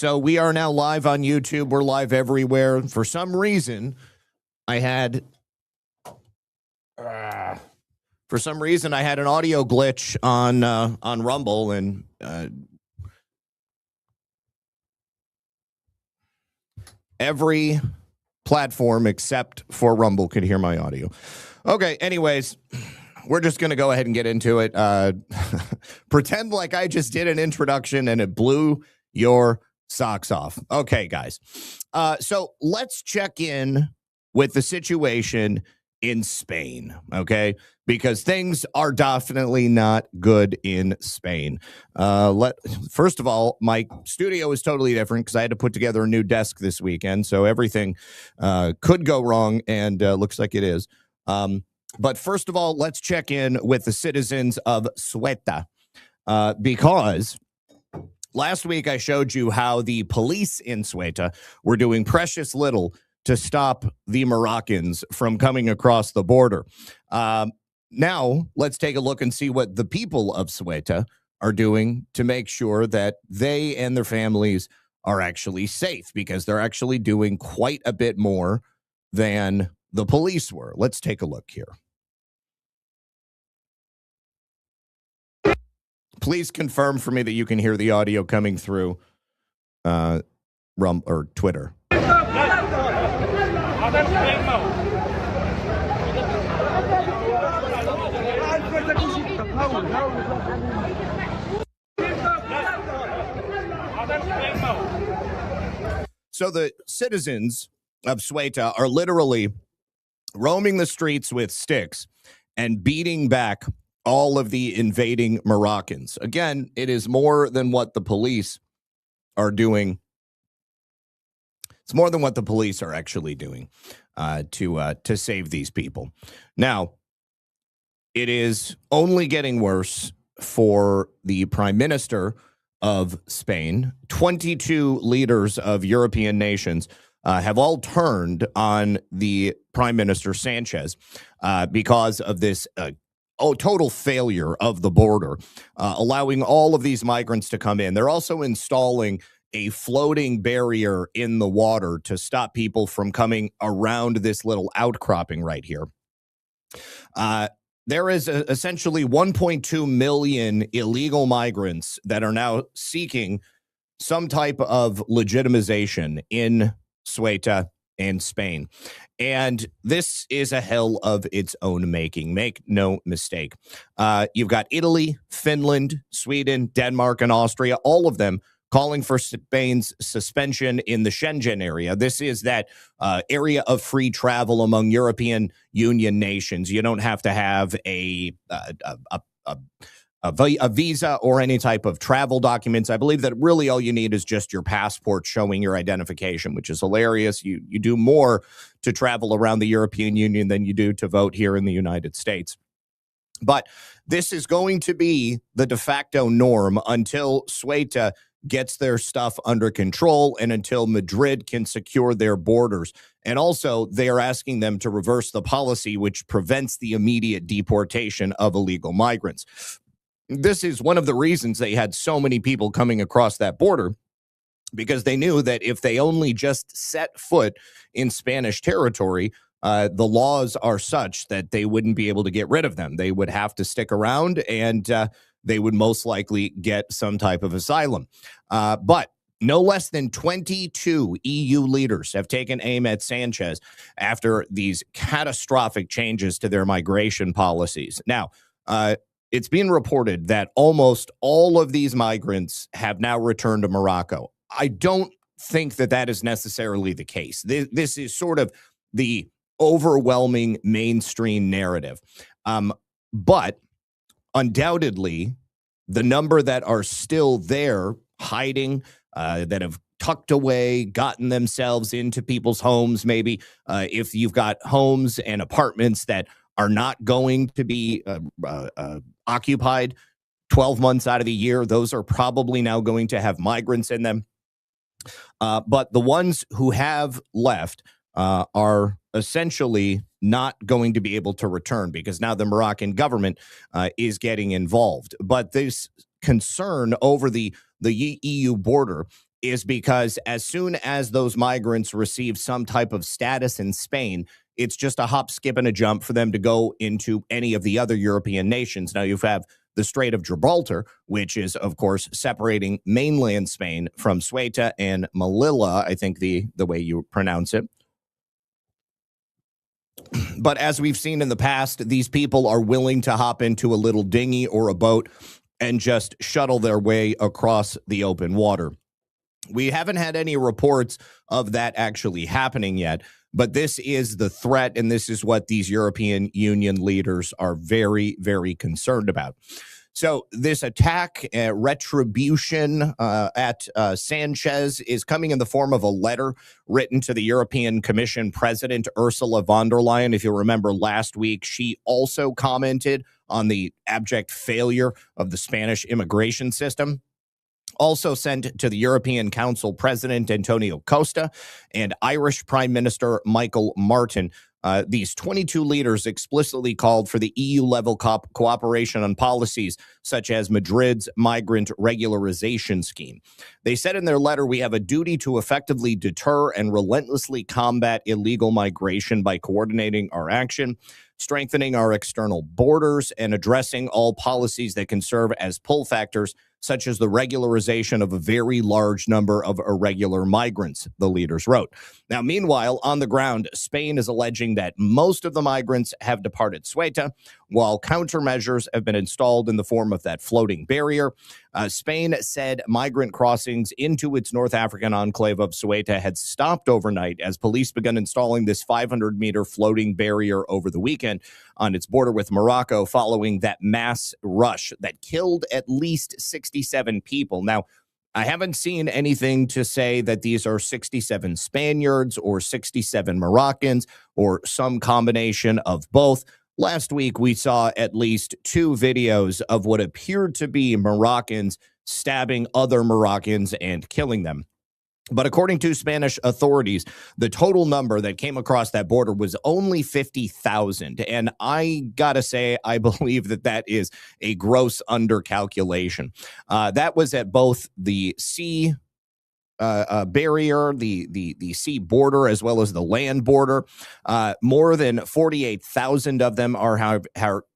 so we are now live on YouTube. We're live everywhere. For some reason, I had an audio glitch on Rumble, and every platform except for Rumble could hear my audio. Okay, anyways, we're just going to go ahead and get into it. Pretend like I just did an introduction and it blew your socks off. Okay, guys. So let's check in with the situation in Spain, okay? Because things are definitely not good in Spain. First of all, my studio is totally different because I had to put together a new desk this weekend, so everything could go wrong, and looks like it is. But first of all, let's check in with the citizens of Ceuta, because last week I showed you how the police in Ceuta were doing precious little to stop the Moroccans from coming across the border. Now, let's take a look and see what the people of Ceuta are doing to make sure that they and their families are actually safe, because they're actually doing quite a bit more than the police were. Let's take a look here. Please confirm for me that you can hear the audio coming through or Twitter. So the citizens of Ceuta are literally roaming the streets with sticks and beating back all of the invading Moroccans. Again, it is more than what the police are doing. It's more than what the police are actually doing to save these people. Now, it is only getting worse for the Prime Minister of Spain. 22 leaders of European nations have all turned on the Prime Minister Sanchez because of this total failure of the border, allowing all of these migrants to come in. They're also installing a floating barrier in the water to stop people from coming around this little outcropping right here. There is essentially 1.2 million illegal migrants that are now seeking some type of legitimization in Ceuta and Spain. And this is a hell of its own making. Make no mistake. You've got Italy, Finland, Sweden, Denmark, and Austria, all of them calling for Spain's suspension in the Schengen area. This is that area of free travel among European Union nations. You don't have to have a visa or any type of travel documents. I believe that really all you need is just your passport showing your identification, which is hilarious. You do more to travel around the European Union than you do to vote here in the United States. But this is going to be the de facto norm until Ceuta gets their stuff under control and until Madrid can secure their borders. And also, they are asking them to reverse the policy which prevents the immediate deportation of illegal migrants. This is one of the reasons they had so many people coming across that border, because they knew that if they only just set foot in Spanish territory, the laws are such that they wouldn't be able to get rid of them. They would have to stick around, and they would most likely get some type of asylum. But no less than 22 EU leaders have taken aim at Sanchez after these catastrophic changes to their migration policies. Now, it's been reported that almost all of these migrants have now returned to Morocco. I don't think that that is necessarily the case. This is sort of the overwhelming mainstream narrative. But undoubtedly, the number that are still there hiding, that have tucked away, gotten themselves into people's homes, maybe if you've got homes and apartments that are not going to be occupied 12 months out of the year, those are probably now going to have migrants in them. But the ones who have left are essentially not going to be able to return, because now the Moroccan government is getting involved. But this concern over the EU border is because as soon as those migrants receive some type of status in Spain, it's just a hop, skip, and a jump for them to go into any of the other European nations. Now, you have the Strait of Gibraltar, which is, of course, separating mainland Spain from Ceuta and Melilla, I think the way you pronounce it. But as we've seen in the past, these people are willing to hop into a little dinghy or a boat and just shuttle their way across the open water. We haven't had any reports of that actually happening yet, but this is the threat, and this is what these European Union leaders are very, very concerned about. So this attack, retribution at Sanchez is coming in the form of a letter written to the European Commission President Ursula von der Leyen. If you remember last week, she also commented on the abject failure of the Spanish immigration system. Also sent to the European Council President Antonio Costa and Irish Prime Minister Michael Martin. These 22 leaders explicitly called for the EU-level cooperation on policies such as Madrid's migrant regularization scheme. They said in their letter, we have a duty to effectively deter and relentlessly combat illegal migration by coordinating our action, strengthening our external borders, and addressing all policies that can serve as pull factors, such as the regularization of a very large number of irregular migrants, the leaders wrote. Now, meanwhile, on the ground, Spain is alleging that most of the migrants have departed Ceuta, while countermeasures have been installed in the form of that floating barrier. Spain said migrant crossings into its North African enclave of Ceuta had stopped overnight as police began installing this 500-meter floating barrier over the weekend on its border with Morocco following that mass rush that killed at least 67 people. Now, I haven't seen anything to say that these are 67 Spaniards or 67 Moroccans or some combination of both. Last week, we saw at least 2 videos of what appeared to be Moroccans stabbing other Moroccans and killing them. But according to Spanish authorities, the total number that came across that border was only 50,000. And I got to say, I believe that that is a gross undercalculation. That was at both the sea barrier, the sea border, as well as the land border. More than 48,000 of them are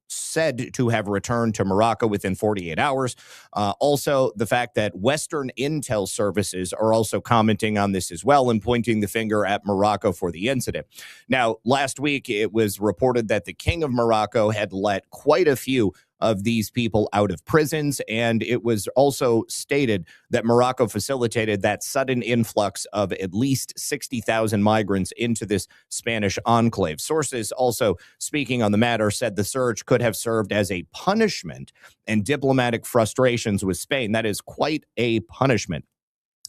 said to have returned to Morocco within 48 hours. Also, the fact that Western intel services are also commenting on this as well and pointing the finger at Morocco for the incident. Now, last week, it was reported that the King of Morocco had let quite a few of these people out of prisons, and it was also stated that Morocco facilitated that sudden influx of at least 60,000 migrants into this Spanish enclave. Sources also speaking on the matter said the surge could have served as a punishment and diplomatic frustrations with Spain. That is quite a punishment.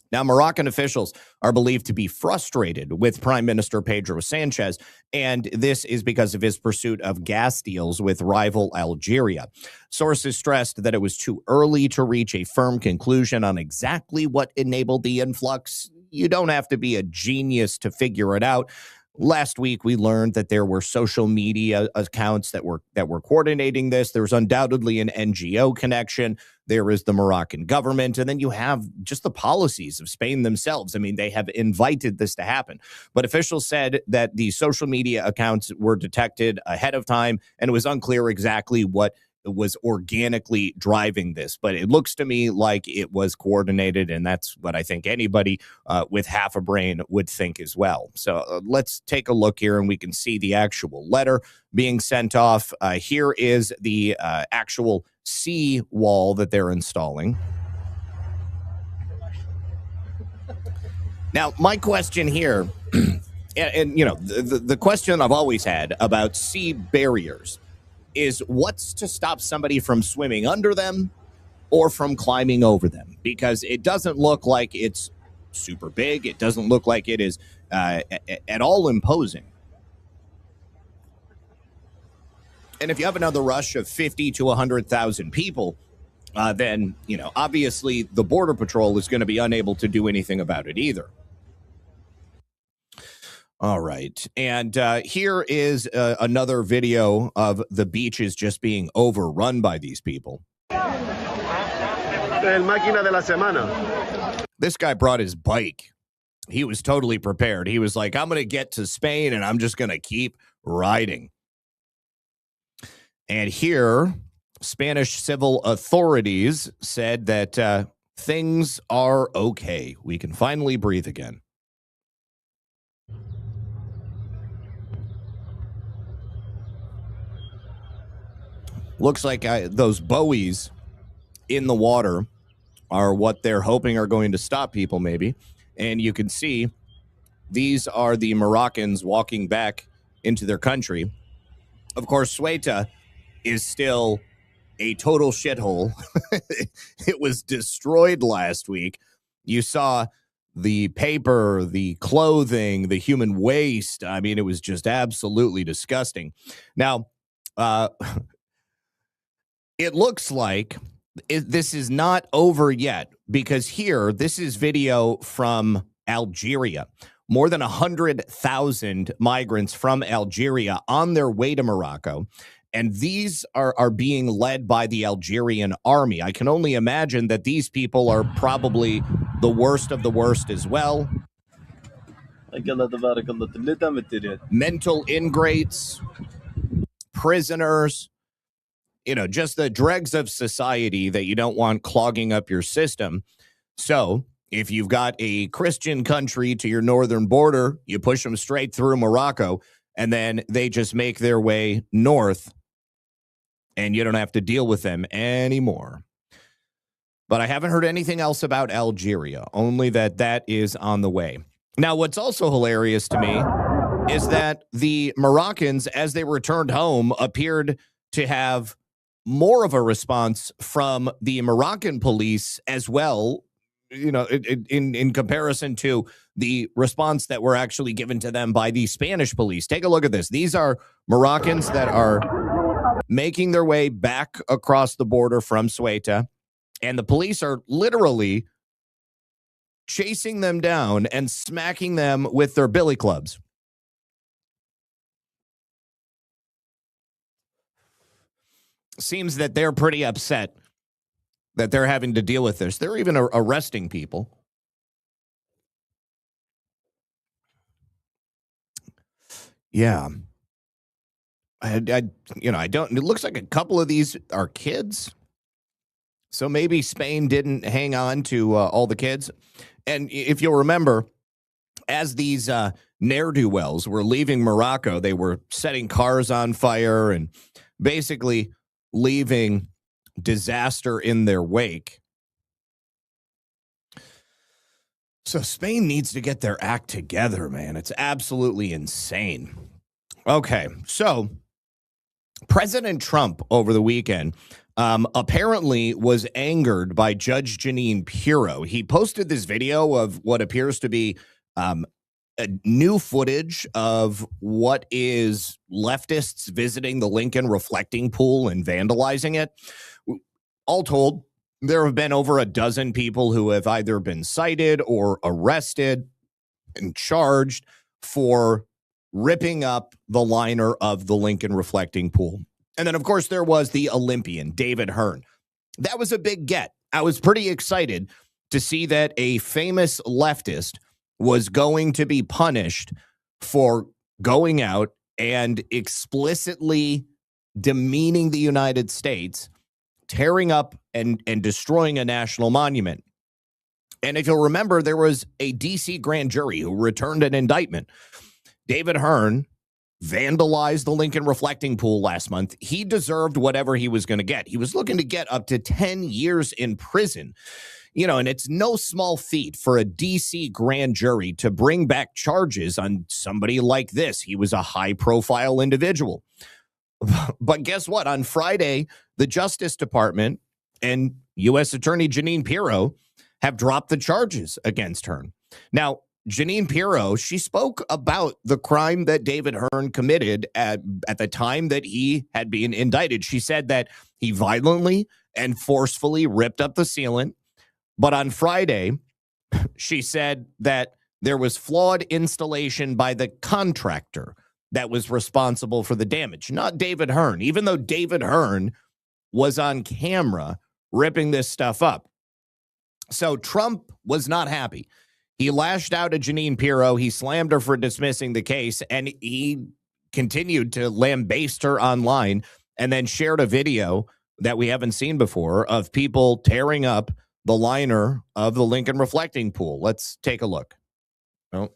Now, Moroccan officials are believed to be frustrated with Prime Minister Pedro Sanchez, and this is because of his pursuit of gas deals with rival Algeria. Sources stressed that it was too early to reach a firm conclusion on exactly what enabled the influx. You don't have to be a genius to figure it out. Last week, we learned that there were social media accounts that were coordinating this. There's undoubtedly an NGO connection. There is the Moroccan government, and then you have just the policies of Spain themselves. I mean, they have invited this to happen. But officials said that the social media accounts were detected ahead of time, and it was unclear exactly what was organically driving this. But it looks to me like it was coordinated, and that's what I think anybody with half a brain would think as well. So let's take a look here, and we can see the actual letter being sent off. Here is the actual sea wall that they're installing. Now, my question here, and you know, the question I've always had about sea barriers is what's to stop somebody from swimming under them or from climbing over them? Because it doesn't look like it's super big. It doesn't look like it is at all imposing. And if you have another rush of 50 to 100,000 people, then, you know, obviously the Border Patrol is going to be unable to do anything about it either. All right. And here is another video of the beaches just being overrun by these people. El máquina de la semana. This guy brought his bike. He was totally prepared. He was like, I'm going to get to Spain and I'm just going to keep riding. And here, Spanish civil authorities said that things are okay. We can finally breathe again. Looks like those buoys in the water are what they're hoping are going to stop people, maybe. And you can see these are the Moroccans walking back into their country. Of course, Ceuta is still a total shithole. It was destroyed last week. You saw the paper, the clothing, the human waste. I mean, it was just absolutely disgusting. Now, it looks like this is not over yet, because here, this is video from Algeria. More than 100,000 migrants from Algeria on their way to Morocco. And these are being led by the Algerian army. I can only imagine that these people are probably the worst of the worst as well. Mental ingrates, prisoners, you know, just the dregs of society that you don't want clogging up your system. So if you've got a Christian country to your northern border, you push them straight through Morocco, and then they just make their way north, and you don't have to deal with them anymore. But I haven't heard anything else about Algeria, only that is on the way. Now, what's also hilarious to me is that the Moroccans, as they returned home, appeared to have more of a response from the Moroccan police as well, you know, in comparison to the response that were actually given to them by the Spanish police. Take a look at this. These are Moroccans that are making their way back across the border from Ceuta, and the police are literally chasing them down and smacking them with their billy clubs. Seems that they're pretty upset that they're having to deal with this. They're even arresting people. Yeah. I don't, it looks like a couple of these are kids. So maybe Spain didn't hang on to all the kids. And if you'll remember, as these ne'er-do-wells were leaving Morocco, they were setting cars on fire and basically leaving disaster in their wake. So Spain needs to get their act together, man. It's absolutely insane. Okay, so President Trump over the weekend apparently was angered by Judge Jeanine Pirro. He posted this video of what appears to be a new footage of what is leftists visiting the Lincoln reflecting pool and vandalizing it. All told, there have been over a dozen people who have either been cited or arrested and charged for ripping up the liner of the Lincoln reflecting pool. And then, of course, there was the Olympian, David Hearn. That was a big get. I was pretty excited to see that a famous leftist was going to be punished for going out and explicitly demeaning the United States, tearing up and destroying a national monument. And if you'll remember, there was a D.C. grand jury who returned an indictment. David Hearn vandalized the Lincoln reflecting pool last month. He deserved whatever he was going to get. He was looking to get up to 10 years in prison. You know, and it's no small feat for a D.C. grand jury to bring back charges on somebody like this. He was a high-profile individual. But guess what? On Friday, the Justice Department and U.S. Attorney Jeanine Pirro have dropped the charges against Hearn. Now, Jeanine Pirro, she spoke about the crime that David Hearn committed at the time that he had been indicted. She said that he violently and forcefully ripped up the sealant. But on Friday, she said that there was flawed installation by the contractor that was responsible for the damage, not David Hearn, even though David Hearn was on camera ripping this stuff up. So Trump was not happy. He lashed out at Jeanine Pirro. He slammed her for dismissing the case, and he continued to lambaste her online and then shared a video that we haven't seen before of people tearing up the liner of the Lincoln reflecting pool. Let's take a look. Oh,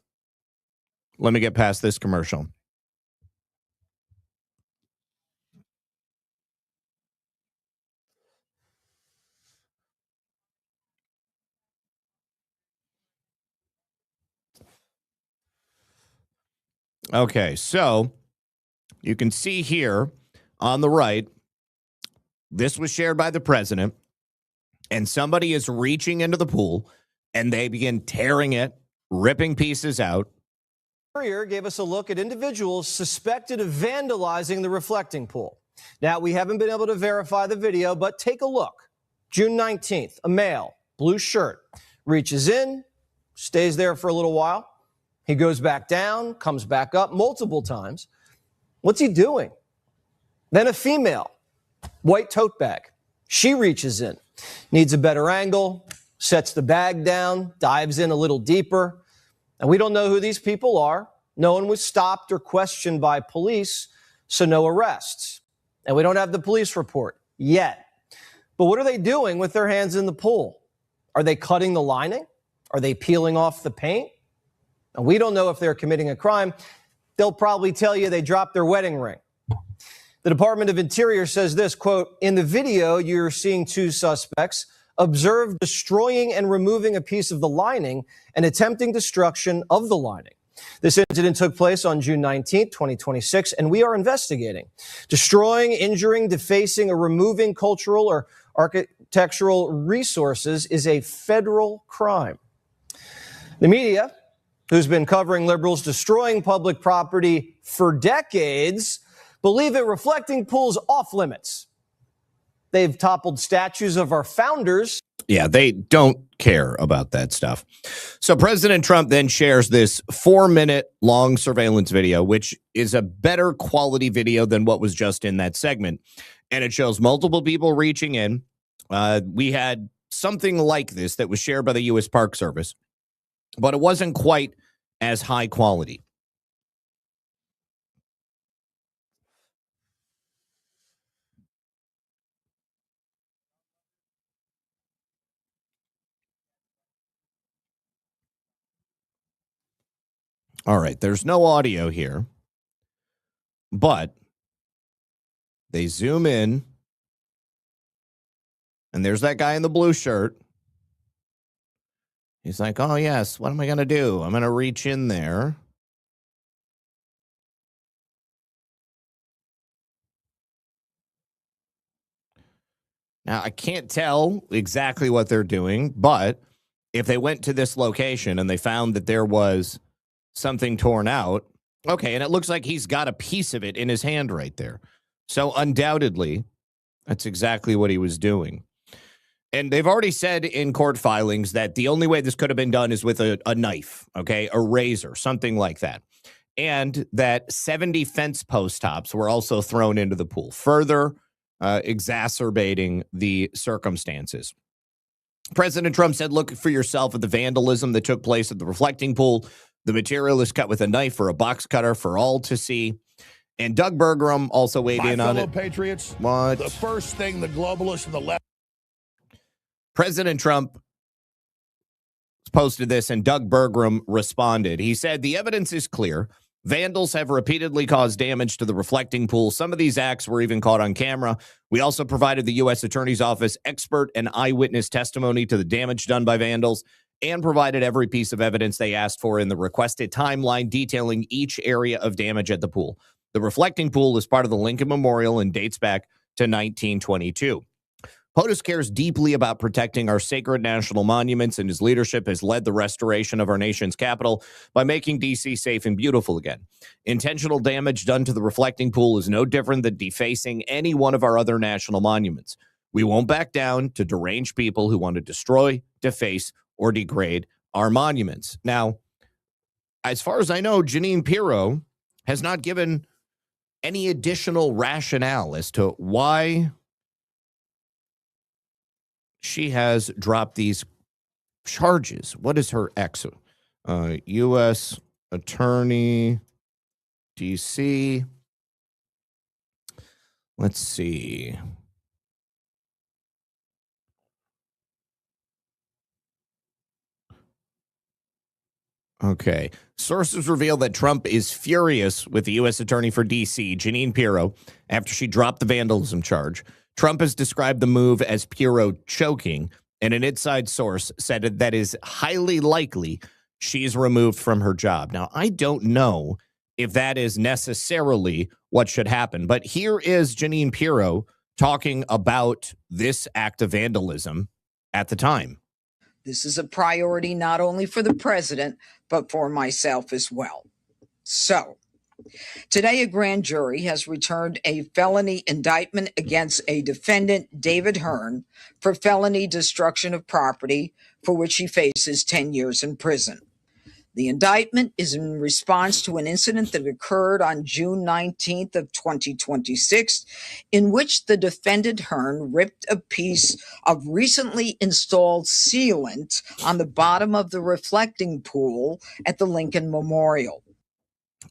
let me get past this commercial. Okay, so you can see here on the right, this was shared by the president, and somebody is reaching into the pool, and they begin tearing it, ripping pieces out. Courier gave us a look at individuals suspected of vandalizing the reflecting pool. Now, we haven't been able to verify the video, but take a look. June 19th, a male, blue shirt, reaches in, stays there for a little while. He goes back down, comes back up multiple times. What's he doing? Then a female, white tote bag. She reaches in, needs a better angle, sets the bag down, dives in a little deeper. And we don't know who these people are. No one was stopped or questioned by police, so no arrests. And we don't have the police report yet. But what are they doing with their hands in the pool? Are they cutting the lining? Are they peeling off the paint? And we don't know if they're committing a crime. They'll probably tell you they dropped their wedding ring. The Department of Interior says this, quote, in the video, you're seeing two suspects observed destroying and removing a piece of the lining and attempting destruction of the lining. This incident took place on June 19th, 2026, and we are investigating. Destroying, injuring, defacing, or removing cultural or architectural resources is a federal crime. The media, who's been covering liberals destroying public property for decades, believe that reflecting pools off limits. They've toppled statues of our founders. Yeah, they don't care about that stuff. So President Trump then shares this 4-minute long surveillance video, which is a better quality video than what was just in that segment. And it shows multiple people reaching in. We had something like this that was shared by the U.S. Park Service, but it wasn't quite as high quality. All right, there's no audio here, but they zoom in, and there's that guy in the blue shirt. He's like, oh, yes, what am I going to do? I'm going to reach in there. Now, I can't tell exactly what they're doing, but if they went to this location and they found that there was something torn out, okay, and it looks like he's got a piece of it in his hand right there. So undoubtedly, that's exactly what he was doing. And they've already said in court filings that the only way this could have been done is with a knife, okay, a razor, something like that. And that 70 fence post tops were also thrown into the pool, further exacerbating the circumstances. President Trump said, look for yourself at the vandalism that took place at the reflecting pool. The material is cut with a knife or a box cutter for all to see. And Doug Bergeron also weighed in on it. Patriots, what? The first thing the globalists and the left. President Trump posted this, and Doug Bergeron responded. He said, the evidence is clear. Vandals have repeatedly caused damage to the reflecting pool. Some of these acts were even caught on camera. We also provided the U.S. Attorney's Office expert and eyewitness testimony to the damage done by vandals and provided every piece of evidence they asked for in the requested timeline detailing each area of damage at the pool. The reflecting pool is part of the Lincoln Memorial and dates back to 1922. POTUS cares deeply about protecting our sacred national monuments, and his leadership has led the restoration of our nation's capital by making D.C. safe and beautiful again. Intentional damage done to the reflecting pool is no different than defacing any one of our other national monuments. We won't back down to deranged people who want to destroy, deface, or degrade our monuments. Now, as far as I know, Jeanine Pirro has not given any additional rationale as to why she has dropped these charges. What is her ex? U.S. Attorney, D.C. Let's see. Okay. Sources reveal that Trump is furious with the U.S. Attorney for D.C., Jeanine Pirro, after she dropped the vandalism charge. Trump has described the move as Pirro choking, and an inside source said that is highly likely she's removed from her job. Now, I don't know if that is necessarily what should happen, but here is Jeanine Pirro talking about this act of vandalism at the time. This is a priority not only for the president, but for myself as well. So, today a grand jury has returned a felony indictment against a defendant, David Hearn, for felony destruction of property, for which he faces 10 years in prison. The indictment is in response to an incident that occurred on June 19th of 2026, in which the defendant Hearn ripped a piece of recently installed sealant on the bottom of the reflecting pool at the Lincoln Memorial.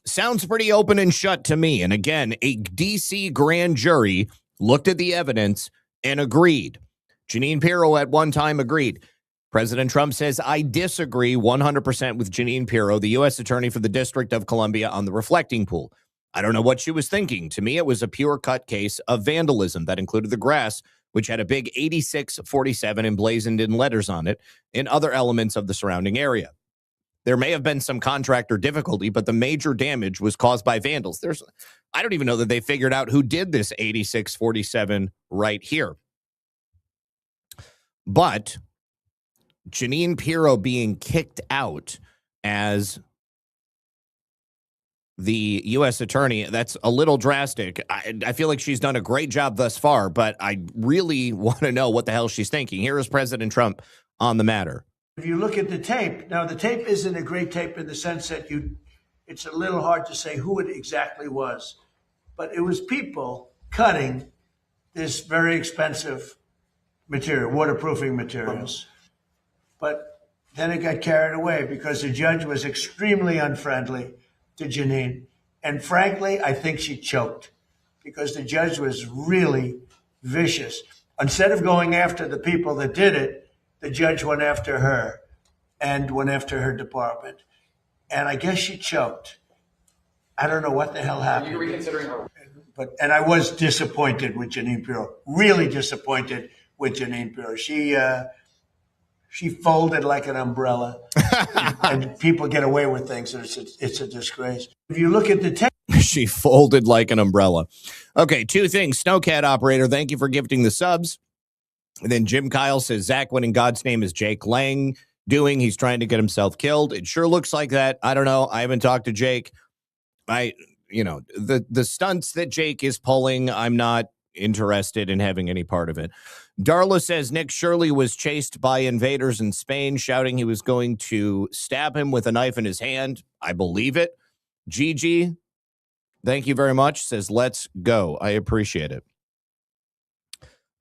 Sounds pretty open and shut to me. And again, a D.C. grand jury looked at the evidence and agreed. Jeanine Pirro at one time agreed. President Trump says, I disagree 100% with Jeanine Pirro, the U.S. Attorney for the District of Columbia, on the reflecting pool. I don't know what she was thinking. To me, it was a pure-cut case of vandalism that included the grass, which had a big 8647 emblazoned in letters on it, and other elements of the surrounding area. There may have been some contractor difficulty, but the major damage was caused by vandals. I don't even know that they figured out who did this 8647 right here. But Jeanine Pirro being kicked out as the U.S. attorney, that's a little drastic. I feel like she's done a great job thus far, but I really want to know what the hell she's thinking. Here is President Trump on the matter. If you look at the tape, now the tape isn't a great tape in the sense that it's a little hard to say who it exactly was, but it was people cutting this very expensive material, waterproofing materials. But then it got carried away because the judge was extremely unfriendly to Jeanine. And frankly, I think she choked because the judge was really vicious. Instead of going after the people that did it, the judge went after her and went after her department. And I guess she choked. I don't know what the hell happened. Are you reconsidering her? And I was disappointed with Jeanine Pirro, really disappointed with Jeanine Pirro. She folded like an umbrella, and people get away with things. And it's a disgrace. If you look at the tape, she folded like an umbrella. Okay, two things. Snowcat operator, thank you for gifting the subs. And then Jim Kyle says, Zach, what in God's name is Jake Lang doing? He's trying to get himself killed. It sure looks like that. I don't know. I haven't talked to Jake. The stunts that Jake is pulling, I'm not interested in having any part of it. Darla says Nick Shirley was chased by invaders in Spain, shouting he was going to stab him with a knife in his hand. I believe it. Gigi, thank you very much, says let's go. I appreciate it.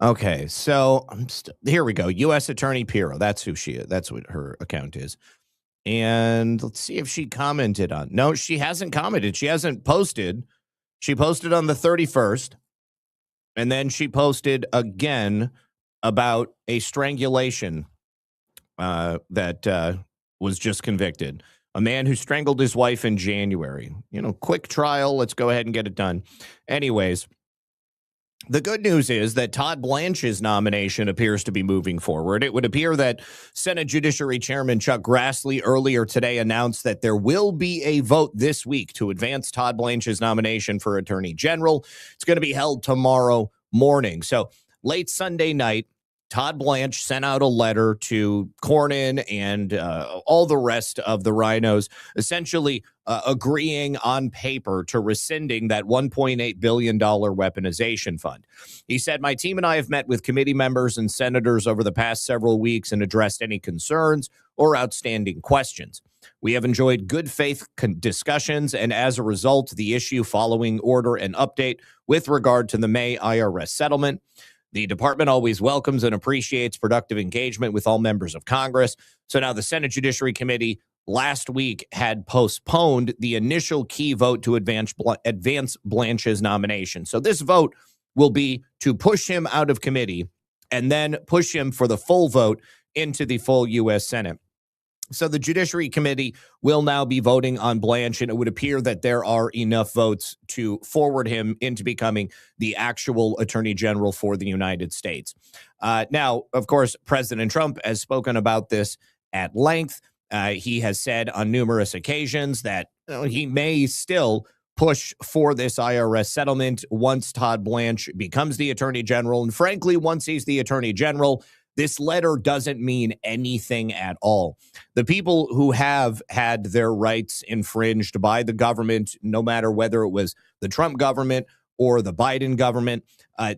Okay, so here we go. U.S. Attorney Pirro. That's who she is. That's what her account is. And let's see if she commented on. No, she hasn't commented. She hasn't posted. She posted on the 31st. And then she posted again about a strangulation that was just convicted. A man who strangled his wife in January. Quick trial. Let's go ahead and get it done. Anyways, the good news is that Todd Blanche's nomination appears to be moving forward. It would appear that Senate Judiciary Chairman Chuck Grassley earlier today announced that there will be a vote this week to advance Todd Blanche's nomination for Attorney General. It's going to be held tomorrow morning. So late Sunday night, Todd Blanche sent out a letter to Cornyn and all the rest of the rhinos, essentially agreeing on paper to rescinding that $1.8 billion weaponization fund. He said, my team and I have met with committee members and senators over the past several weeks and addressed any concerns or outstanding questions. We have enjoyed good faith discussions, and as a result, the issue following order and update with regard to the May IRS settlement. The department always welcomes and appreciates productive engagement with all members of Congress. So now the Senate Judiciary Committee last week had postponed the initial key vote to advance Blanche's nomination. So this vote will be to push him out of committee and then push him for the full vote into the full U.S. Senate. So the Judiciary Committee will now be voting on Blanche, and it would appear that there are enough votes to forward him into becoming the actual Attorney General for the United States. Now, of course, President Trump has spoken about this at length. He has said on numerous occasions that he may still push for this IRS settlement once Todd Blanche becomes the Attorney General. And frankly, once he's the Attorney General, this letter doesn't mean anything at all. The people who have had their rights infringed by the government, no matter whether it was the Trump government or the Biden government,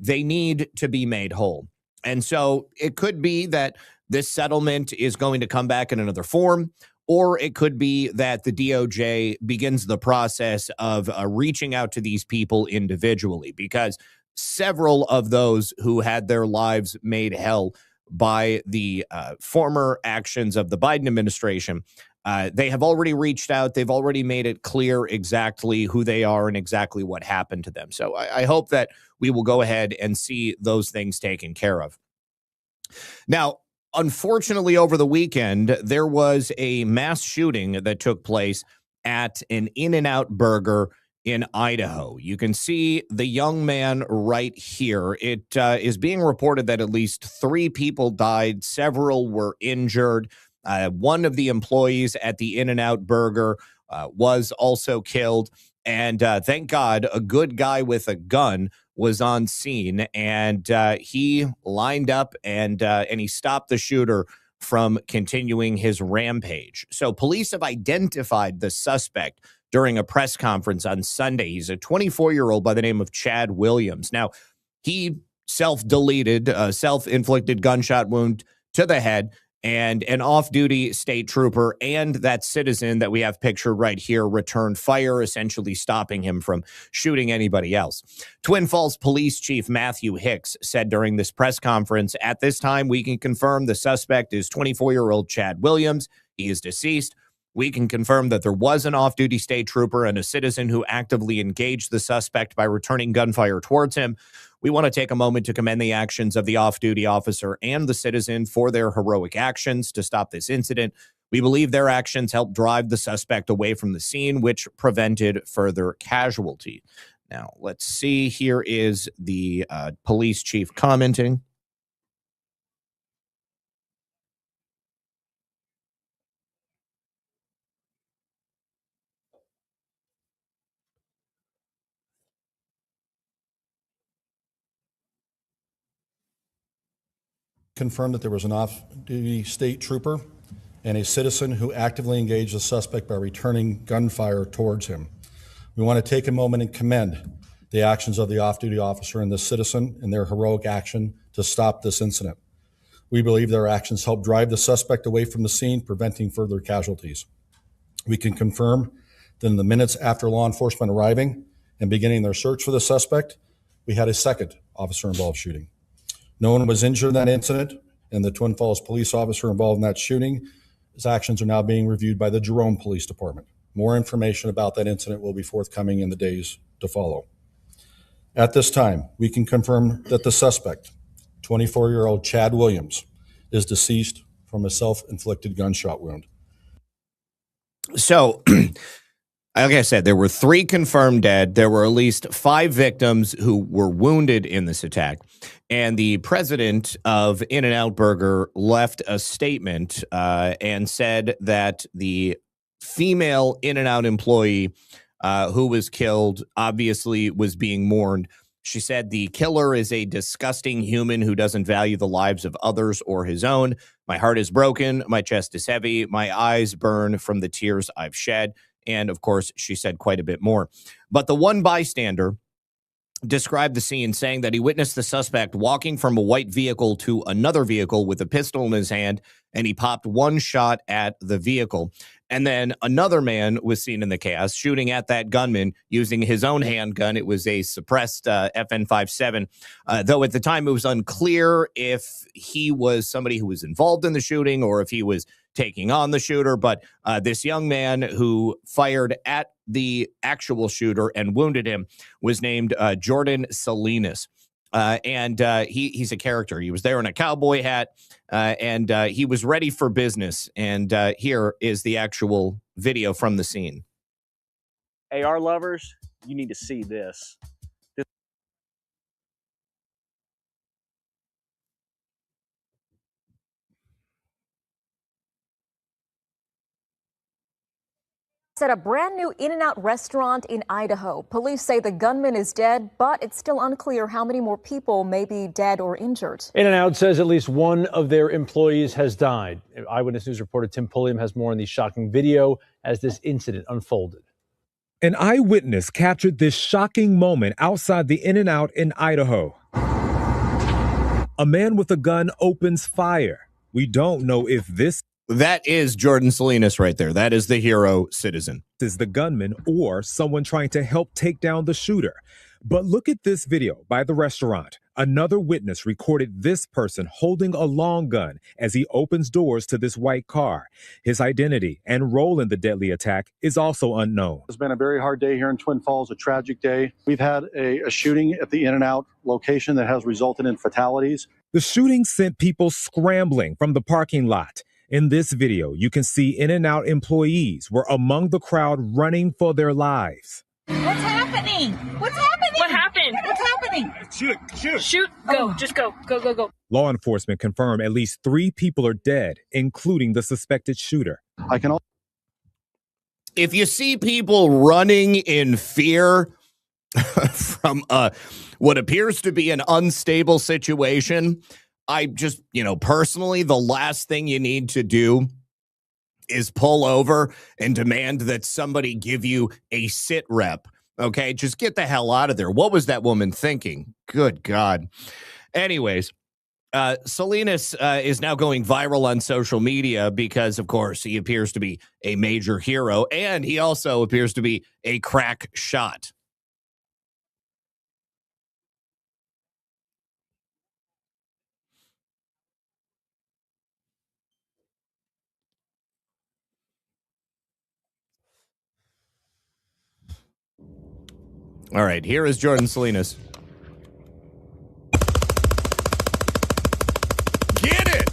they need to be made whole. And so it could be that this settlement is going to come back in another form, or it could be that the DOJ begins the process of reaching out to these people individually, because several of those who had their lives made hell by the former actions of the Biden administration, they have already reached out. They've already made it clear exactly who they are and exactly what happened to them. So I hope that we will go ahead and see those things taken care of. Now, unfortunately, over the weekend, there was a mass shooting that took place at an In-N-Out burger in Idaho. You can see the young man right here. It is being reported that at least 3 people died. Several were injured. One of the employees at the In-N-Out burger was also killed. And thank God, a good guy with a gun was on scene, and he lined up and he stopped the shooter from continuing his rampage. So police have identified the suspect during a press conference on Sunday. He's a 24-year-old by the name of Chad Williams. Now, he self-deleted a self-inflicted gunshot wound to the head, and an off-duty state trooper and that citizen that we have pictured right here returned fire, essentially stopping him from shooting anybody else. Twin Falls Police Chief Matthew Hicks said during this press conference, "At this time, we can confirm the suspect is 24-year-old Chad Williams. He is deceased. We can confirm that there was an off-duty state trooper and a citizen who actively engaged the suspect by returning gunfire towards him. We want to take a moment to commend the actions of the off-duty officer and the citizen for their heroic actions to stop this incident. We believe their actions helped drive the suspect away from the scene, which prevented further casualty." Now, let's see. Here is the police chief commenting. Confirmed that there was an off-duty state trooper and a citizen who actively engaged the suspect by returning gunfire towards him. We want to take a moment and commend the actions of the off-duty officer and the citizen in their heroic action to stop this incident. We believe their actions helped drive the suspect away from the scene, preventing further casualties. We can confirm that in the minutes after law enforcement arriving and beginning their search for the suspect, we had a second officer-involved shooting. No one was injured in that incident, and the Twin Falls police officer involved in that shooting, his actions are now being reviewed by the Jerome Police Department. More information about that incident will be forthcoming in the days to follow. At this time, we can confirm that the suspect, 24-year-old Chad Williams, is deceased from a self-inflicted gunshot wound. So, like I said, there were 3 confirmed dead. There were at least 5 victims who were wounded in this attack. And the president of In-N-Out Burger left a statement and said that the female In-N-Out employee who was killed obviously was being mourned. She said, "The killer is a disgusting human who doesn't value the lives of others or his own. My heart is broken. My chest is heavy. My eyes burn from the tears I've shed." And of course, she said quite a bit more. But the one bystander described the scene, saying that he witnessed the suspect walking from a white vehicle to another vehicle with a pistol in his hand, and he popped one shot at the vehicle. And then another man was seen in the chaos shooting at that gunman using his own handgun. It was a suppressed FN-57, though at the time it was unclear if he was somebody who was involved in the shooting or if he was taking on the shooter. But this young man who fired at the actual shooter and wounded him was named Jordan Salinas. And he's a character. He was there in a cowboy hat, and he was ready for business. And here is the actual video from the scene. AR lovers, you need to see this. At a brand new In-N-Out restaurant in Idaho. Police say the gunman is dead, but it's still unclear how many more people may be dead or injured. In-N-Out says at least one of their employees has died. Eyewitness News reporter Tim Pulliam has more on the shocking video as this incident unfolded. An eyewitness captured this shocking moment outside the In-N-Out in Idaho. A man with a gun opens fire. We don't know if this That is Jordan Salinas right there. That is the hero citizen. is the gunman or someone trying to help take down the shooter. But look at this video by the restaurant. Another witness recorded this person holding a long gun as he opens doors to this white car. His identity and role in the deadly attack is also unknown. It's been a very hard day here in Twin Falls, a tragic day. We've had a shooting at the In-N-Out location that has resulted in fatalities. The shooting sent people scrambling from the parking lot. In this video, you can see In-N-Out employees were among the crowd running for their lives. What's happening? What's happening? What happened? What's happening? Shoot. Go. Just go. Go. Law enforcement confirmed at least 3 people are dead, including the suspected shooter. If you see people running in fear from what appears to be an unstable situation, I just, personally, the last thing you need to do is pull over and demand that somebody give you a sit rep. Okay, just get the hell out of there. What was that woman thinking? Good God. Anyways, Salinas is now going viral on social media because, of course, he appears to be a major hero, and he also appears to be a crack shot. All right, here is Jordan Salinas. Get it!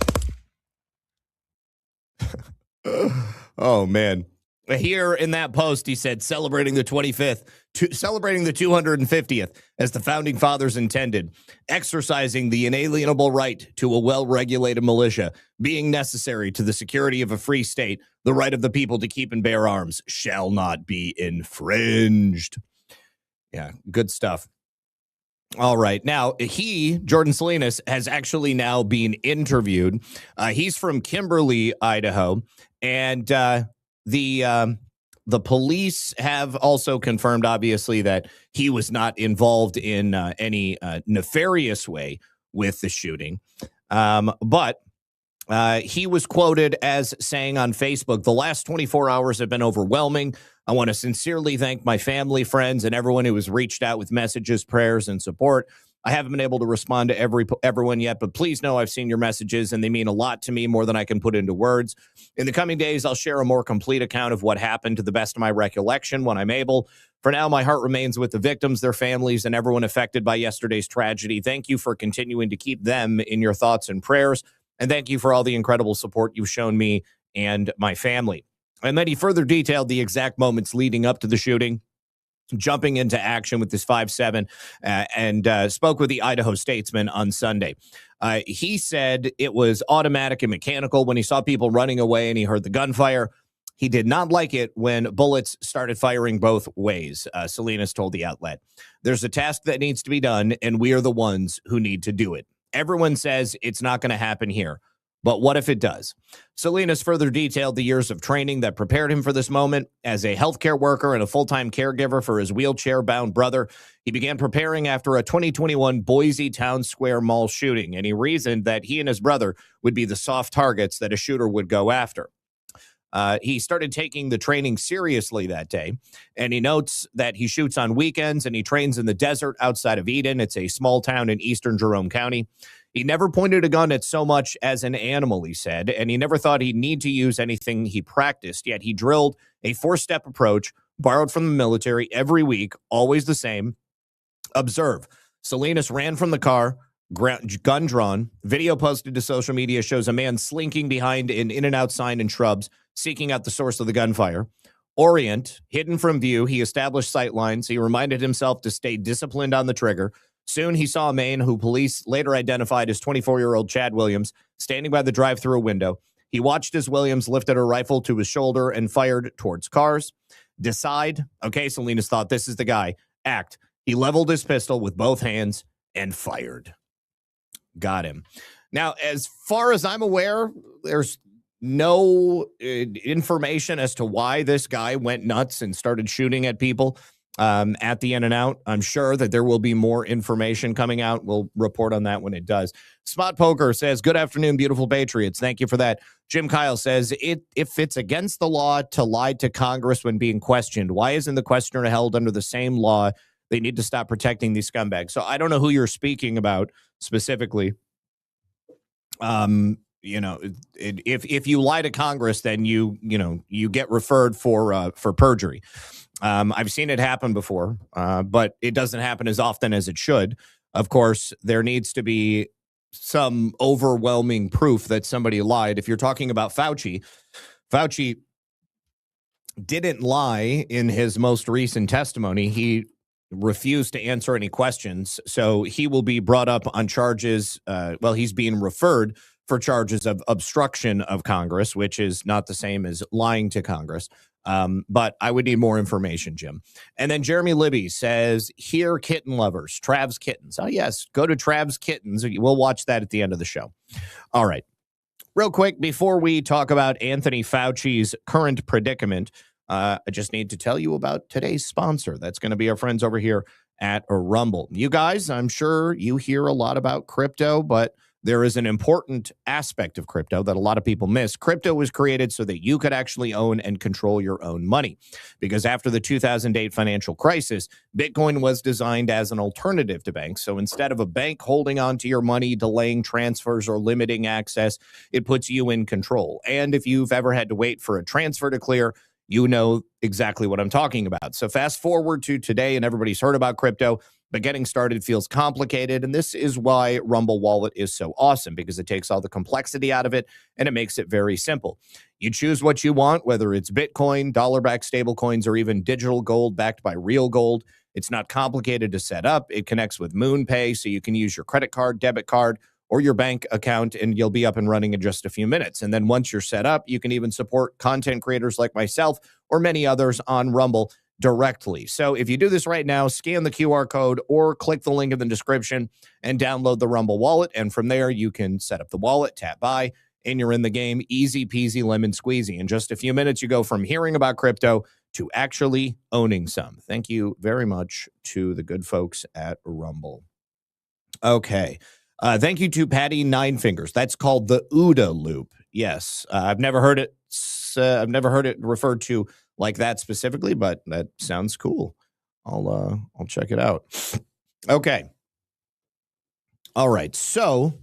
Oh, man. Here in that post, he said, celebrating the 250th as the founding fathers intended, exercising the inalienable right to a well-regulated militia, being necessary to the security of a free state, the right of the people to keep and bear arms shall not be infringed. Yeah, good stuff. All right. Now, Jordan Salinas, has actually now been interviewed. He's from Kimberly, Idaho, and the police have also confirmed, obviously, that he was not involved in any nefarious way with the shooting. But he was quoted as saying on Facebook, "The last 24 hours have been overwhelming. I want to sincerely thank my family, friends, and everyone who has reached out with messages, prayers, and support. I haven't been able to respond to everyone yet, but please know I've seen your messages, and they mean a lot to me, more than I can put into words. In the coming days, I'll share a more complete account of what happened to the best of my recollection when I'm able. For now, my heart remains with the victims, their families, and everyone affected by yesterday's tragedy. Thank you for continuing to keep them in your thoughts and prayers, and thank you for all the incredible support you've shown me and my family." And then he further detailed the exact moments leading up to the shooting, jumping into action with this 5.7, and spoke with the Idaho Statesman on Sunday. He said it was automatic and mechanical when he saw people running away and he heard the gunfire. He did not like it when bullets started firing both ways, Salinas told the outlet. "There's a task that needs to be done, and we are the ones who need to do it. Everyone says it's not going to happen here. But what if it does?" Salinas further detailed the years of training that prepared him for this moment. As a healthcare worker and a full-time caregiver for his wheelchair-bound brother, he began preparing after a 2021 Boise Town Square Mall shooting, and he reasoned that he and his brother would be the soft targets that a shooter would go after. He started taking the training seriously that day, and he notes that he shoots on weekends and he trains in the desert outside of Eden. It's a small town in eastern Jerome County. He never pointed a gun at so much as an animal, he said, and he never thought he'd need to use anything he practiced, yet he drilled a 4-step approach borrowed from the military every week, always the same. Observe. Salinas ran from the car, gun drawn. Video posted to social media shows a man slinking behind an In-N-Out sign and shrubs, seeking out the source of the gunfire. Orient, hidden from view, he established sight lines. He reminded himself to stay disciplined on the trigger. Soon he saw a man who police later identified as 24-year-old Chad Williams standing by the drive-through window. He watched as Williams lifted a rifle to his shoulder and fired towards cars. Decide. Okay, Salinas thought, this is the guy. Act. He leveled his pistol with both hands and fired. Got him. Now, as far as I'm aware, there's no information as to why this guy went nuts and started shooting at people at the In-N-Out. I'm sure that there will be more information coming out. We'll report on that when it does. Spot Poker says, good afternoon, beautiful patriots. Thank you for that. Jim Kyle says, if it's against the law to lie to Congress when being questioned, why isn't the questioner held under the same law? They need to stop protecting these scumbags. So I don't know who you're speaking about specifically. If you lie to Congress, then you get referred for perjury. I've seen it happen before, but it doesn't happen as often as it should. Of course, there needs to be some overwhelming proof that somebody lied. If you're talking about Fauci didn't lie in his most recent testimony. He refused to answer any questions, so he will be brought up on charges. He's being referred for charges of obstruction of Congress, which is not the same as lying to Congress. But I would need more information, Jim. And then Jeremy Libby says, here, kitten lovers, Trav's Kittens. Oh, yes, go to Trav's Kittens. We'll watch that at the end of the show. All right. Real quick, before we talk about Anthony Fauci's current predicament, I just need to tell you about today's sponsor. That's going to be our friends over here at Rumble. You guys, I'm sure you hear a lot about crypto, but there is an important aspect of crypto that a lot of people miss. Crypto was created so that you could actually own and control your own money. Because after the 2008 financial crisis, Bitcoin was designed as an alternative to banks. So instead of a bank holding on to your money, delaying transfers or limiting access, it puts you in control. And if you've ever had to wait for a transfer to clear, you know exactly what I'm talking about. So fast forward to today, and everybody's heard about crypto, but getting started feels complicated. And this is why Rumble Wallet is so awesome, because it takes all the complexity out of it and it makes it very simple. You choose what you want, whether it's Bitcoin, dollar-backed stablecoins, or even digital gold backed by real gold. It's not complicated to set up. It connects with MoonPay, so you can use your credit card, debit card, or your bank account, and you'll be up and running in just a few minutes. And then once you're set up, you can even support content creators like myself or many others on Rumble directly. So if you do this right now, scan the QR code or click the link in the description and download the Rumble wallet. And from there, you can set up the wallet, tap buy, and you're in the game. Easy peasy lemon squeezy. In just a few minutes, you go from hearing about crypto to actually owning some. Thank you very much to the good folks at Rumble. Okay. Thank you to Patty Nine Fingers. That's called the OODA loop. Yes, I've never heard it. I've never heard it referred to like that specifically, but that sounds cool. I'll check it out. Okay. All right. So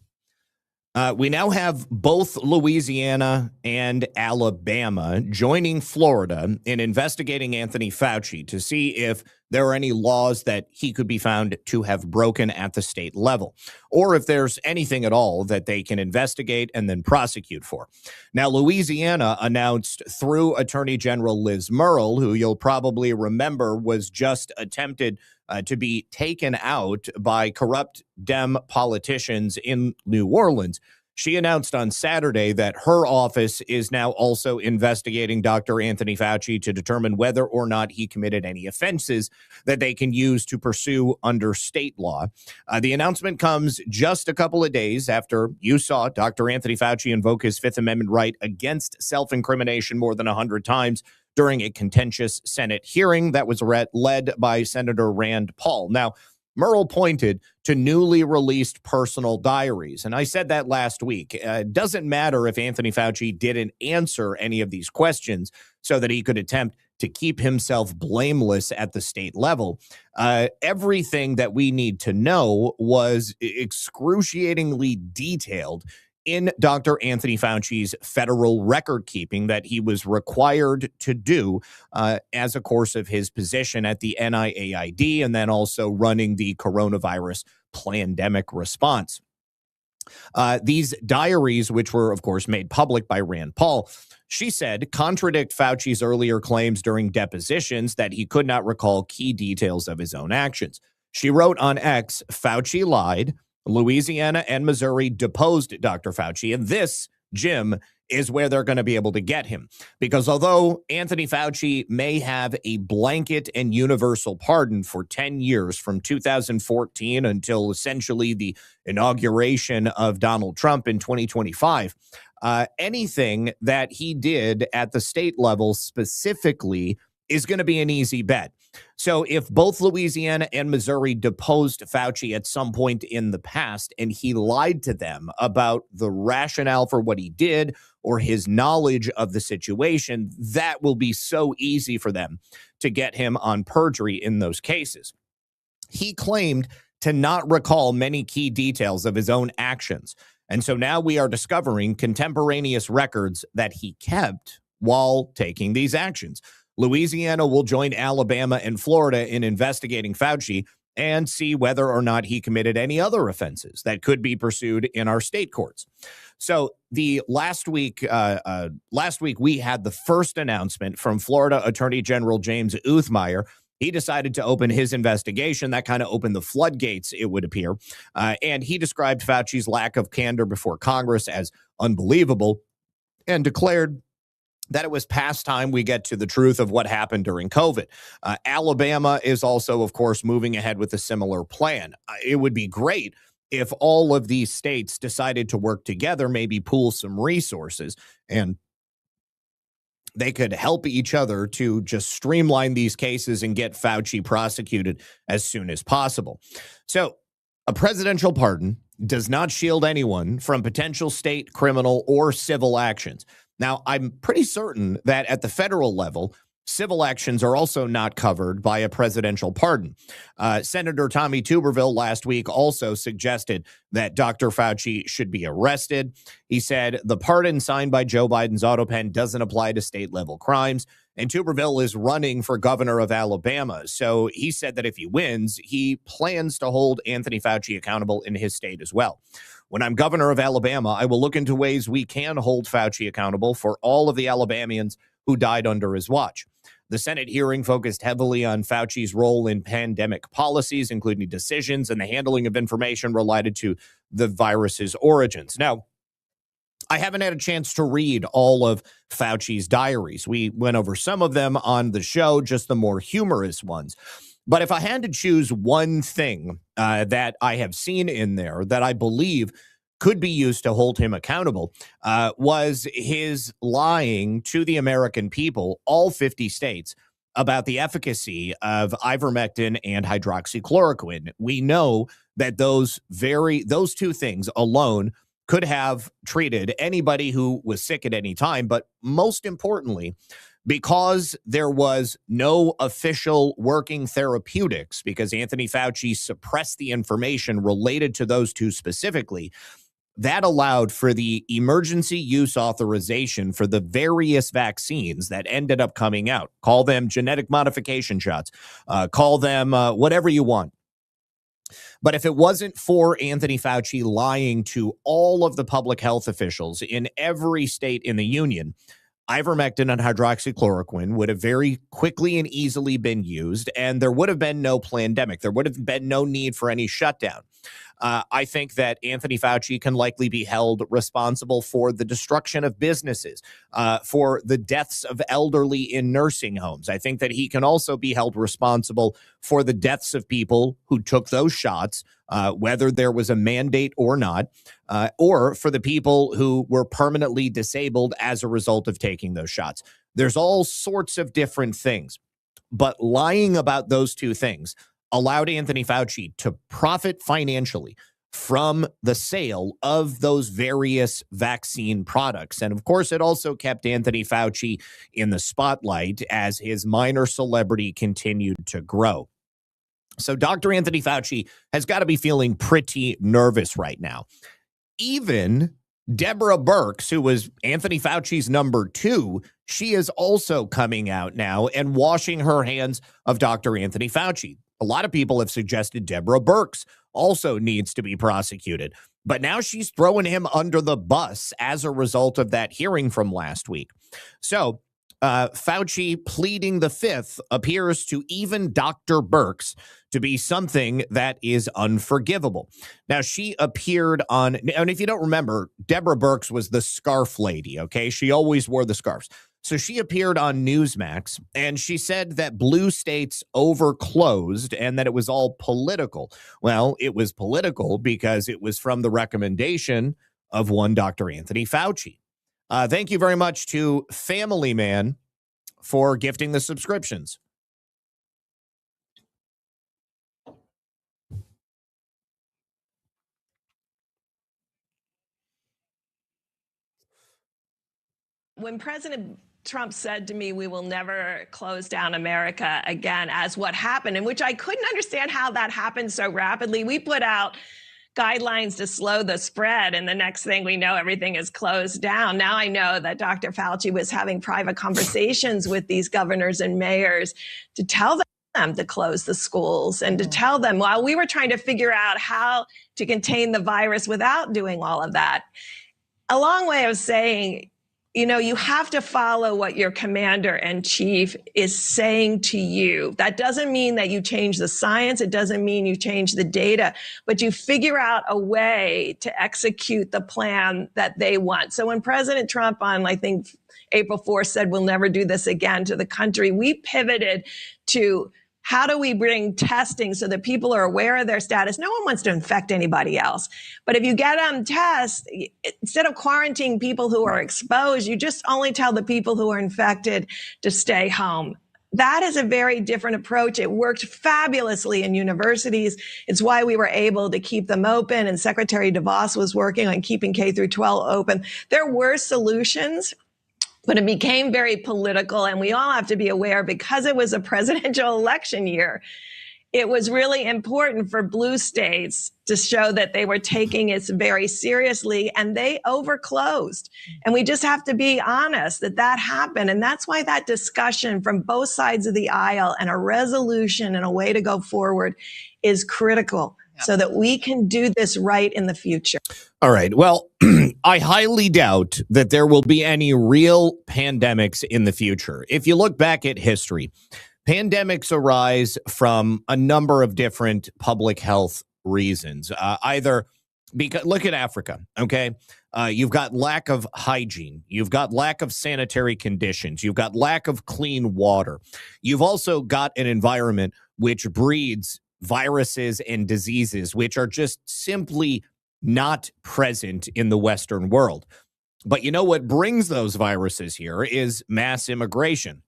we now have both Louisiana and Alabama joining Florida in investigating Anthony Fauci to see if there are any laws that he could be found to have broken at the state level, or if there's anything at all that they can investigate and then prosecute for. Now, Louisiana announced through Attorney General Liz Murrill, who you'll probably remember was just attempted to be taken out by corrupt Dem politicians in New Orleans. She announced on Saturday that her office is now also investigating Dr. Anthony Fauci to determine whether or not he committed any offenses that they can use to pursue under state law. The announcement comes just a couple of days after you saw Dr. Anthony Fauci invoke his Fifth Amendment right against self-incrimination more than 100 times during a contentious Senate hearing that was led by Senator Rand Paul. Now, Murrell pointed to newly released personal diaries. And I said that last week. It doesn't matter if Anthony Fauci didn't answer any of these questions so that he could attempt to keep himself blameless at the state level. Everything that we need to know was excruciatingly detailed in Dr. Anthony Fauci's federal record keeping that he was required to do as a course of his position at the NIAID and then also running the coronavirus pandemic response. These diaries, which were, of course, made public by Rand Paul, she said, contradict Fauci's earlier claims during depositions that he could not recall key details of his own actions. She wrote on X, Fauci lied. Louisiana and Missouri deposed Dr. Fauci. And this, Jim, is where they're going to be able to get him. Because although Anthony Fauci may have a blanket and universal pardon for 10 years from 2014 until essentially the inauguration of Donald Trump in 2025, anything that he did at the state level specifically is going to be an easy bet. So if both Louisiana and Missouri deposed Fauci at some point in the past and he lied to them about the rationale for what he did or his knowledge of the situation, that will be so easy for them to get him on perjury in those cases. He claimed to not recall many key details of his own actions. And so now we are discovering contemporaneous records that he kept while taking these actions. Louisiana will join Alabama and Florida in investigating Fauci and see whether or not he committed any other offenses that could be pursued in our state courts. So the last week we had the first announcement from Florida Attorney General James Uthmeier. He decided to open his investigation. That kind of opened the floodgates, it would appear. And he described Fauci's lack of candor before Congress as unbelievable and declared that it was past time we get to the truth of what happened during COVID. Alabama is also, of course, moving ahead with a similar plan. It would be great if all of these states decided to work together, maybe pool some resources, and they could help each other to just streamline these cases and get Fauci prosecuted as soon as possible. So a presidential pardon does not shield anyone from potential state, criminal, or civil actions. Now, I'm pretty certain that at the federal level, civil actions are also not covered by a presidential pardon. Senator Tommy Tuberville last week also suggested that Dr. Fauci should be arrested. He said the pardon signed by Joe Biden's auto pen doesn't apply to state-level crimes, and Tuberville is running for governor of Alabama. So he said that if he wins, he plans to hold Anthony Fauci accountable in his state as well. When I'm governor of Alabama, I will look into ways we can hold Fauci accountable for all of the Alabamians who died under his watch. The Senate hearing focused heavily on Fauci's role in pandemic policies, including decisions and the handling of information related to the virus's origins. Now, I haven't had a chance to read all of Fauci's diaries. We went over some of them on the show, just the more humorous ones. But if I had to choose one thing that I have seen in there that I believe could be used to hold him accountable was his lying to the American people, all 50 states, about the efficacy of ivermectin and hydroxychloroquine. We know that those two things alone could have treated anybody who was sick at any time. But most importantly, because there was no official working therapeutics, because Anthony Fauci suppressed the information related to those two specifically, that allowed for the emergency use authorization for the various vaccines that ended up coming out. Call them genetic modification shots, call them whatever you want. But if it wasn't for Anthony Fauci lying to all of the public health officials in every state in the union, ivermectin and hydroxychloroquine would have very quickly and easily been used, and there would have been no pandemic. There would have been no need for any shutdown. I think that Anthony Fauci can likely be held responsible for the destruction of businesses, for the deaths of elderly in nursing homes. I think that he can also be held responsible for the deaths of people who took those shots, whether there was a mandate or not, or for the people who were permanently disabled as a result of taking those shots. There's all sorts of different things, but lying about those two things, allowed Anthony Fauci to profit financially from the sale of those various vaccine products. And of course, it also kept Anthony Fauci in the spotlight as his minor celebrity continued to grow. So Dr. Anthony Fauci has got to be feeling pretty nervous right now. Even Deborah Birx, who was Anthony Fauci's number 2, she is also coming out now and washing her hands of Dr. Anthony Fauci. A lot of people have suggested Deborah Birx also needs to be prosecuted. But now she's throwing him under the bus as a result of that hearing from last week. So Fauci pleading the fifth appears to even Dr. Birx to be something that is unforgivable. Now, she appeared on, and if you don't remember, Deborah Birx was the scarf lady, okay? She always wore the scarves. So she appeared on Newsmax, and she said that blue states overclosed and that it was all political. Well, it was political because it was from the recommendation of one Dr. Anthony Fauci. Thank you very much to Family Man for gifting the subscriptions. When President Trump said to me, we will never close down America again, as what happened, in which I couldn't understand how that happened so rapidly. We put out guidelines to slow the spread, and the next thing we know, everything is closed down. Now I know that Dr. Fauci was having private conversations with these governors and mayors to tell them to close the schools and to tell them, while we were trying to figure out how to contain the virus without doing all of that. A long way of saying, you know, you have to follow what your commander-in-chief is saying to you. That doesn't mean that you change the science. It doesn't mean you change the data, but you figure out a way to execute the plan that they want. So when President Trump on, I think, April 4th said, we'll never do this again to the country, we pivoted to how do we bring testing so that people are aware of their status? No one wants to infect anybody else. But if you get them tests, instead of quarantining people who are exposed, you just only tell the people who are infected to stay home. That is a very different approach. It worked fabulously in universities. It's why we were able to keep them open. And Secretary DeVos was working on keeping K through 12 open. There were solutions, but it became very political, and we all have to be aware, because it was a presidential election year, it was really important for blue states to show that they were taking it very seriously, and they overclosed. And we just have to be honest that that happened. And that's why that discussion from both sides of the aisle and a resolution and a way to go forward is critical, so that we can do this right in the future. All right. Well, I highly doubt that there will be any real pandemics in the future. If you look back at history, pandemics arise from a number of different public health reasons. Either because, look at Africa, okay? You've got lack of hygiene. You've got lack of sanitary conditions. You've got lack of clean water. You've also got an environment which breeds viruses and diseases, which are just simply not present in the Western world. But you know what brings those viruses here is mass immigration.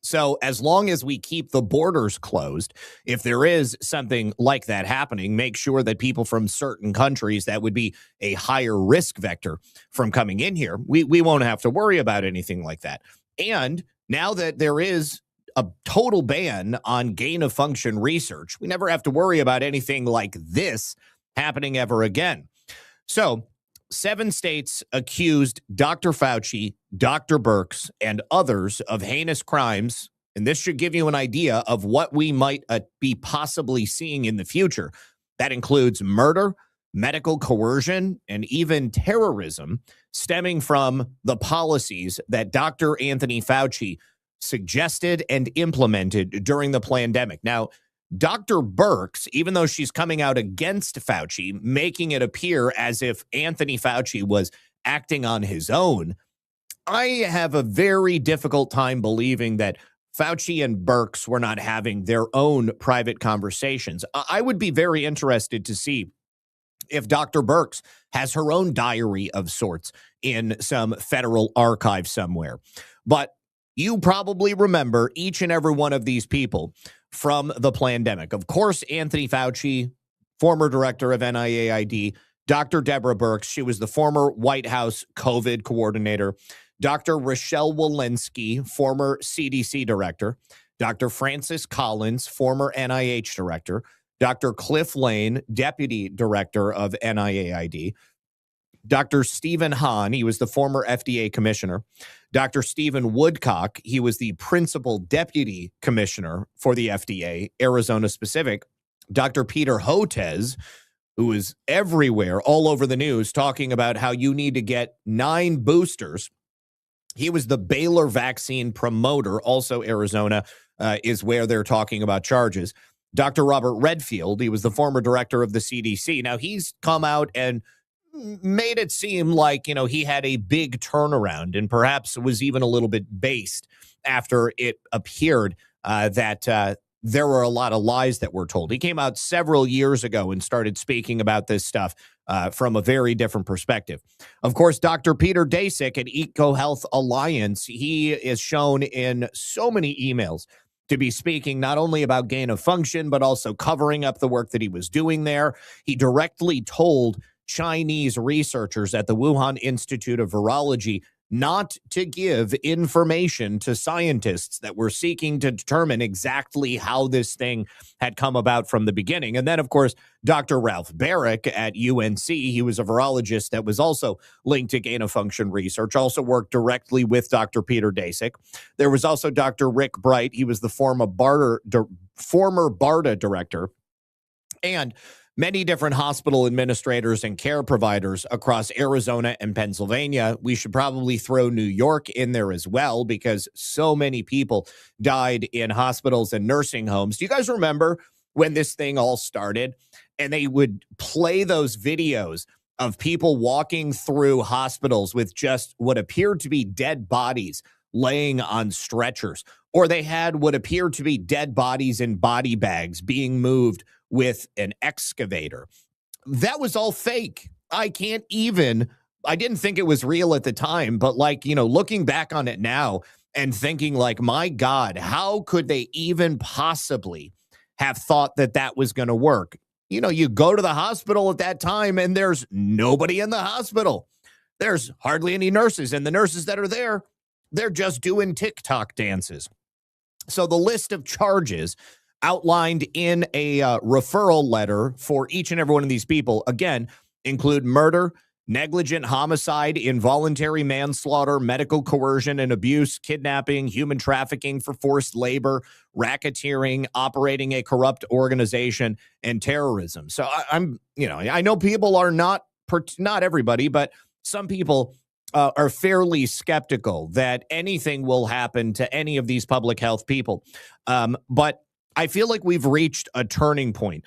So as long as we keep the borders closed, if there is something like that happening, make sure that people from certain countries that would be a higher risk vector from coming in here, we won't have to worry about anything like that. And now that there is a total ban on gain-of-function research, we never have to worry about anything like this happening ever again. So 7 states accused Dr. Fauci, Dr. Birx, and others of heinous crimes, and this should give you an idea of what we might be possibly seeing in the future. That includes murder, medical coercion, and even terrorism stemming from the policies that Dr. Anthony Fauci suggested and implemented during the pandemic. Now, Dr. Birx, even though she's coming out against Fauci, making it appear as if Anthony Fauci was acting on his own, I have a very difficult time believing that Fauci and Birx were not having their own private conversations. I would be very interested to see if Dr. Birx has her own diary of sorts in some federal archive somewhere. But you probably remember each and every one of these people from the pandemic. Of course, Anthony Fauci, former director of NIAID, Dr. Deborah Birx, she was the former White House COVID coordinator, Dr. Rochelle Walensky, former CDC director, Dr. Francis Collins, former NIH director, Dr. Cliff Lane, deputy director of NIAID, Dr. Stephen Hahn, he was the former FDA commissioner, Dr. Stephen Woodcock, he was the principal deputy commissioner for the FDA, Arizona specific, Dr. Peter Hotez, who is everywhere, all over the news, talking about how you need to get 9 boosters. He was the Baylor vaccine promoter. Also, Arizona is where they're talking about charges. Dr. Robert Redfield, he was the former director of the CDC. Now, he's come out and made it seem like, you know, he had a big turnaround and perhaps was even a little bit based after it appeared that there were a lot of lies that were told. He came out several years ago and started speaking about this stuff from a very different perspective. Of course, Dr. Peter Daszak at EcoHealth Alliance, he is shown in so many emails to be speaking not only about gain of function, but also covering up the work that he was doing there. He directly told Chinese researchers at the Wuhan Institute of Virology not to give information to scientists that were seeking to determine exactly how this thing had come about from the beginning. And then, of course, Dr. Ralph Barrick at UNC, he was a virologist that was also linked to gain-of-function research, also worked directly with Dr. Peter Daszak. There was also Dr. Rick Bright. He was the former BARDA director. And many different hospital administrators and care providers across Arizona and Pennsylvania. We should probably throw New York in there as well because so many people died in hospitals and nursing homes. Do you guys remember when this thing all started and they would play those videos of people walking through hospitals with just what appeared to be dead bodies laying on stretchers, or they had what appeared to be dead bodies in body bags being moved with an excavator? That was all fake. I didn't think it was real at the time, but like, you know, looking back on it now and thinking like, my God, how could they even possibly have thought that that was going to work? You know, you go to the hospital at that time and there's nobody in the hospital. There's hardly any nurses, and the nurses that are there, they're just doing TikTok dances. So the list of charges outlined in a referral letter for each and every one of these people, again, include murder, negligent homicide, involuntary manslaughter, medical coercion and abuse, kidnapping, human trafficking for forced labor, racketeering, operating a corrupt organization, and terrorism. So I know people are not everybody, but some people are fairly skeptical that anything will happen to any of these public health people. But I feel like we've reached a turning point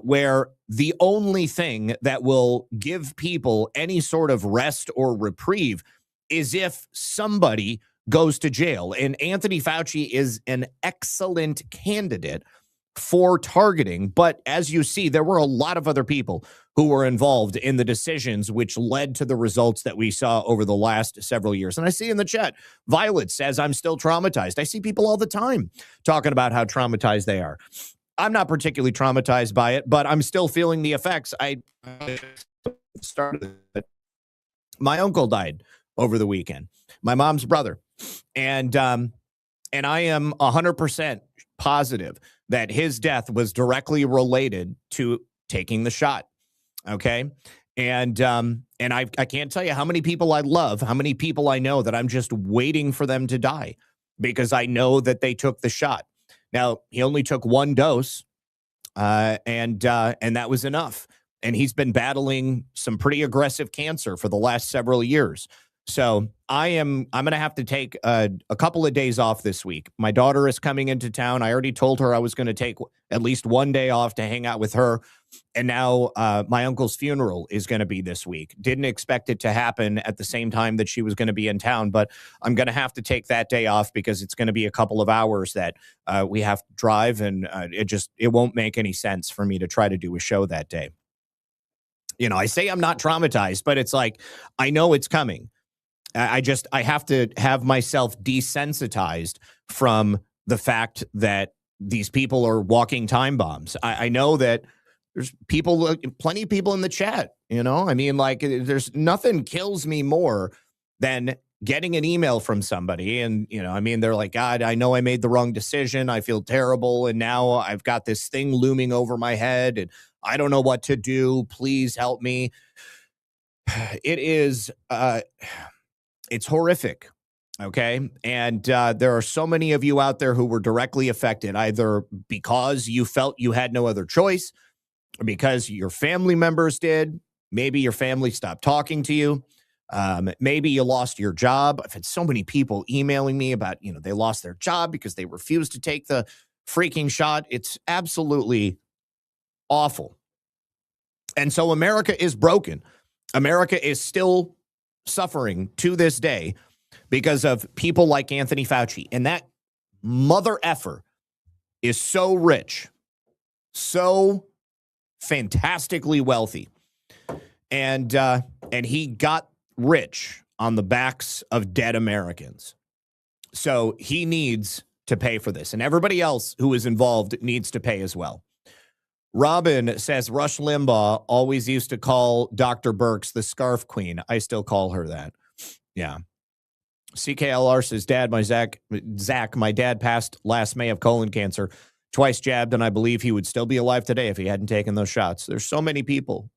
where the only thing that will give people any sort of rest or reprieve is if somebody goes to jail. And Anthony Fauci is an excellent candidate for targeting. But as you see, there were a lot of other people who were involved in the decisions which led to the results that we saw over the last several years. And I see in the chat, Violet says, I'm still traumatized. I see people all the time talking about how traumatized they are. I'm not particularly traumatized by it, but I'm still feeling the effects. I started it. My uncle died over the weekend, my mom's brother. And I am 100% positive that his death was directly related to taking the shot. Okay. And I can't tell you how many people I love, how many people I know that I'm just waiting for them to die because I know that they took the shot. Now, he only took one dose, and that was enough. And he's been battling some pretty aggressive cancer for the last several years. So I'm going to have to take a couple of days off this week. My daughter is coming into town. I already told her I was going to take at least one day off to hang out with her. And now my uncle's funeral is going to be this week. Didn't expect it to happen at the same time that she was going to be in town, but I'm going to have to take that day off because it's going to be a couple of hours that we have to drive, and it won't make any sense for me to try to do a show that day. You know, I say I'm not traumatized, but it's like, I know it's coming. I have to have myself desensitized from the fact that these people are walking time bombs. I know that there's people, plenty of people in the chat, you know, I mean, like, there's nothing kills me more than getting an email from somebody. And, you know, I mean, they're like, God, I know I made the wrong decision. I feel terrible. And now I've got this thing looming over my head and I don't know what to do. Please help me. It is, it's horrific. Okay. And there are so many of you out there who were directly affected, either because you felt you had no other choice or because your family members did. Maybe your family stopped talking to you. Maybe you lost your job. I've had so many people emailing me about, you know, they lost their job because they refused to take the freaking shot. It's absolutely awful. And so America is broken. America is still suffering to this day because of people like Anthony Fauci. And that mother effer is so rich, so fantastically wealthy. And he got rich on the backs of dead Americans. So he needs to pay for this. And everybody else who is involved needs to pay as well. Robin says, Rush Limbaugh always used to call Dr. Birx the scarf queen. I still call her that. Yeah. CKLR says, Zach, my dad passed last May of colon cancer, twice jabbed, and I believe he would still be alive today if he hadn't taken those shots. There's so many people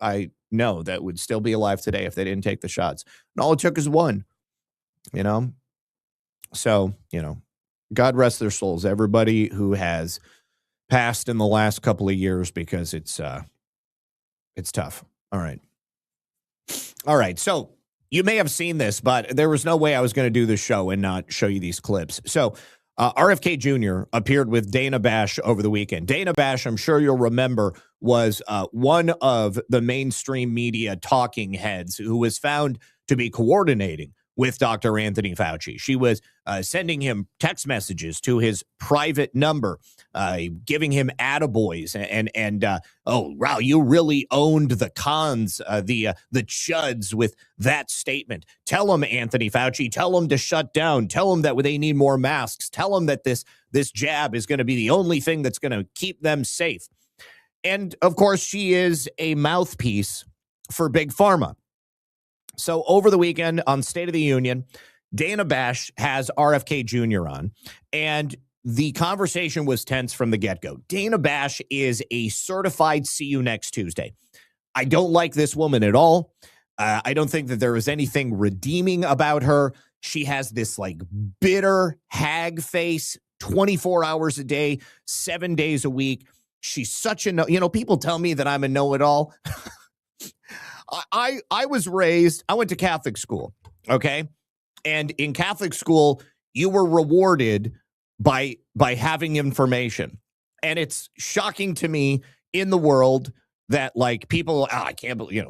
I know that would still be alive today if they didn't take the shots. And all it took is one, you know? So, you know, God rest their souls, everybody who has passed in the last couple of years, because it's tough. All right. So you may have seen this, but there was no way I was going to do this show and not show you these clips. So RFK Jr. appeared with Dana Bash over the weekend. Dana Bash, I'm sure you'll remember, was one of the mainstream media talking heads who was found to be coordinating with Dr. Anthony Fauci. She was sending him text messages to his private number, giving him attaboys, and oh, wow, you really owned the cons, the chuds with that statement. Tell him, Anthony Fauci, tell him to shut down. Tell him that they need more masks. Tell him that this jab is going to be the only thing that's going to keep them safe. And of course, she is a mouthpiece for Big Pharma. So over the weekend on State of the Union, Dana Bash has RFK Jr. on, and the conversation was tense from the get-go. Dana Bash is a certified see you next Tuesday. I don't like this woman at all. I don't think that there is anything redeeming about her. She has this like bitter hag face 24 hours a day, 7 days a week. She's such a people tell me that I'm a know-it-all. I was raised, I went to Catholic school, okay? And in Catholic school, you were rewarded by having information. And it's shocking to me in the world that like people, I can't believe,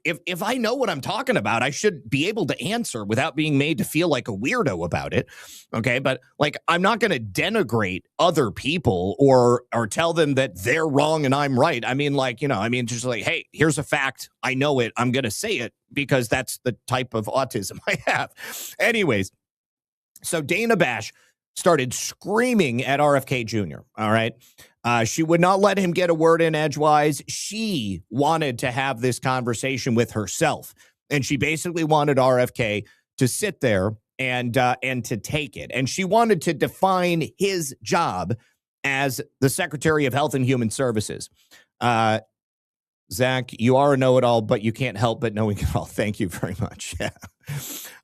if I know what I'm talking about, I should be able to answer without being made to feel like a weirdo about it. Okay. But like, I'm not going to denigrate other people or tell them that they're wrong and I'm right. I mean, like, just like, hey, here's a fact. I know it. I'm going to say it because that's the type of autism I have. Anyways, so Dana Bash started screaming at RFK Jr. All right. She would not let him get a word in edgewise. She wanted to have this conversation with herself. And she basically wanted RFK to sit there and to take it. And she wanted to define his job as the Secretary of Health and Human Services. Zach, you are a know-it-all, but you can't help but knowing it all. Thank you very much. Yeah.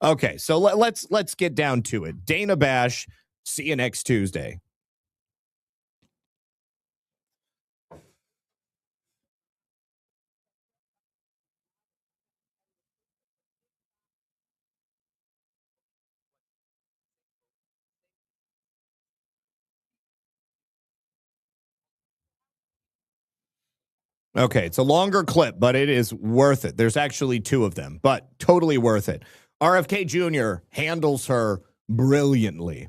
Okay, so let's get down to it. Dana Bash, see you next Tuesday. Okay, it's a longer clip, but it is worth it. There's actually two of them, but totally worth it. RFK Jr. handles her brilliantly.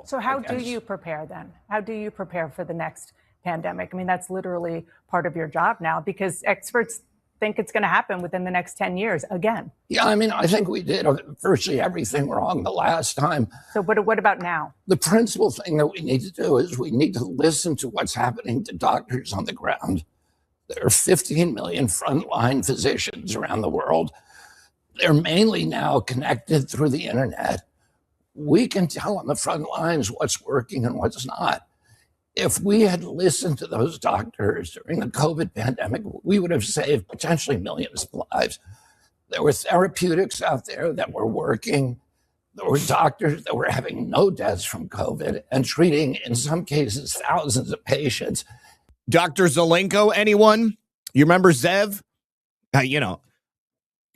So how do you prepare then? How do you prepare for the next pandemic? I mean, that's literally part of your job now because experts, think it's going to happen within the next 10 years again. Yeah, I mean, I think we did virtually everything wrong the last time. So what about now? The principal thing that we need to do is we need to listen to what's happening to doctors on the ground. There are 15 million frontline physicians around the world. They're mainly now connected through the internet. We can tell on the front lines what's working and what's not. If we had listened to those doctors during the COVID pandemic, we would have saved potentially millions of lives. There were therapeutics out there that were working. There were doctors that were having no deaths from COVID and treating, in some cases, thousands of patients. Dr. Zelenko, anyone? You remember Zev? You know,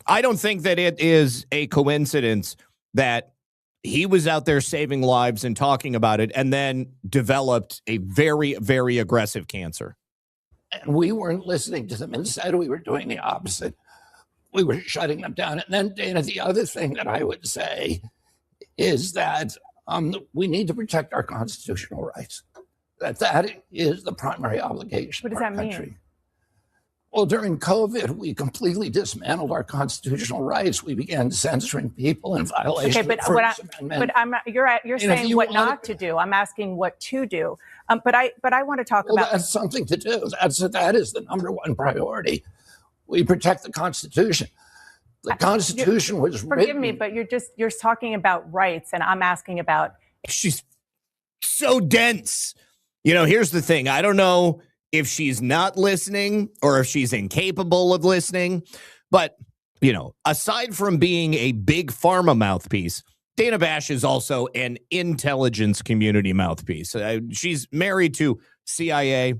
I don't think that it is a coincidence that he was out there saving lives and talking about it and then developed a very, very aggressive cancer. And we weren't listening to them. Instead, we were doing the opposite. We were shutting them down. And then, Dana, the other thing that I would say is that we need to protect our constitutional rights. That is the primary obligation of our country. Mean? Well, during COVID, we completely dismantled our constitutional rights. We began censoring people in violation of the First Amendment. But you're saying what not to do. I'm asking what to do. But I want to talk about. That's something to do. That is the number one priority. We protect the Constitution. The Constitution was written. Forgive me, but you're talking about rights, and I'm asking about. She's so dense. You know, here's the thing. I don't know if she's not listening or if she's incapable of listening. But, you know, aside from being a big pharma mouthpiece, Dana Bash is also an intelligence community mouthpiece. She's married to CIA.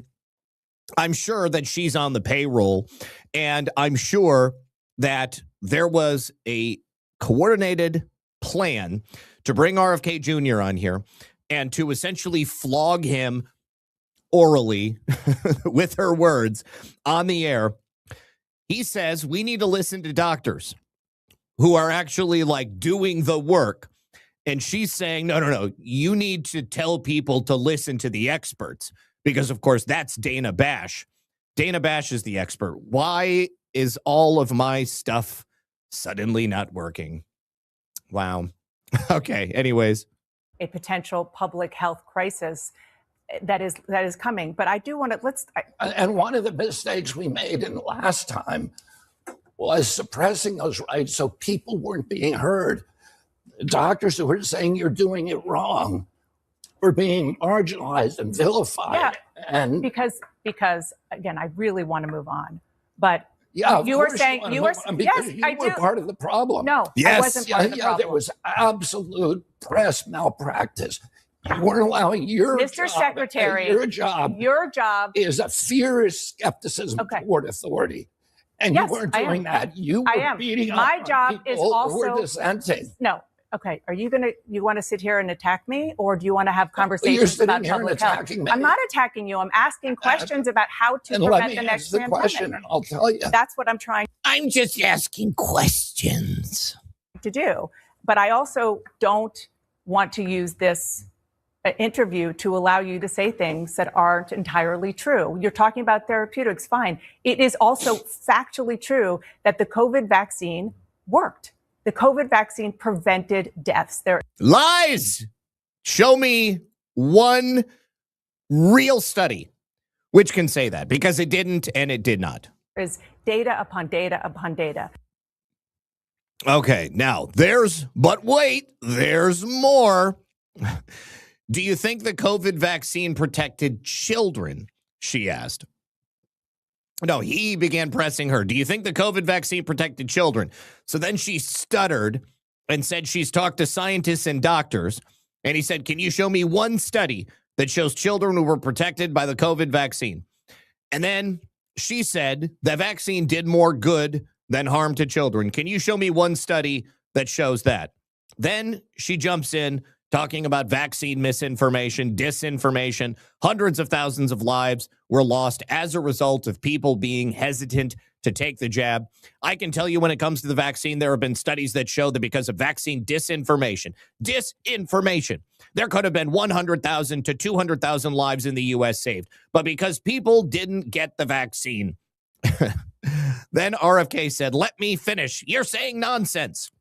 I'm sure that she's on the payroll, and I'm sure that there was a coordinated plan to bring RFK Jr. on here and to essentially flog him orally with her words on the air. He says we need to listen to doctors who are actually like doing the work. And she's saying, no, you need to tell people to listen to the experts because, of course, that's Dana Bash. Dana Bash is the expert. Why is all of my stuff suddenly not working? Wow. Okay. Anyways. A potential public health crisis that is coming. But I do want to, And one of the mistakes we made in the last time was suppressing those rights so people weren't being heard. Doctors who were saying you're doing it wrong were being marginalized and vilified. Yeah, and because again, I really want to move on. But yeah, you were saying yes, I were part of the problem. No, yes. I wasn't part of the problem. There was absolute press malpractice. You weren't allowing your Mr. Secretary, your job is a fierce skepticism toward authority. And you weren't doing that. You were beating up my job people is also who were dissenting. No. Okay. Are you want to sit here and attack me, or do you want to have conversations about public health? Me. I'm not attacking you. I'm asking questions about how to prevent the next pandemic. Question and I'll tell you. That's what I'm trying. I'm just asking questions to do. But I also don't want to use this interview to allow you to say things that aren't entirely true. You're talking about therapeutics, fine. It is also factually true that the COVID vaccine worked. The COVID vaccine prevented deaths. There lies. Show me one real study which can say that, because it didn't and it did not. Is data upon data upon data. Okay, now there's more. Do you think the COVID vaccine protected children? She asked. No, he began pressing her. Do you think the COVID vaccine protected children? So then she stuttered and said she's talked to scientists and doctors. And he said, can you show me one study that shows children who were protected by the COVID vaccine? And then she said the vaccine did more good than harm to children. Can you show me one study that shows that? Then she jumps in talking about vaccine misinformation, disinformation. Hundreds of thousands of lives were lost as a result of people being hesitant to take the jab. I can tell you when it comes to the vaccine, there have been studies that show that because of vaccine disinformation, there could have been 100,000 to 200,000 lives in the U.S. saved. But because people didn't get the vaccine, Then RFK said, let me finish. You're saying nonsense.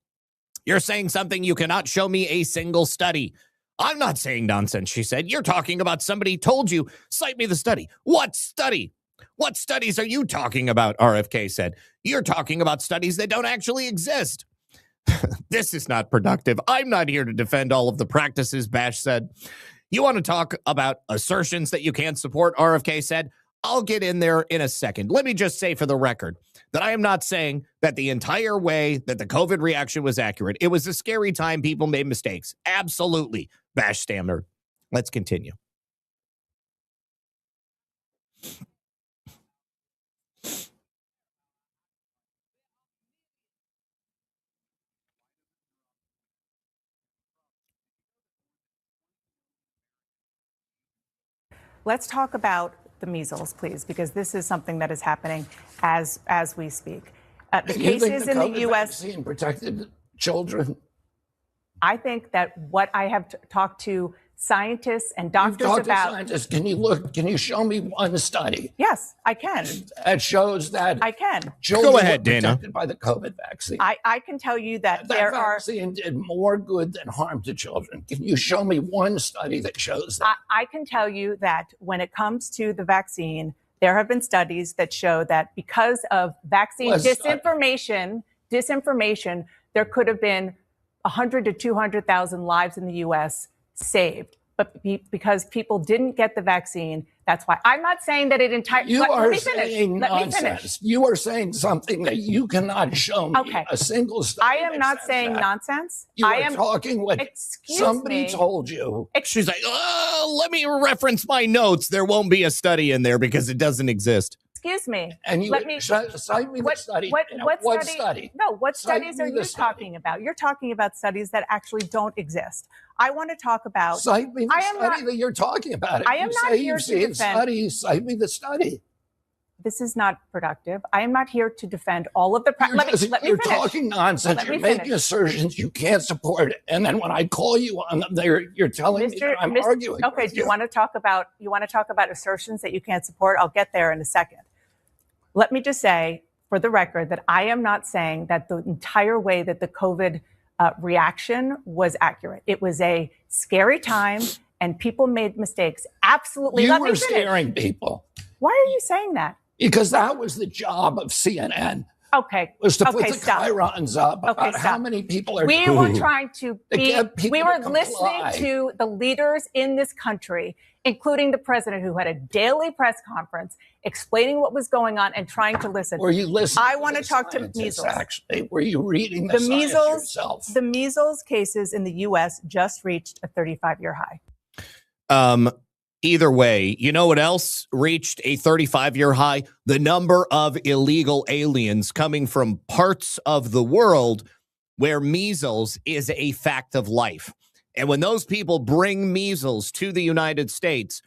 You're saying something you cannot show me a single study. I'm not saying nonsense, she said. You're talking about somebody told you. Cite me the study. What study? What studies are you talking about? RFK said. You're talking about studies that don't actually exist. This is not productive. I'm not here to defend all of the practices, Bash said. You want to talk about assertions that you can't support, RFK said. I'll get in there in a second. Let me just say for the record that I am not saying that the entire way that the COVID reaction was accurate. It was a scary time. People made mistakes. Absolutely. Bash stammered. Let's continue. Let's talk about the measles, please, because this is something that is happening as we speak. The cases in the U.S. vaccine protected children. I think that what I have talked to scientists and doctors about. Scientists, can you show me one study? Yes, I can. That shows that I can. Children Go ahead, were Dana. protected by the COVID vaccine. I can tell you that That there are. vaccine did more good than harm to children. Can you show me one study that shows that? I can tell you that when it comes to the vaccine, there have been studies that show that because of vaccine disinformation, there could have been 100 to 200,000 lives in the U.S. saved. But because people didn't get the vaccine, that's why. I'm not saying that it entirely. Let me finish. You are saying something that you cannot show me a single study. I am not saying nonsense. You are talking what somebody told you. She's like, oh, let me reference my notes. There won't be a study in there because it doesn't exist. Excuse me. And you cite me the study. What study? No, what studies are you talking about? You're talking about studies that actually don't exist. I want to talk about. Cite me the study that you're talking about. I am not here to defend. Studies. Cite me the study. This is not productive. I am not here to defend all of the. You're talking nonsense. You're making assertions you can't support, and then when I call you on them, you're telling me that I'm arguing. Okay. Do you want to talk about assertions that you can't support? I'll get there in a second. Let me just say, for the record, that I am not saying that the entire way that the COVID reaction was accurate. It was a scary time, and people made mistakes. Absolutely. You were scaring people. Why are you saying that? Because that was the job of CNN. Okay. Was to put the chyrons up about how many people are. We were trying to we were listening to the leaders in this country, including the president, who had a daily press conference explaining what was going on and trying to listen. Were you listening? I want to talk to measles. Actually, were you reading the science yourself? The measles cases in the U.S. just reached a 35-year high. Either way, you know what else reached a 35-year high? The number of illegal aliens coming from parts of the world where measles is a fact of life. And when those people bring measles to the United States,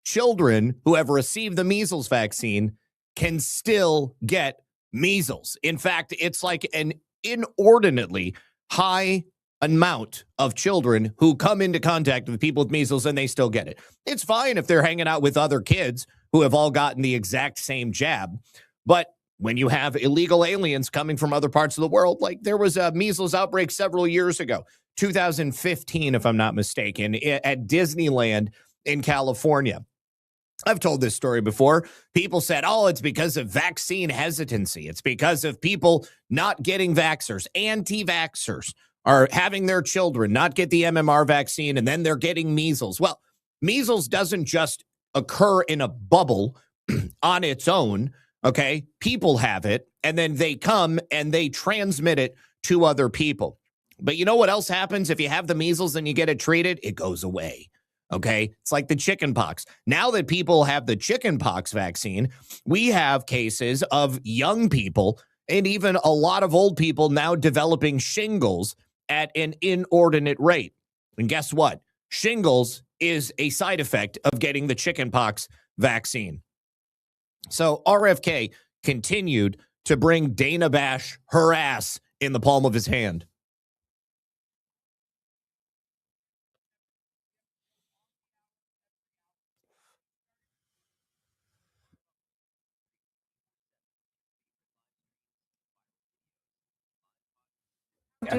children who have received the measles vaccine can still get measles. In fact, it's like an inordinately high amount of children who come into contact with people with measles and they still get it. It's fine if they're hanging out with other kids who have all gotten the exact same jab. But when you have illegal aliens coming from other parts of the world, like there was a measles outbreak several years ago, 2015, if I'm not mistaken, at Disneyland in California. I've told this story before. People said, oh, it's because of vaccine hesitancy. It's because of people not getting vaxxers, anti-vaxxers are having their children not get the MMR vaccine, and then they're getting measles. Well, measles doesn't just occur in a bubble on its own, okay? People have it, and then they come and they transmit it to other people. But you know what else happens if you have the measles and you get it treated? It goes away, okay? It's like the chicken pox. Now that people have the chicken pox vaccine, we have cases of young people and even a lot of old people now developing shingles at an inordinate rate. And guess what? Shingles is a side effect of getting the chickenpox vaccine. So RFK continued to bring Dana Bash her ass in the palm of his hand.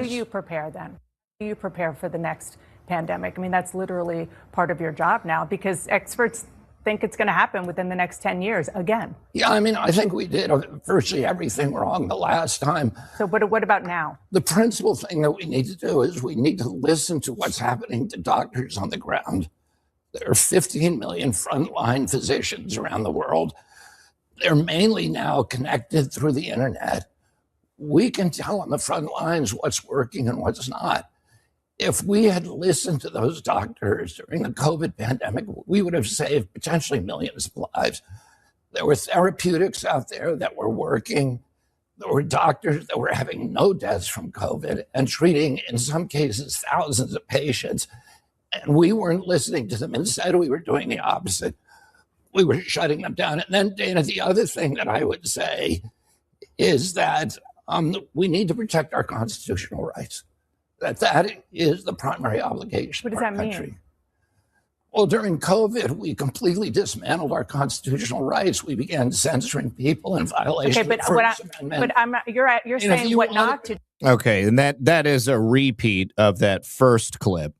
do you prepare then? Do you prepare for the next pandemic? I mean, that's literally part of your job now because experts think it's going to happen within the next 10 years again. Yeah, I mean, I think we did virtually everything wrong the last time. So what about now? The principal thing that we need to do is we need to listen to what's happening to doctors on the ground. There are 15 million frontline physicians around the world. They're mainly now connected through the internet. We can tell on the front lines what's working and what's not. If we had listened to those doctors during the COVID pandemic, we would have saved potentially millions of lives. There were therapeutics out there that were working. There were doctors that were having no deaths from COVID and treating, in some cases, thousands of patients. And we weren't listening to them. Instead, we were doing the opposite. We were shutting them down. And then, Dana, the other thing that I would say is that we need to protect our constitutional rights. That is the primary obligation. What does that mean? Well, during COVID, we completely dismantled our constitutional rights. We began censoring people in violation of the First Amendment. But you're saying what not to do. Okay, and that is a repeat of that first clip.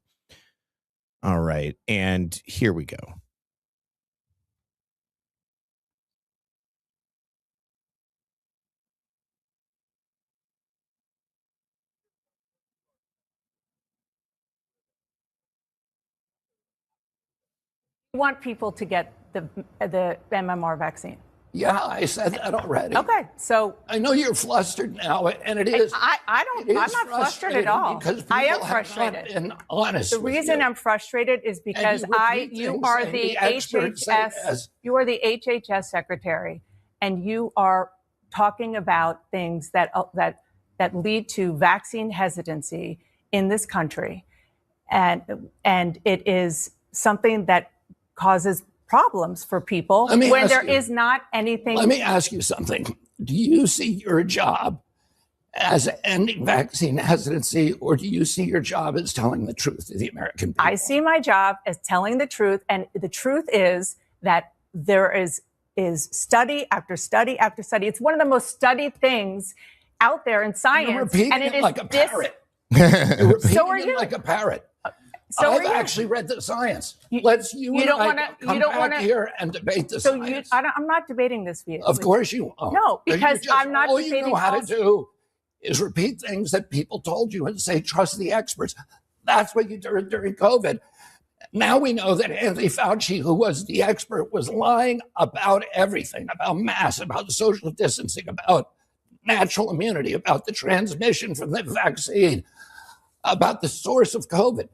All right, and here we go. You want people to get the MMR vaccine. Yeah, I said that already. Okay, so I know you're flustered now, and it is. I'm not flustered at all. Because I am people frustrated. have not been honest. The reason I'm frustrated is because you are the HHS. You are the HHS secretary, and you are talking about things that lead to vaccine hesitancy in this country, and it is something that causes problems for people when there is not anything. Let me ask you something. Do you see your job as ending vaccine hesitancy, or do you see your job as telling the truth to the American people? I see my job as telling the truth, and the truth is that there is study after study after study. It's one of the most studied things out there in science. You're repeating and it it is like a parrot. You're repeating So are it you. like a parrot. So I've actually read the science. You don't come back here and debate the science. I'm not debating this view. Of course you won't. No, because I'm not all debating. You know how to do is repeat things that people told you and say, trust the experts. That's what you did during COVID. Now we know that Anthony Fauci, who was the expert, was lying about everything, about masks, about social distancing, about natural immunity, about the transmission from the vaccine, about the source of COVID.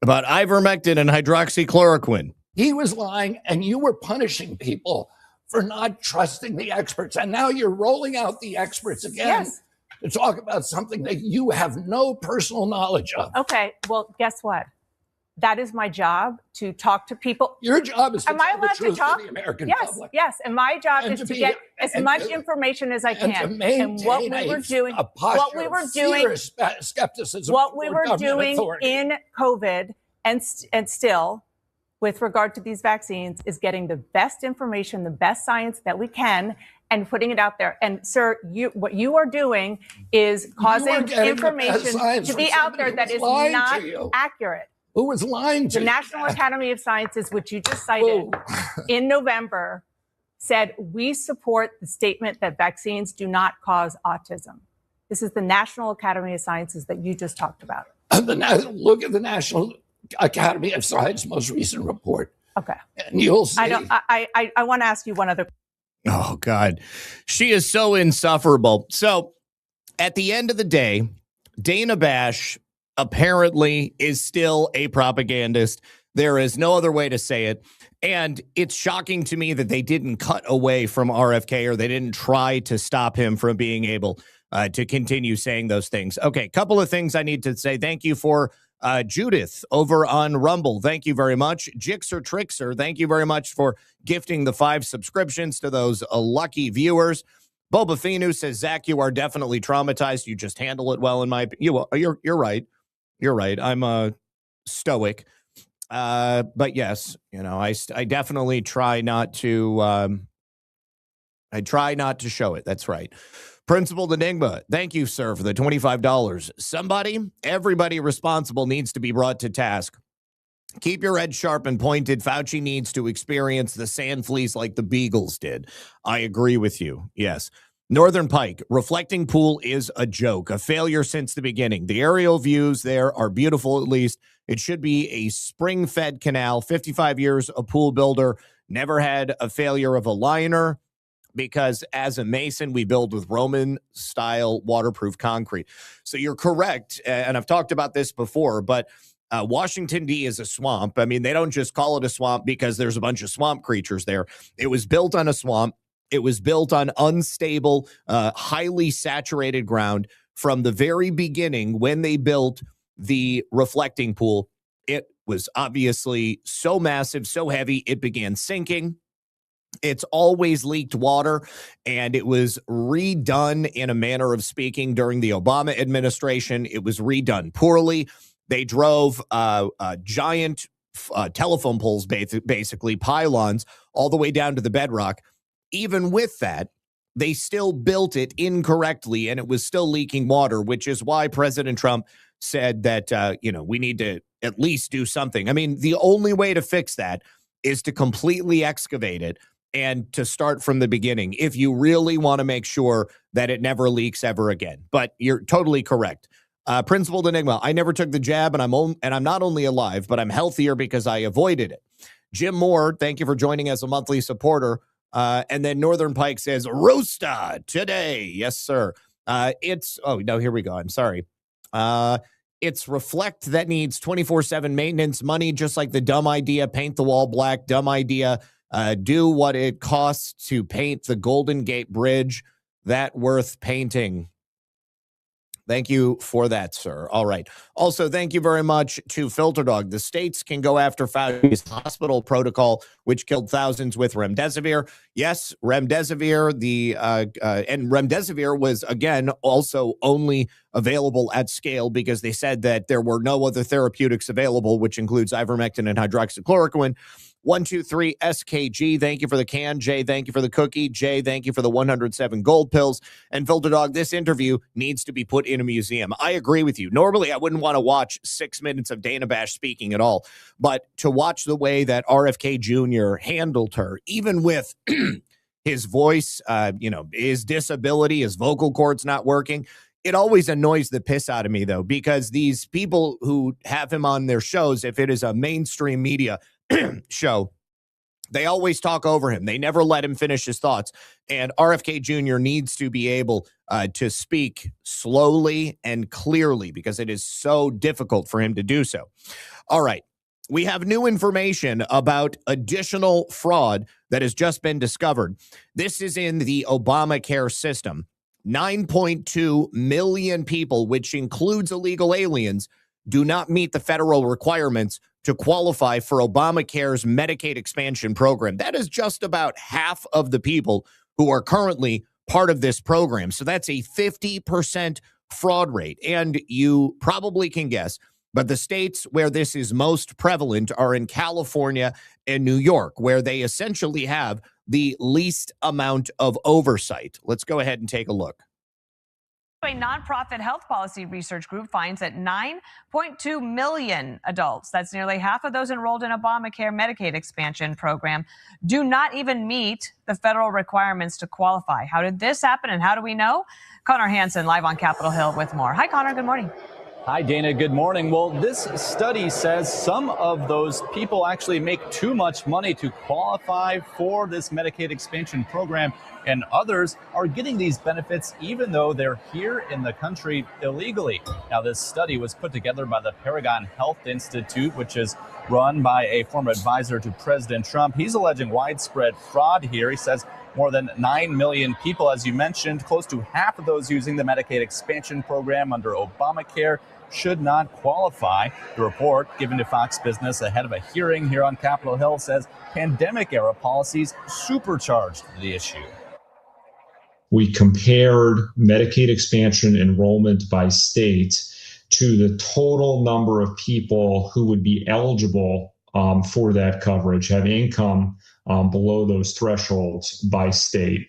About ivermectin and hydroxychloroquine. He was lying, and you were punishing people for not trusting the experts. And now you're rolling out the experts again to talk about something that you have no personal knowledge of. Okay, well, guess what? That is my job, to talk to people. Your job is to Am I tell the allowed truth to talk? to the American Yes, public. yes. And my job And is to to be- get as and much to- information as I and to can. maintain And what we were doing, a posture what we were of doing, fierce skepticism what we toward were government doing authority. in COVID and still with regard to these vaccines is getting the best information, the best science that we can, and putting it out there. And sir, what you are doing is causing information to be out there that is not accurate. Who was lying to the you? National Academy of Sciences, which you just cited in November, said we support the statement that vaccines do not cause autism. This is the National Academy of Sciences that you just talked about. Look at the National Academy of Science most recent report. Okay. And you'll see. I want to ask you one other. Oh, God. She is so insufferable. So at the end of the day, Dana Bash apparently is still a propagandist. There is no other way to say it. And it's shocking to me that they didn't cut away from RFK, or they didn't try to stop him from being able to continue saying those things. Okay, couple of things I need to say. Thank you for Judith over on Rumble. Thank you very much. Jixer Trixer, thank you very much for gifting the 5 subscriptions to those lucky viewers. Boba Finu says, Zach, you are definitely traumatized. You just handle it well in my opinion. You're right. You're right. I'm stoic. But yes, you know, I definitely try not to I try not to show it. That's right. Principled Enigma, thank you, sir, for the $25. Everybody responsible needs to be brought to task. Keep your head sharp and pointed. Fauci needs to experience the sand fleas like the Beagles did. I agree with you. Yes. Northern Pike, reflecting pool is a joke, a failure since the beginning. The aerial views there are beautiful, at least. It should be a spring-fed canal. 55 years, a pool builder, never had a failure of a liner, because as a mason, we build with Roman-style waterproof concrete. So you're correct, and I've talked about this before, but Washington, D is a swamp. I mean, they don't just call it a swamp because there's a bunch of swamp creatures there. It was built on a swamp. It was built on unstable, highly saturated ground from the very beginning. When they built the reflecting pool, it was obviously so massive, so heavy, it began sinking. It's always leaked water, and it was redone in a manner of speaking during the Obama administration. It was redone poorly. They drove giant telephone poles, basically pylons, all the way down to the bedrock. Even with that, they still built it incorrectly, and it was still leaking water, which is why President Trump said that, we need to at least do something. I mean, the only way to fix that is to completely excavate it and to start from the beginning if you really want to make sure that it never leaks ever again. But you're totally correct. Principled Enigma, I never took the jab, and I'm not only alive, but I'm healthier because I avoided it. Jim Moore, thank you for joining as a monthly supporter. And then Northern Pike says, Roasta today. Yes, sir. Here we go. I'm sorry. It's Reflect that needs 24/7 maintenance money, just like the dumb idea, paint the wall black, dumb idea, do what it costs to paint the Golden Gate Bridge, that worth painting. Thank you for that, sir. All right. Also, thank you very much to Filter Dog. The states can go after Fauci's hospital protocol, which killed thousands with remdesivir. Yes, remdesivir. And remdesivir was, again, also only available at scale because they said that there were no other therapeutics available, which includes ivermectin and hydroxychloroquine. 123 SKG, thank you for the can. Jay, thank you for the cookie. Jay, thank you for the 107 gold pills. And Filter Dog, this interview needs to be put in a museum. I agree with you. Normally, I wouldn't want to watch 6 minutes of Dana Bash speaking at all. But to watch the way that RFK Jr. handled her, even with his voice, his disability, his vocal cords not working, it always annoys the piss out of me, though, because these people who have him on their shows, if it is a mainstream media show, they always talk over him. They never let him finish his thoughts. And RFK Jr. needs to be able to speak slowly and clearly because it is so difficult for him to do so. All right. We have new information about additional fraud that has just been discovered. This is in the Obamacare system. 9.2 million people, which includes illegal aliens, do not meet the federal requirements to qualify for Obamacare's Medicaid expansion program. That is just about half of the people who are currently part of this program. So that's a 50% fraud rate. And you probably can guess, but the states where this is most prevalent are in California and New York, where they essentially have the least amount of oversight. Let's go ahead and take a look. A nonprofit health policy research group finds that 9.2 million adults, that's nearly half of those enrolled in Obamacare Medicaid expansion program, do not even meet the federal requirements to qualify. How did this happen and how do we know? Connor Hansen live on Capitol Hill with more. Hi, Connor. Good morning. Hi, Dana. Good morning. Well, this study says some of those people actually make too much money to qualify for this Medicaid expansion program, and others are getting these benefits even though they're here in the country illegally. Now, this study was put together by the Paragon Health Institute, which is run by a former advisor to President Trump. He's alleging widespread fraud here. He says more than 9 million people, as you mentioned, close to half of those using the Medicaid expansion program under Obamacare, should not qualify. The report given to Fox Business ahead of a hearing here on Capitol Hill says pandemic-era policies supercharged the issue. We compared Medicaid expansion enrollment by state to the total number of people who would be eligible for that coverage, have income below those thresholds by state.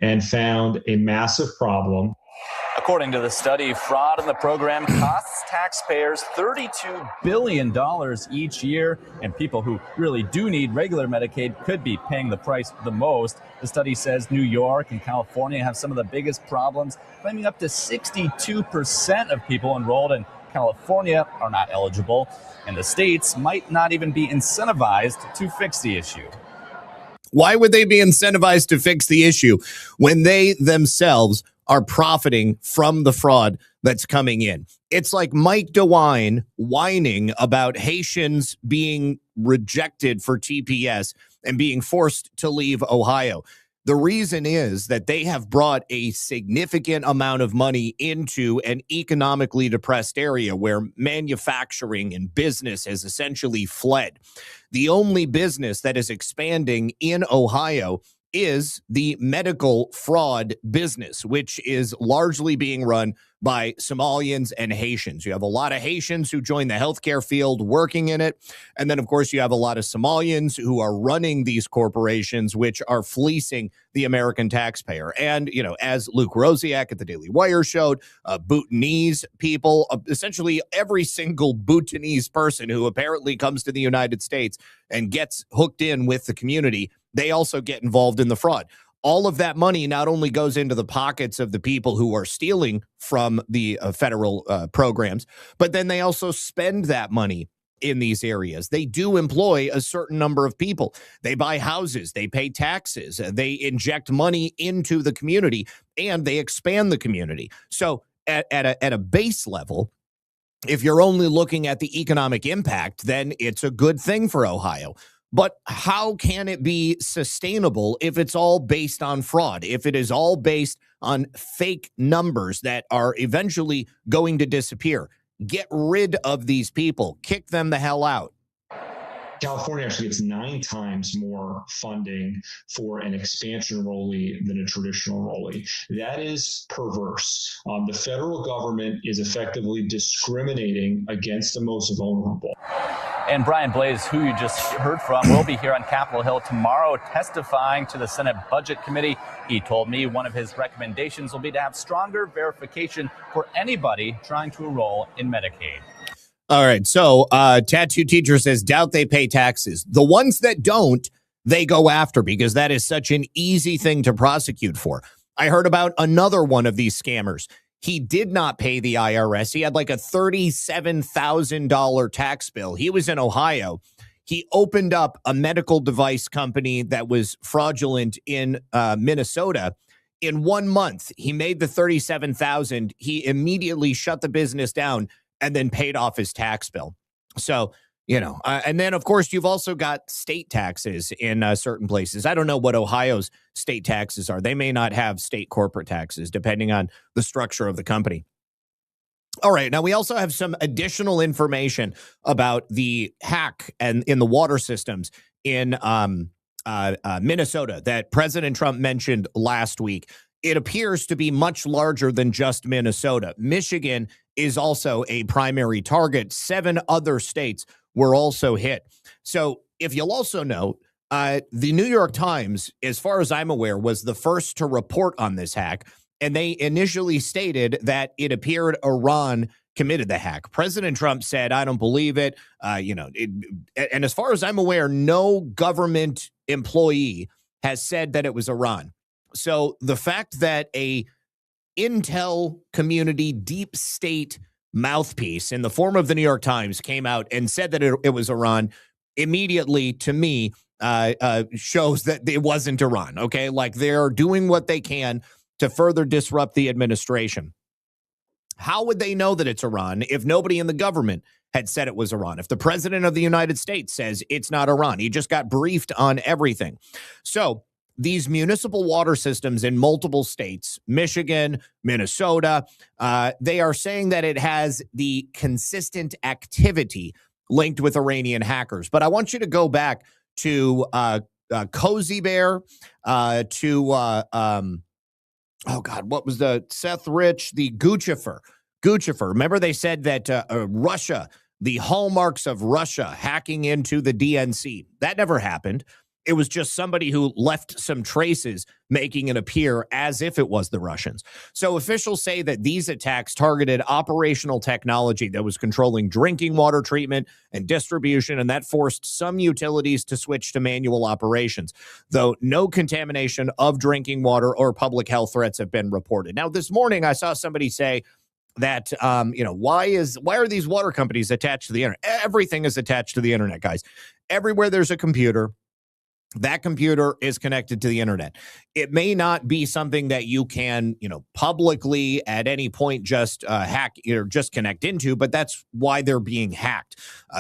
and found a massive problem. According to the study, fraud in the program costs taxpayers $32 billion each year, and people who really do need regular Medicaid could be paying the price the most. The study says New York and California have some of the biggest problems, claiming up to 62% of people enrolled in California are not eligible, and the states might not even be incentivized to fix the issue. Why would they be incentivized to fix the issue when they themselves are profiting from the fraud that's coming in? It's like Mike DeWine whining about Haitians being rejected for TPS and being forced to leave Ohio. The reason is that they have brought a significant amount of money into an economically depressed area where manufacturing and business has essentially fled. The only business that is expanding in Ohio is the medical fraud business, which is largely being run by Somalians and Haitians. You have a lot of Haitians who join the healthcare field working in it. And then, of course, you have a lot of Somalians who are running these corporations, which are fleecing the American taxpayer. And, you know, as Luke Rosiak at the Daily Wire showed, Bhutanese people, essentially every single Bhutanese person who apparently comes to the United States and gets hooked in with the community, they also get involved in the fraud. All of that money not only goes into the pockets of the people who are stealing from the federal programs, but then they also spend that money in these areas. They do employ a certain number of people. They buy houses, they pay taxes, they inject money into the community, and they expand the community. So at a base level, if you're only looking at the economic impact, then it's a good thing for Ohio. But how can it be sustainable if it's all based on fraud, if it is all based on fake numbers that are eventually going to disappear? Get rid of these people. Kick them the hell out. California actually gets 9 times more funding for an expansion enrollee than a traditional enrollee. That is perverse. The federal government is effectively discriminating against the most vulnerable. And Brian Blaze, who you just heard from, will be here on Capitol Hill tomorrow testifying to the Senate Budget Committee. He told me one of his recommendations will be to have stronger verification for anybody trying to enroll in Medicaid. All right. So Tattoo Teacher says, doubt they pay taxes. The ones that don't, they go after because that is such an easy thing to prosecute for. I heard about another one of these scammers. He did not pay the IRS. He had like a $37,000 tax bill. He was in Ohio. He opened up a medical device company that was fraudulent in Minnesota. In 1 month, he made the $37,000. He immediately shut the business down and then paid off his tax bill. So, you know, and then, of course, you've also got state taxes in certain places. I don't know what Ohio's state taxes are. They may not have state corporate taxes, depending on the structure of the company. All right. Now, we also have some additional information about the hack and in the water systems in Minnesota that President Trump mentioned last week. It appears to be much larger than just Minnesota. Michigan is also a primary target. 7 other states were also hit. So if you'll also know, the New York Times, as far as I'm aware, was the first to report on this hack. And they initially stated that it appeared Iran committed the hack. President Trump said, I don't believe it. And as far as I'm aware, no government employee has said that it was Iran. So the fact that a intel community deep state mouthpiece in the form of the New York Times came out and said that it was Iran immediately, to me, shows that it wasn't Iran. Okay, like they're doing what they can to further disrupt the administration. How would they know that it's Iran if nobody in the government had said it was Iran? If the president of the United States says it's not Iran, he just got briefed on everything. So these municipal water systems in multiple states, Michigan, Minnesota, they are saying that it has the consistent activity linked with Iranian hackers. But I want you to go back to Cozy Bear, oh God, what was the Seth Rich, the Guccifer. Remember they said that Russia, the hallmarks of Russia hacking into the DNC, that never happened. It was just somebody who left some traces, making it appear as if it was the Russians. So officials say that these attacks targeted operational technology that was controlling drinking water treatment and distribution, and that forced some utilities to switch to manual operations, though no contamination of drinking water or public health threats have been reported. Now, this morning, I saw somebody say that, why are these water companies attached to the internet? Everything is attached to the internet, guys. Everywhere there's a computer, that computer is connected to the internet. It may not be something that you can, publicly at any point just hack or just connect into, but that's why they're being hacked.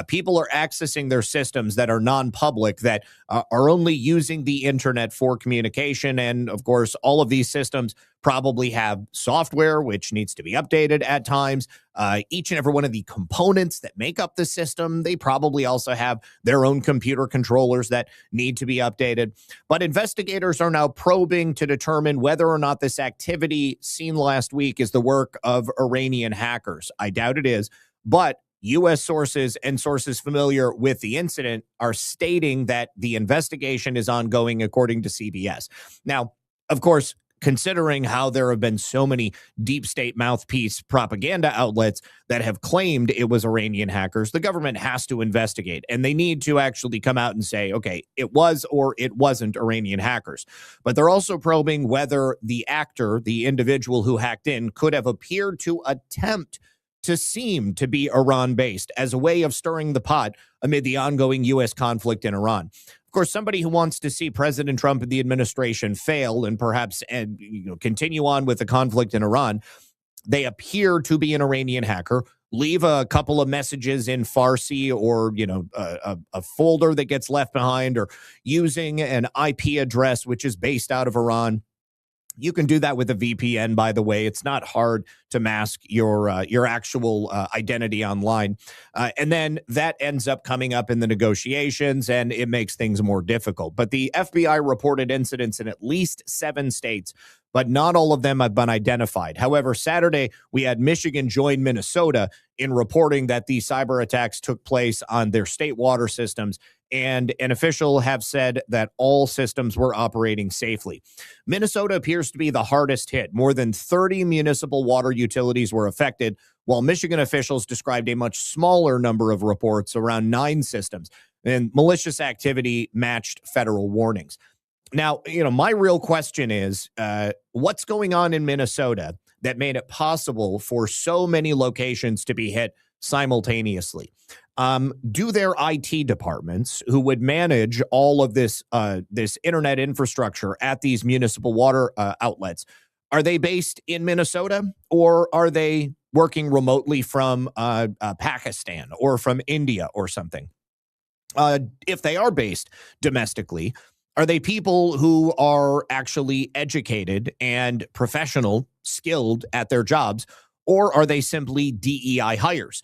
People are accessing their systems that are non-public, that are only using the internet for communication. And of course, all of these systems probably have software which needs to be updated at times. Each and every one of the components that make up the system, they probably also have their own computer controllers that need to be updated. But investigators are now probing to determine whether or not this activity seen last week is the work of Iranian hackers. I doubt it is, but U.S. sources and sources familiar with the incident are stating that the investigation is ongoing, according to CBS. Now, of course, considering how there have been so many deep state mouthpiece propaganda outlets that have claimed it was Iranian hackers, the government has to investigate, and they need to actually come out and say, okay, it was or it wasn't Iranian hackers. But they're also probing whether the actor, the individual who hacked in, could have appeared to attempt to seem to be Iran-based as a way of stirring the pot amid the ongoing U.S. conflict in Iran. Of course, somebody who wants to see President Trump and the administration fail and perhaps continue on with the conflict in Iran, they appear to be an Iranian hacker, leave a couple of messages in Farsi or, a folder that gets left behind, or using an IP address which is based out of Iran. You can do that with a VPN, by the way. It's not hard to mask your actual identity online. And then that ends up coming up in the negotiations, and it makes things more difficult. But the FBI reported incidents in at least 7 states, but not all of them have been identified. However, Saturday, we had Michigan join Minnesota in reporting that the cyber attacks took place on their state water systems, and an official have said that all systems were operating safely. Minnesota appears to be the hardest hit. More than 30 municipal water utilities were affected, while Michigan officials described a much smaller number of reports, around 9 systems, and malicious activity matched federal warnings. Now, my real question is, what's going on in Minnesota that made it possible for so many locations to be hit simultaneously? Do their IT departments, who would manage all of this internet infrastructure at these municipal water outlets, are they based in Minnesota, or are they working remotely from Pakistan or from India or something? If they are based domestically, are they people who are actually educated and professional, skilled at their jobs, or are they simply DEI hires?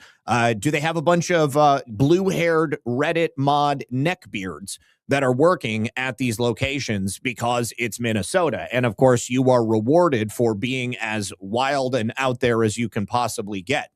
Do they have a bunch of blue-haired Reddit mod neckbeards that are working at these locations because it's Minnesota? And of course, you are rewarded for being as wild and out there as you can possibly get.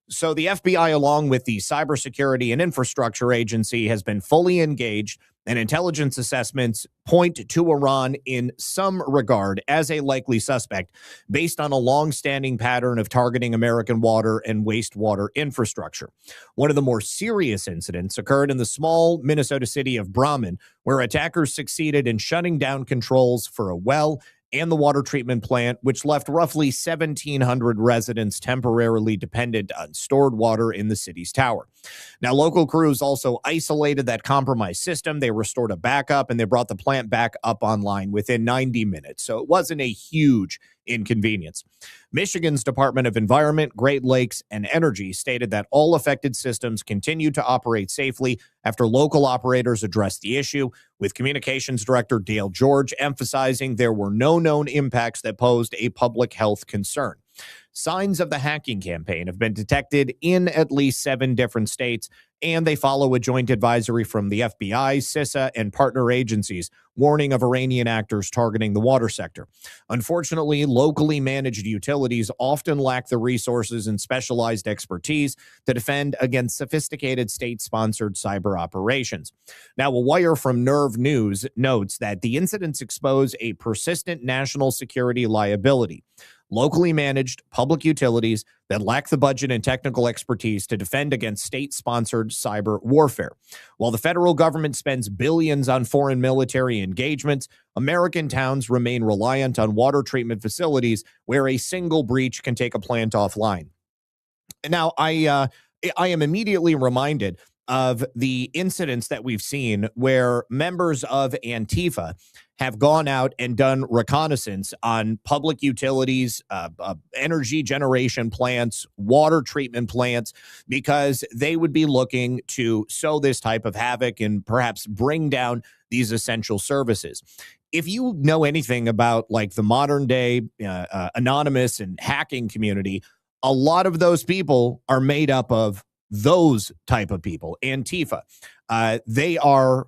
So the FBI, along with the Cybersecurity and Infrastructure Agency, has been fully engaged, and intelligence assessments point to Iran in some regard as a likely suspect, based on a long-standing pattern of targeting American water and wastewater infrastructure. One of the more serious incidents occurred in the small Minnesota city of Brahman, where attackers succeeded in shutting down controls for a well and the water treatment plant, which left roughly 1,700 residents temporarily dependent on stored water in the city's tower. Now, local crews also isolated that compromised system. They restored a backup, and they brought the plant back up online within 90 minutes. So it wasn't a huge inconvenience. Michigan's Department of Environment, Great Lakes, and Energy stated that all affected systems continued to operate safely after local operators addressed the issue, with Communications Director Dale George emphasizing there were no known impacts that posed a public health concern. Signs of the hacking campaign have been detected in at least 7 different states, and they follow a joint advisory from the FBI, CISA, and partner agencies warning of Iranian actors targeting the water sector. Unfortunately, locally managed utilities often lack the resources and specialized expertise to defend against sophisticated state-sponsored cyber operations. Now, a wire from Nerve News notes that the incidents expose a persistent national security liability. Locally managed public utilities that lack the budget and technical expertise to defend against state-sponsored cyber warfare. While the federal government spends billions on foreign military engagements, American towns remain reliant on water treatment facilities where a single breach can take a plant offline. Now, I am immediately reminded of the incidents that we've seen where members of Antifa have gone out and done reconnaissance on public utilities, energy generation plants, water treatment plants, because they would be looking to sow this type of havoc and perhaps bring down these essential services. If you know anything about like the modern day anonymous and hacking community, a lot of those people are made up of those type of people. Antifa, they are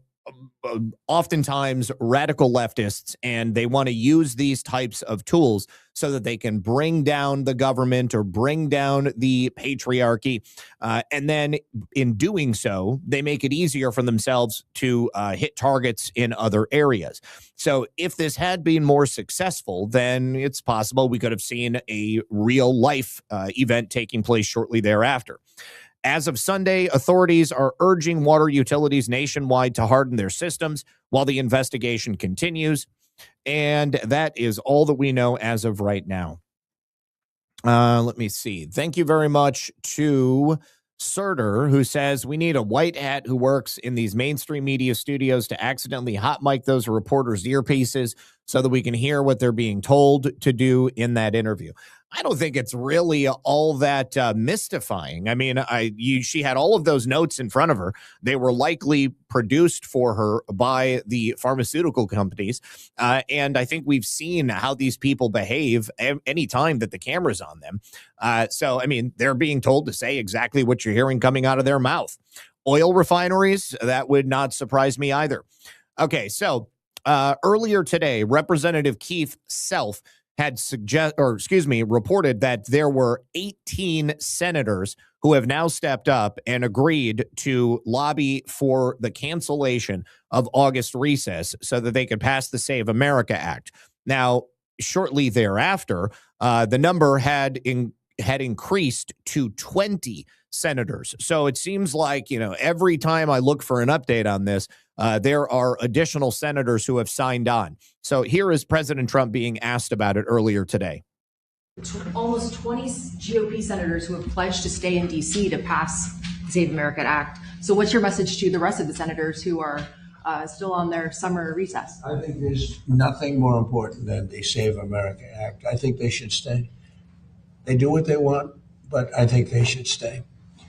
oftentimes radical leftists, and they want to use these types of tools so that they can bring down the government or bring down the patriarchy. And then in doing so, they make it easier for themselves to hit targets in other areas. So if this had been more successful, then it's possible we could have seen a real life event taking place shortly thereafter. As of Sunday, authorities are urging water utilities nationwide to harden their systems while the investigation continues. And that is all that we know as of right now. Let me see. Thank you very much to Surter, who says we need a white hat who works in these mainstream media studios to accidentally hot mic those reporters' earpieces so that we can hear what they're being told to do in that interview. I don't think it's really all that mystifying. I mean, she had all of those notes in front of her. They were likely produced for her by the pharmaceutical companies. And I think we've seen how these people behave any time that the camera's on them. So, I mean, they're being told to say exactly what you're hearing coming out of their mouth. Oil refineries, that would not surprise me either. Okay, so earlier today, Representative Keith Self had reported that there were 18 senators who have now stepped up and agreed to lobby for the cancellation of August recess so that they could pass the Save America Act. Now, shortly thereafter, the number had increased to 20 senators. So it seems like, every time I look for an update on this, there are additional senators who have signed on. So here is President Trump being asked about it earlier today. Almost 20 GOP senators who have pledged to stay in D.C. to pass the Save America Act. So what's your message to the rest of the senators who are still on their summer recess? I think there's nothing more important than the Save America Act. I think they should stay. They do what they want, but I think they should stay.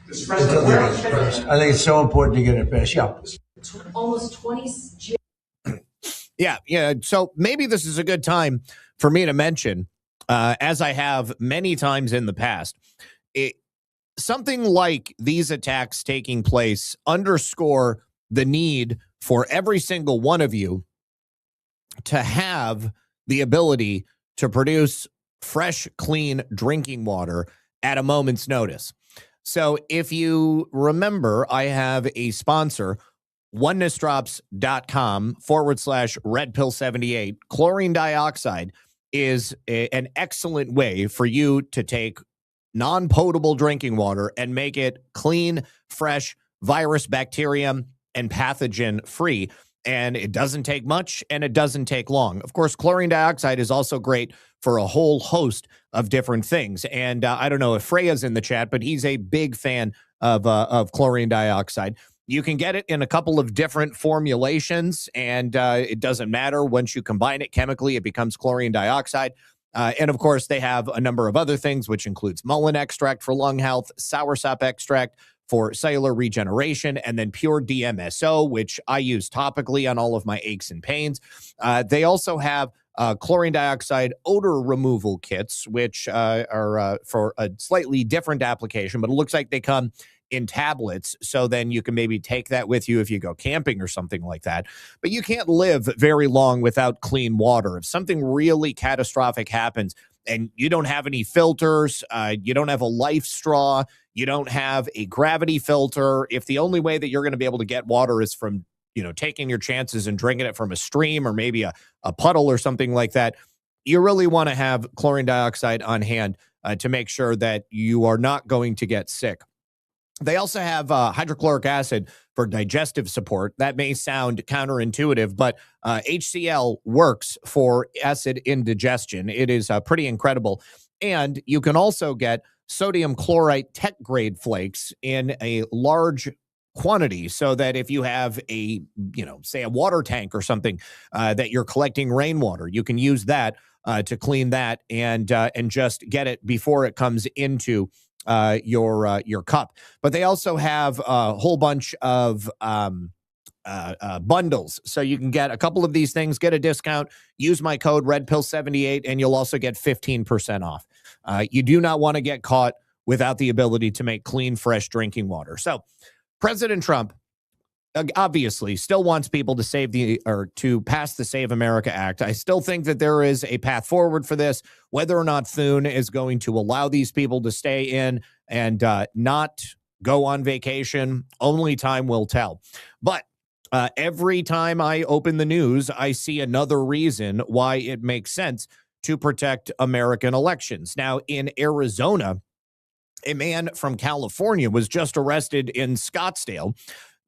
I think it's so important to get it passed. Yeah. Almost 20 Yeah. So maybe this is a good time for me to mention, as I have many times in the past, something like these attacks taking place underscore the need for every single one of you to have the ability to produce fresh, clean drinking water at a moment's notice. So if you remember, I have a sponsor, onenessdrops.com/redpill78. Chlorine dioxide is an excellent way for you to take non-potable drinking water and make it clean, fresh, virus, bacterium, and pathogen free. And it doesn't take much and it doesn't take long. Of course, chlorine dioxide is also great for a whole host of different things. And I don't know if Freya's in the chat, but he's a big fan of chlorine dioxide. You can get it in a couple of different formulations, and it doesn't matter. Once you combine it chemically, it becomes chlorine dioxide. And of course, they have a number of other things, which includes mullein extract for lung health, soursop extract for cellular regeneration, and then pure DMSO, which I use topically on all of my aches and pains. They also have chlorine dioxide odor removal kits, which are for a slightly different application, but it looks like they come in tablets. So then you can maybe take that with you if you go camping or something like that. But you can't live very long without clean water. If something really catastrophic happens and you don't have any filters, you don't have a life straw, you don't have a gravity filter, if the only way that you're going to be able to get water is from, taking your chances and drinking it from a stream or maybe a puddle or something like that, you really want to have chlorine dioxide on hand to make sure that you are not going to get sick. They also have hydrochloric acid for digestive support. That may sound counterintuitive, but HCl works for acid indigestion. It is pretty incredible. And you can also get sodium chlorite tech grade flakes in a large quantity, so that if you have a, say a water tank or something that you're collecting rainwater, you can use that to clean that and just get it before it comes into your cup. But they also have a whole bunch of bundles, so you can get a couple of these things, get a discount, use my code RedPill78, and you'll also get 15% off. You do not want to get caught without the ability to make clean, fresh drinking water. So President Trump obviously still wants people to pass the Save America Act. I still think that there is a path forward for this. Whether or not Thune is going to allow these people to stay in and not go on vacation, only time will tell. But every time I open the news, I see another reason why it makes sense to protect American elections. Now, in Arizona, a man from California was just arrested in Scottsdale.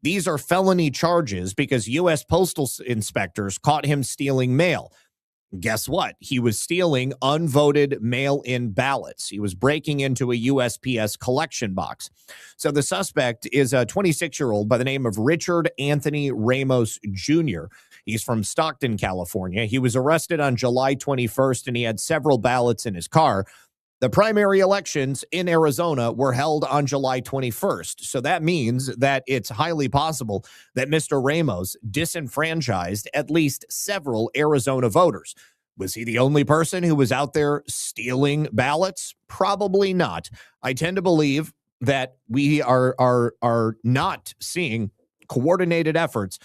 These are felony charges because U.S. postal inspectors caught him stealing mail. Guess what? He was stealing unvoted mail-in ballots. He was breaking into a USPS collection box. So the suspect is a 26-year-old by the name of Richard Anthony Ramos Jr. He's from Stockton, California. He was arrested on July 21st, and he had several ballots in his car. The primary elections in Arizona were held on July 21st. So that means that it's highly possible that Mr. Ramos disenfranchised at least several Arizona voters. Was he the only person who was out there stealing ballots? Probably not. I tend to believe that we are not seeing coordinated efforts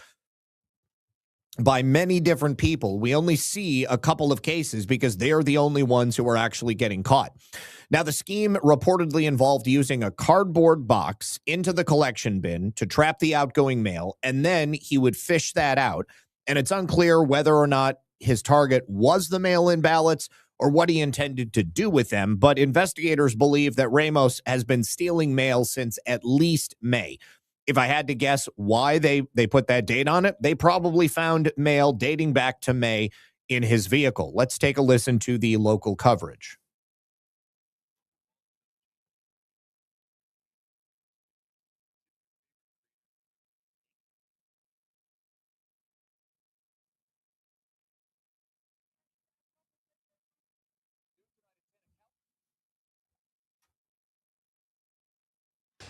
by many different people. We only see a couple of cases because they're the only ones who are actually getting caught. Now, the scheme reportedly involved using a cardboard box into the collection bin to trap the outgoing mail, and then he would fish that out. And it's unclear whether or not his target was the mail-in ballots or what he intended to do with them, but investigators believe that Ramos has been stealing mail since at least May. If I had to guess why they put that date on it, they probably found mail dating back to May in his vehicle. Let's take a listen to the local coverage.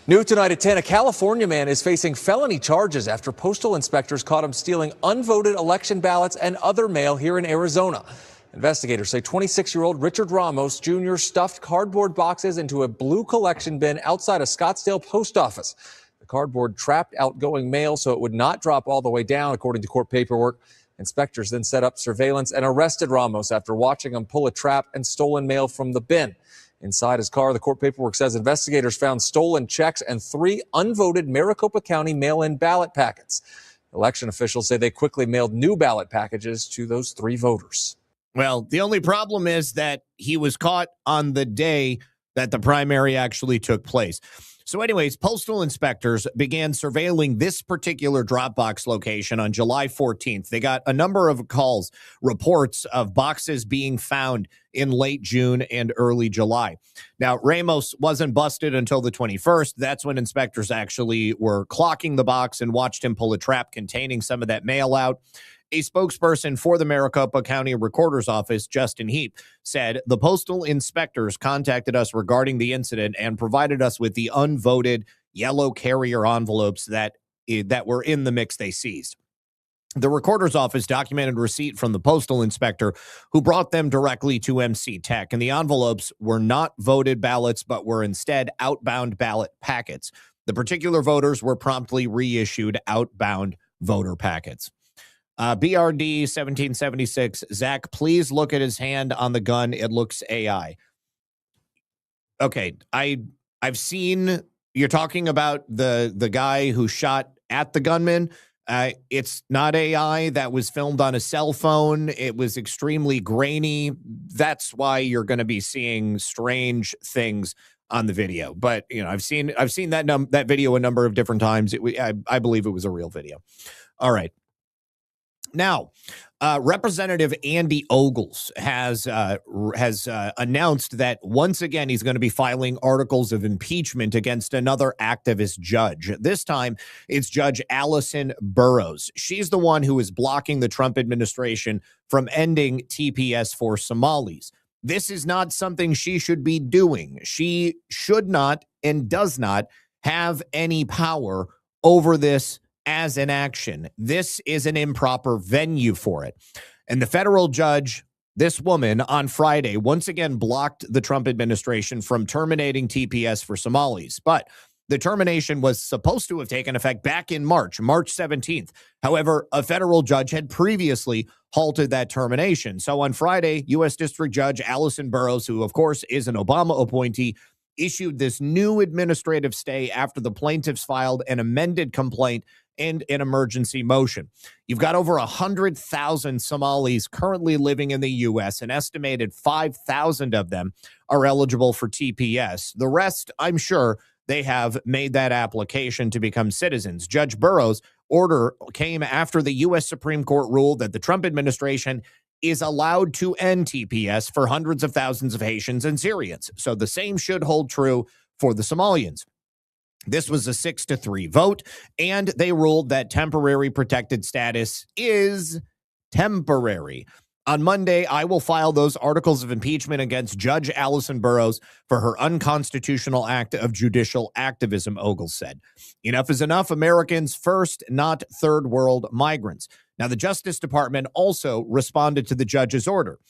New tonight at 10, a California man is facing felony charges after postal inspectors caught him stealing unvoted election ballots and other mail here in Arizona. Investigators say 26-year-old Richard Ramos Jr. stuffed cardboard boxes into a blue collection bin outside a Scottsdale post office. The cardboard trapped outgoing mail so it would not drop all the way down, according to court paperwork. Inspectors then set up surveillance and arrested Ramos after watching him pull a trap and stolen mail from the bin. Inside his car, the court paperwork says investigators found stolen checks and 3 unvoted Maricopa County mail-in ballot packets. Election officials say they quickly mailed new ballot packages to those 3 voters. Well, the only problem is that he was caught on the day that the primary actually took place. So anyways, postal inspectors began surveilling this particular Dropbox location on July 14th. They got a number of calls, reports of boxes being found in late June and early July. Now, Ramos wasn't busted until the 21st. That's when inspectors actually were clocking the box and watched him pull a trap containing some of that mail out. A spokesperson for the Maricopa County Recorder's Office, Justin Heap, said the postal inspectors contacted us regarding the incident and provided us with the unvoted yellow carrier envelopes that were in the mix they seized. The recorder's office documented receipt from the postal inspector who brought them directly to MC Tech, and the envelopes were not voted ballots, but were instead outbound ballot packets. The particular voters were promptly reissued outbound voter packets. BRD 1776, Zach, please look at his hand on the gun. It looks AI. Okay, I've seen, you're talking about the guy who shot at the gunman. It's not AI. That was filmed on a cell phone. It was extremely grainy. That's why you're going to be seeing strange things on the video. But you know, I've seen that video a number of different times. I believe it was a real video. All right. Now, Representative Andy Ogles has announced that once again he's going to be filing articles of impeachment against another activist judge. This time, it's Judge Allison Burroughs. She's the one who is blocking the Trump administration from ending TPS for Somalis. This is not something she should be doing. She should not and does not have any power over this as an action. This is an improper venue for it. And the federal judge, this woman, on Friday, once again blocked the Trump administration from terminating TPS for Somalis. But the termination was supposed to have taken effect back in March 17th. However, a federal judge had previously halted that termination. So on Friday, U.S. District Judge Allison Burroughs, who of course is an Obama appointee, issued this new administrative stay after the plaintiffs filed an amended complaint and an emergency motion. You've got over 100,000 Somalis currently living in the U.S. An estimated 5,000 of them are eligible for TPS. The rest, I'm sure, they have made that application to become citizens. Judge Burroughs' order came after the U.S. Supreme Court ruled that the Trump administration is allowed to end TPS for hundreds of thousands of Haitians and Syrians. So the same should hold true for the Somalians. This was a 6-3 vote, and they ruled that temporary protected status is temporary. On Monday, I will file those articles of impeachment against Judge Allison Burroughs for her unconstitutional act of judicial activism, Ogles said. Enough is enough. Americans first, not third world migrants. Now, the Justice Department also responded to the judge's order.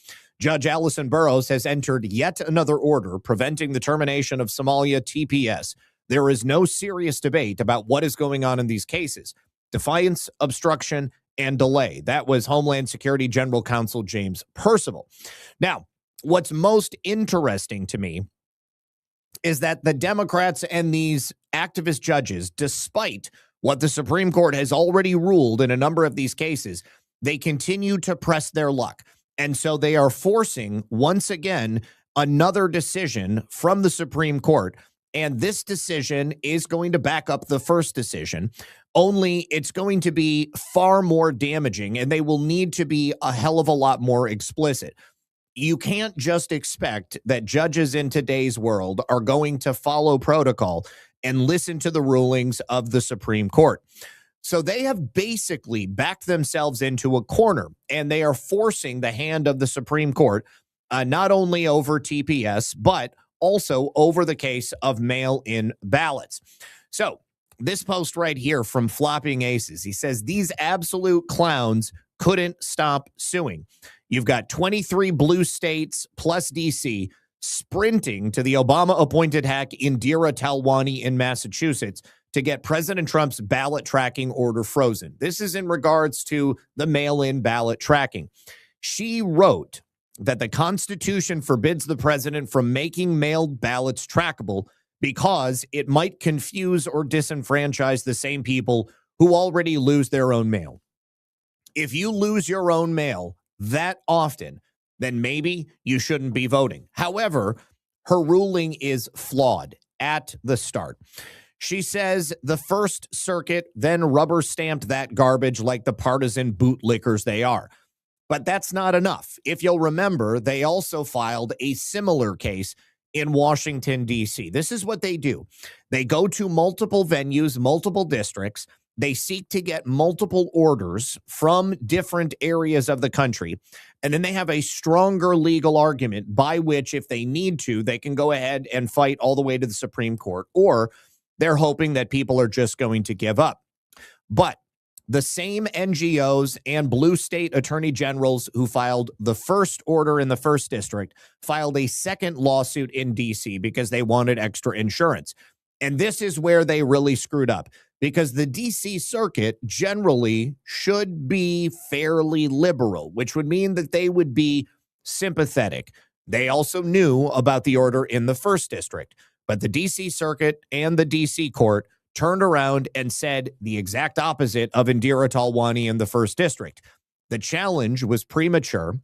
Judge Allison Burroughs has entered yet another order preventing the termination of Somalia TPS. There is no serious debate about what is going on in these cases. Defiance, obstruction, and delay. That was Homeland Security General Counsel James Percival. Now, what's most interesting to me is that the Democrats and these activist judges, despite what the Supreme Court has already ruled in a number of these cases, they continue to press their luck. And so they are forcing, once again, another decision from the Supreme Court. And this decision is going to back up the first decision, only it's going to be far more damaging, and they will need to be a hell of a lot more explicit. You can't just expect that judges in today's world are going to follow protocol and listen to the rulings of the Supreme Court. So they have basically backed themselves into a corner, and they are forcing the hand of the Supreme Court, not only over TPS, but also over the case of mail-in ballots. So this post right here from Flopping Aces, he says, these absolute clowns couldn't stop suing. You've got 23 blue states plus D.C. sprinting to the Obama-appointed hack Indira Talwani in Massachusetts to get President Trump's ballot tracking order frozen. This is in regards to the mail-in ballot tracking. She wrote that the Constitution forbids the president from making mailed ballots trackable because it might confuse or disenfranchise the same people who already lose their own mail. If you lose your own mail that often, then maybe you shouldn't be voting. However, her ruling is flawed at the start. She says the First Circuit then rubber stamped that garbage like the partisan bootlickers they are. But that's not enough. If you'll remember, they also filed a similar case in Washington, D.C. This is what they do. They go to multiple venues, multiple districts. They seek to get multiple orders from different areas of the country. And then they have a stronger legal argument by which, if they need to, they can go ahead and fight all the way to the Supreme Court. Or they're hoping that people are just going to give up. But The same NGOs and blue state attorney generals who filed the first order in the first district filed a second lawsuit in D.C. because they wanted extra insurance. And this is where they really screwed up, because the D.C. circuit generally should be fairly liberal, which would mean that they would be sympathetic. They also knew about the order in the first district, but the D.C. circuit and the D.C. court turned around and said the exact opposite of Indira Talwani in the first district. The challenge was premature,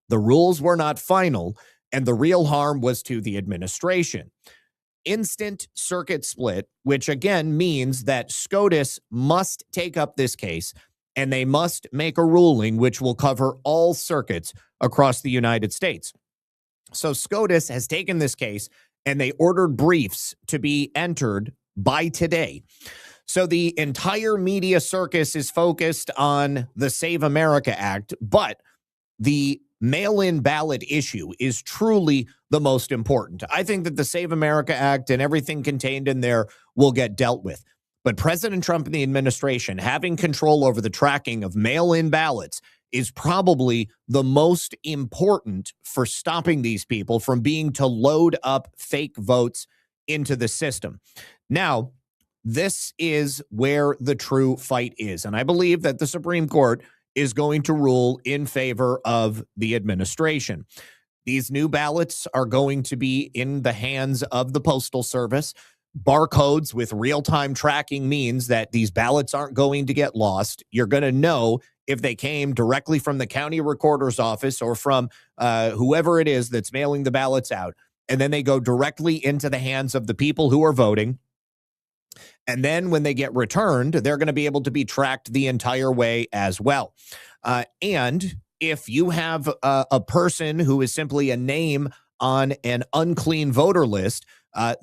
the rules were not final, and the real harm was to the administration. Instant circuit split, which again means that SCOTUS must take up this case and they must make a ruling which will cover all circuits across the United States. So SCOTUS has taken this case and they ordered briefs to be entered by today. So the entire media circus is focused on the Save America Act, but the mail-in ballot issue is truly the most important. I think that the Save America Act and everything contained in there will get dealt with. But President Trump and the administration having control over the tracking of mail-in ballots is probably the most important for stopping these people from being to load up fake votes into the system. Now, this is where the true fight is. And I believe that the Supreme Court is going to rule in favor of the administration. These new ballots are going to be in the hands of the Postal Service. Barcodes with real-time tracking means that these ballots aren't going to get lost. You're going to know if they came directly from the county recorder's office or from whoever it is that's mailing the ballots out. And then they go directly into the hands of the people who are voting. And then when they get returned, they're going to be able to be tracked the entire way as well. And if you have a person who is simply a name on an unclean voter list,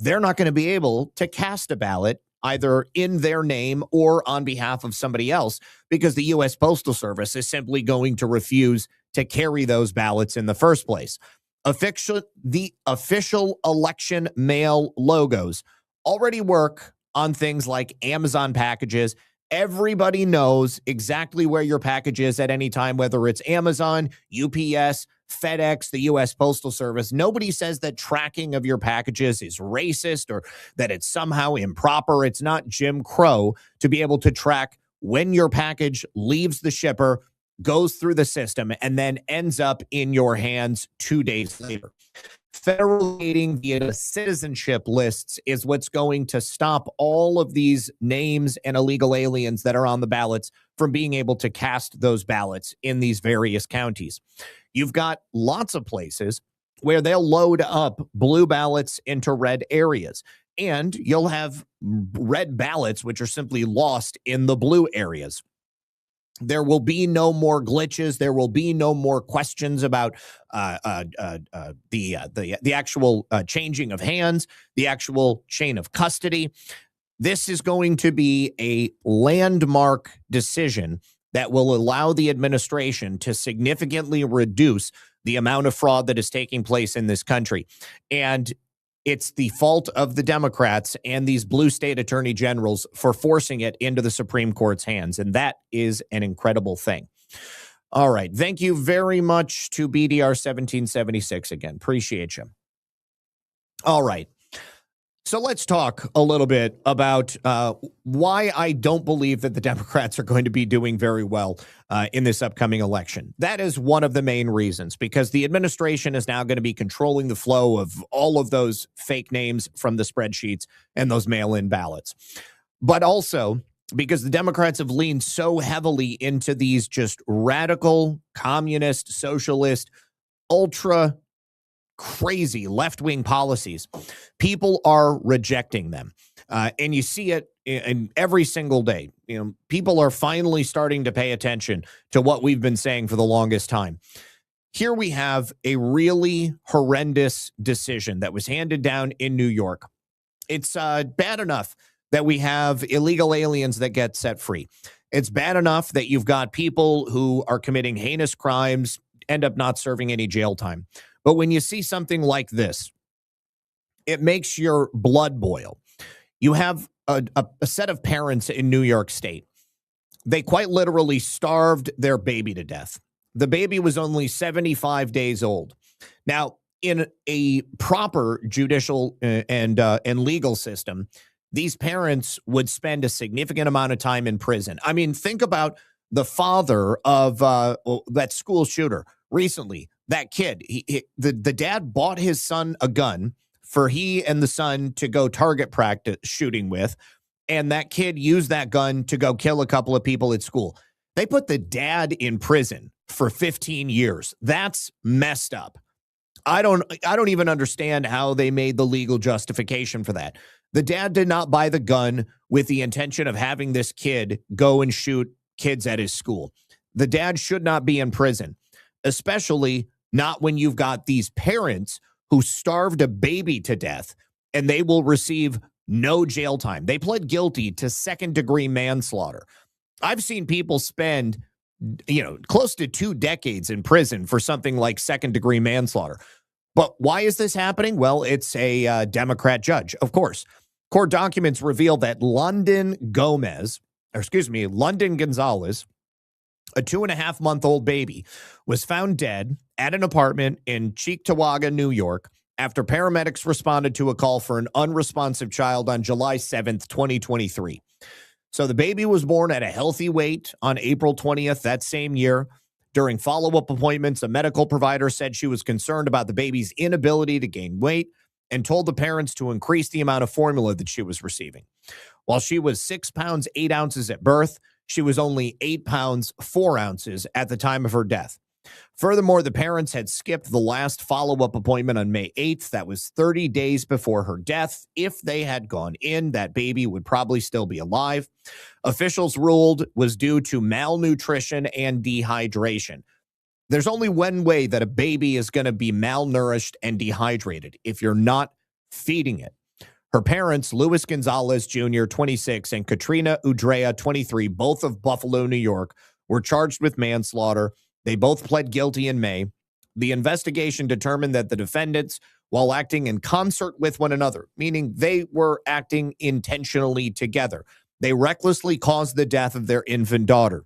they're not going to be able to cast a ballot either in their name or on behalf of somebody else, because the U.S. Postal Service is simply going to refuse to carry those ballots in the first place. The official election mail logos already work on things like Amazon packages. Everybody knows exactly where your package is at any time, whether it's Amazon, UPS, FedEx, the U.S. Postal Service. Nobody says that tracking of your packages is racist or that it's somehow improper. It's not Jim Crow to be able to track when your package leaves the shipper, goes through the system, and then ends up in your hands 2 days later. Federalizing via citizenship lists is what's going to stop all of these names and illegal aliens that are on the ballots from being able to cast those ballots in these various counties. You've got lots of places where they'll load up blue ballots into red areas, and you'll have red ballots which are simply lost in the blue areas. There will be no more glitches. There will be no more questions about the actual changing of hands, the actual chain of custody. This is going to be a landmark decision that will allow the administration to significantly reduce the amount of fraud that is taking place in this country. And it's the fault of the Democrats and these blue state attorney generals for forcing it into the Supreme Court's hands. And that is an incredible thing. All right. Thank you very much to BDR1776 again. Appreciate you. All right. So let's talk a little bit about why I don't believe that the Democrats are going to be doing very well in this upcoming election. That is one of the main reasons, because the administration is now going to be controlling the flow of all of those fake names from the spreadsheets and those mail-in ballots. But also because the Democrats have leaned so heavily into these just radical, communist, socialist, ultra crazy left-wing policies. People are rejecting them. And you see it in every single day. You know, people are finally starting to pay attention to what we've been saying for the longest time. Here we have a really horrendous decision that was handed down in New York. It's bad enough that we have illegal aliens that get set free. It's bad enough that you've got people who are committing heinous crimes, end up not serving any jail time. But when you see something like this, it makes your blood boil. You have a set of parents in New York State they quite literally starved their baby to death. The baby was only 75 days old. Now, in a proper judicial and legal system, these parents would spend a significant amount of time in prison. I mean, think about the father of that school shooter recently. That kid, the dad bought his son a gun for he and the son to go target practice shooting with, and that kid used that gun to go kill a couple of people at school. They put the dad in prison for 15 years. That's messed up. I don't even understand how they made the legal justification for that. The dad did not buy the gun with the intention of having this kid go and shoot kids at his school. The dad should not be in prison, especially not when you've got these parents who starved a baby to death and they will receive no jail time. They pled guilty to second-degree manslaughter. I've seen people spend, close to 2 decades in prison for something like second-degree manslaughter. But why is this happening? Well, it's a Democrat judge, of course. Court documents reveal that London Gonzalez, a 2.5-month-old baby, was found dead at an apartment in Cheektowaga, New York, after paramedics responded to a call for an unresponsive child on July 7th, 2023. So the baby was born at a healthy weight on April 20th that same year. During follow-up appointments, a medical provider said she was concerned about the baby's inability to gain weight and told the parents to increase the amount of formula that she was receiving. While she was 6 pounds, 8 ounces at birth, she was only 8 pounds, 4 ounces at the time of her death. Furthermore, the parents had skipped the last follow-up appointment on May 8th. That was 30 days before her death. If they had gone in, that baby would probably still be alive. Officials ruled was due to malnutrition and dehydration. There's only one way that a baby is going to be malnourished and dehydrated: if you're not feeding it. Her parents, Louis Gonzalez Jr., 26, and Katrina Udrea, 23, both of Buffalo, New York, were charged with manslaughter. They both pled guilty in May. The investigation determined that the defendants, while acting in concert with one another, meaning they were acting intentionally together, they recklessly caused the death of their infant daughter.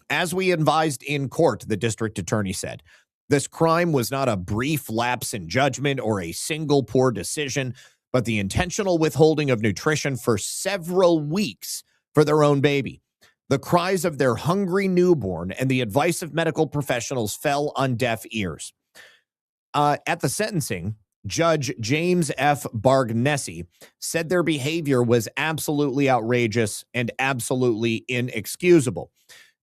As we advised in court, the district attorney said, this crime was not a brief lapse in judgment or a single poor decision, but the intentional withholding of nutrition for several weeks for their own baby. The cries of their hungry newborn and the advice of medical professionals fell on deaf ears. At the sentencing, Judge James F. Bargnesi said their behavior was absolutely outrageous and absolutely inexcusable.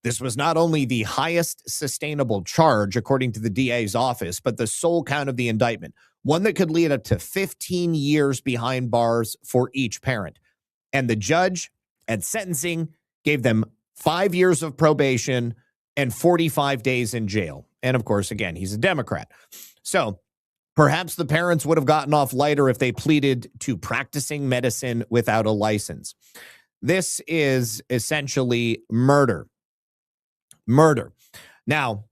This was not only the highest sustainable charge, according to the DA's office, but the sole count of the indictment, one that could lead up to 15 years behind bars for each parent. And the judge at sentencing gave them 5 years of probation and 45 days in jail. And of course, again, he's a Democrat. So perhaps the parents would have gotten off lighter if they pleaded to practicing medicine without a license. This is essentially murder. Murder. Now,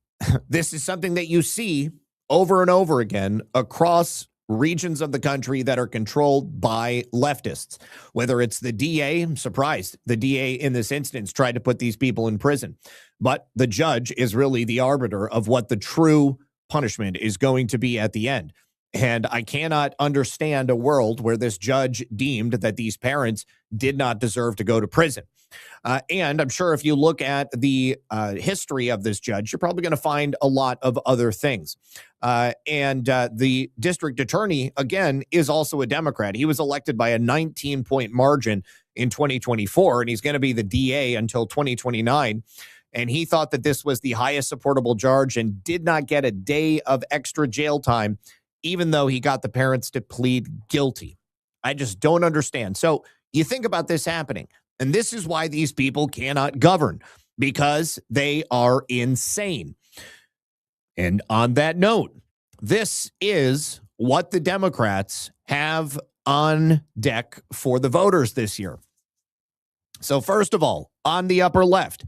this is something that you see over and over again across regions of the country that are controlled by leftists. Whether it's the DA, I'm surprised the DA in this instance tried to put these people in prison. But the judge is really the arbiter of what the true punishment is going to be at the end. And I cannot understand a world where this judge deemed that these parents did not deserve to go to prison. And I'm sure if you look at the history of this judge, you're probably going to find a lot of other things. And the district attorney, again, is also a Democrat. He was elected by a 19-point margin in 2024, and he's going to be the DA until 2029. And he thought that this was the highest supportable charge and did not get a day of extra jail time, even though he got the parents to plead guilty. I just don't understand. So you think about this happening. And this is why these people cannot govern, because they are insane. And on that note, this is what the Democrats have on deck for the voters this year. So first of all, on the upper left,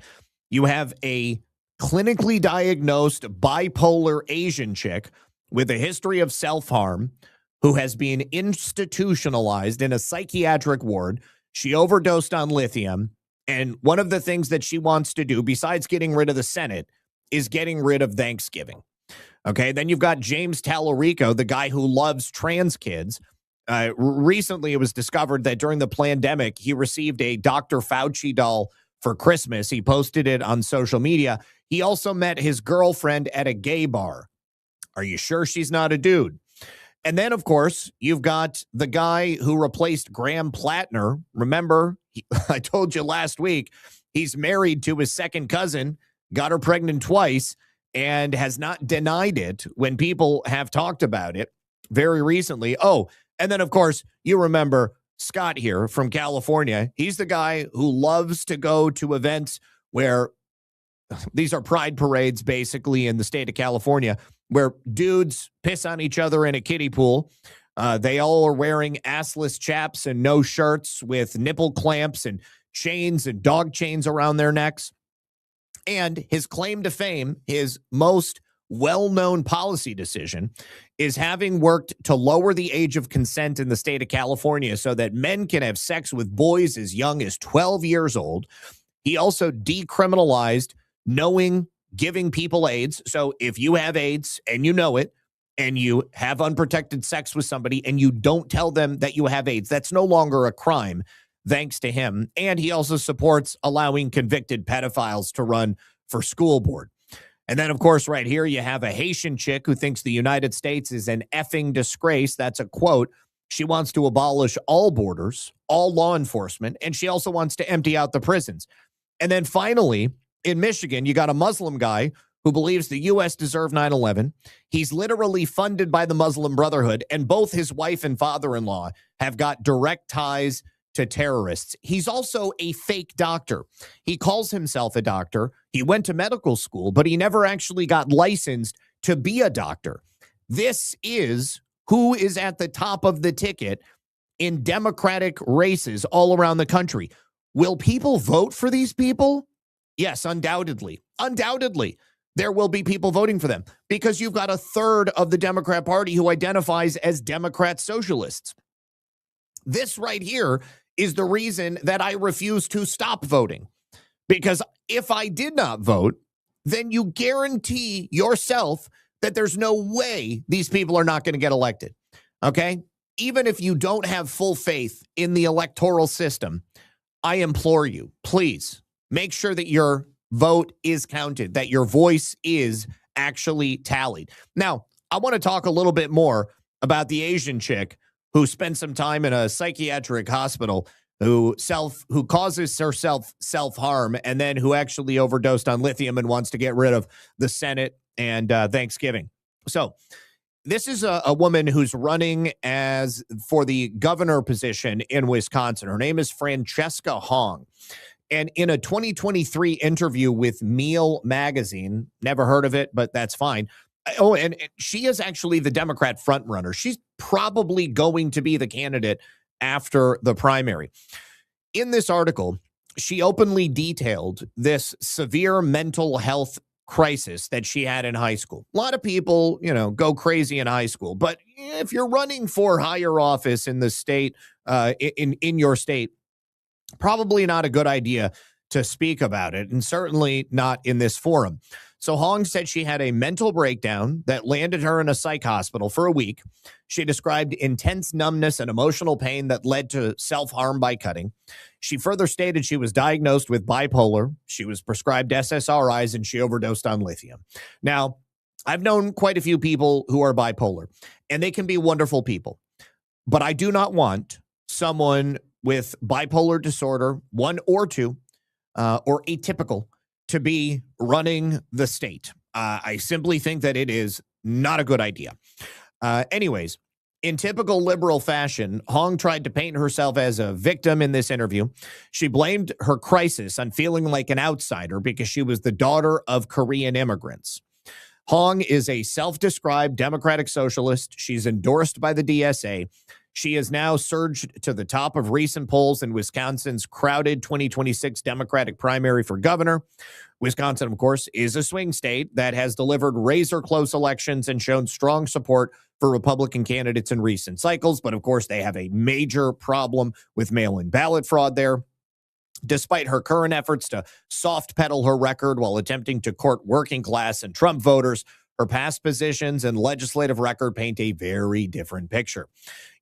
you have a clinically diagnosed bipolar Asian chick with a history of self-harm who has been institutionalized in a psychiatric ward. She overdosed on lithium, And one of the things that she wants to do, besides getting rid of the Senate, is getting rid of Thanksgiving. Okay, then you've got James Tallow, the guy who loves trans kids. Recently, it was discovered that during the pandemic, he received a Dr. Fauci doll for Christmas. He posted it on social media. He also met his girlfriend at a gay bar. Are you sure she's not a dude? And then, of course, you've got the guy who replaced Graham Plattner. Remember, I told you last week, he's married to his second cousin, got her pregnant twice, and has not denied it when people have talked about it very recently. Oh, and then, of course, you remember Scott here from California. He's the guy who loves to go to events where these are pride parades, basically, in the state of California, where dudes piss on each other in a kiddie pool. They all are wearing assless chaps and no shirts with nipple clamps and chains and dog chains around their necks. And his claim to fame, his most well-known policy decision, is having worked to lower the age of consent in the state of California so that men can have sex with boys as young as 12 years old. He also decriminalized giving people AIDS. So if you have AIDS and you know it, and you have unprotected sex with somebody and you don't tell them that you have AIDS, that's no longer a crime, thanks to him. And he also supports allowing convicted pedophiles to run for school board. And then, of course, right here, you have a Haitian chick who thinks the United States is an effing disgrace. That's a quote. She wants to abolish all borders, all law enforcement, and she also wants to empty out the prisons. And then finally, in Michigan, you got a Muslim guy who believes the U.S. deserved 9/11. He's literally funded by the Muslim Brotherhood, and both his wife and father-in-law have got direct ties to terrorists. He's also a fake doctor. He calls himself a doctor. He went to medical school, but he never actually got licensed to be a doctor. This is who is at the top of the ticket in Democratic races all around the country. Will people vote for these people? Yes, undoubtedly. Undoubtedly. There will be people voting for them because you've got a third of the Democrat Party who identifies as Democrat socialists. This right here is the reason that I refuse to stop voting, because if I did not vote, then you guarantee yourself that there's no way these people are not going to get elected. Okay? Even if you don't have full faith in the electoral system, I implore you, please make sure that your vote is counted, that your voice is actually tallied. Now, I want to talk a little bit more about the Asian chick who spent some time in a psychiatric hospital, who causes herself self-harm, and then who actually overdosed on lithium and wants to get rid of the Senate and Thanksgiving. So this is a woman who's running for the governor position in Wisconsin. Her name is Francesca Hong. And in a 2023 interview with Meal Magazine, never heard of it, but that's fine. Oh, and she is actually the Democrat frontrunner. She's probably going to be the candidate after the primary. In this article, she openly detailed this severe mental health crisis that she had in high school. A lot of people, go crazy in high school, but if you're running for higher office in the state, in your state, probably not a good idea to speak about it, and certainly not in this forum. So Hong said she had a mental breakdown that landed her in a psych hospital for a week. She described intense numbness and emotional pain that led to self-harm by cutting. She further stated she was diagnosed with bipolar. She was prescribed SSRIs, and she overdosed on lithium. Now, I've known quite a few people who are bipolar, and they can be wonderful people. But I do not want someone with bipolar disorder, 1 or 2, or atypical, to be running the state. I simply think that it is not a good idea. Anyways, in typical liberal fashion, Hong tried to paint herself as a victim in this interview. She blamed her crisis on feeling like an outsider because she was the daughter of Korean immigrants. Hong is a self-described Democratic socialist. She's endorsed by the DSA. She has now surged to the top of recent polls in Wisconsin's crowded 2026 Democratic primary for governor. Wisconsin, of course, is a swing state that has delivered razor-close elections and shown strong support for Republican candidates in recent cycles. But, of course, they have a major problem with mail-in ballot fraud there. Despite her current efforts to soft pedal her record while attempting to court working class and Trump voters, her past positions and legislative record paint a very different picture.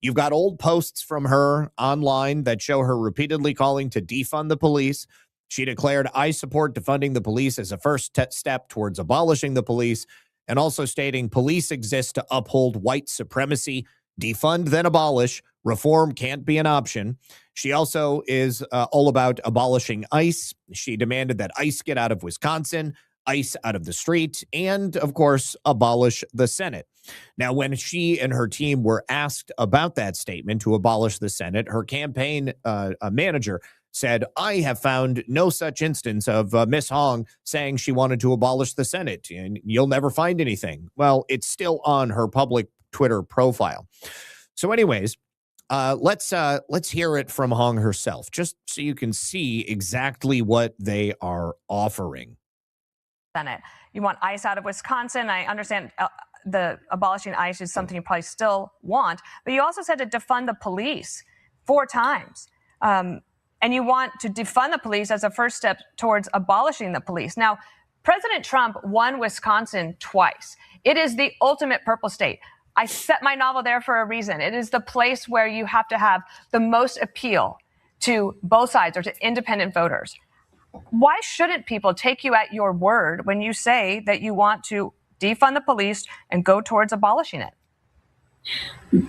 You've got old posts from her online that show her repeatedly calling to defund the police. She declared, "I support defunding the police as a first step towards abolishing the police," and also stating, "Police exist to uphold white supremacy. Defund, then abolish. Reform can't be an option." She also is all about abolishing ICE. She demanded that ICE get out of Wisconsin, ICE out of the street, and, of course, abolish the Senate. Now, when she and her team were asked about that statement to abolish the Senate, her campaign manager said, "I have found no such instance of Miss Hong saying she wanted to abolish the Senate, and you'll never find anything." Well, it's still on her public Twitter profile. So anyways, let's hear it from Hong herself, just so you can see exactly what they are offering. Senate. You want ICE out of Wisconsin. I understand the abolishing ICE is something you probably still want, but you also said to defund the police 4 times. And you want to defund the police as a first step towards abolishing the police. Now, President Trump won Wisconsin twice. It is the ultimate purple state. I set my novel there for a reason. It is the place where you have to have the most appeal to both sides or to independent voters. Why shouldn't people take you at your word when you say that you want to defund the police and go towards abolishing it?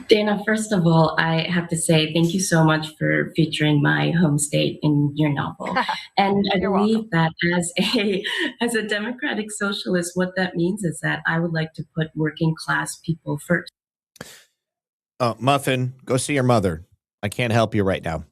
Dana, first of all, I have to say thank you so much for featuring my home state in your novel. And I believe that as a democratic socialist, what that means is that I would like to put working class people first. Muffin, go see your mother. I can't help you right now.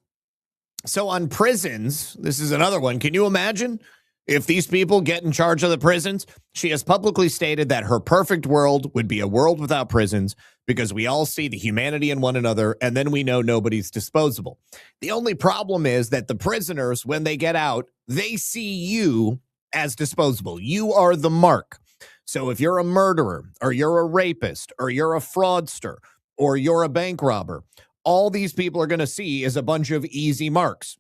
So on prisons, this is another one. Can you imagine if these people get in charge of the prisons? She has publicly stated that her perfect world would be a world without prisons because we all see the humanity in one another, and then we know nobody's disposable. The only problem is that the prisoners, when they get out, they see you as disposable. You are the mark. So if you're a murderer, or you're a rapist, or you're a fraudster, or you're a bank robber, all these people are going to see is a bunch of easy marks.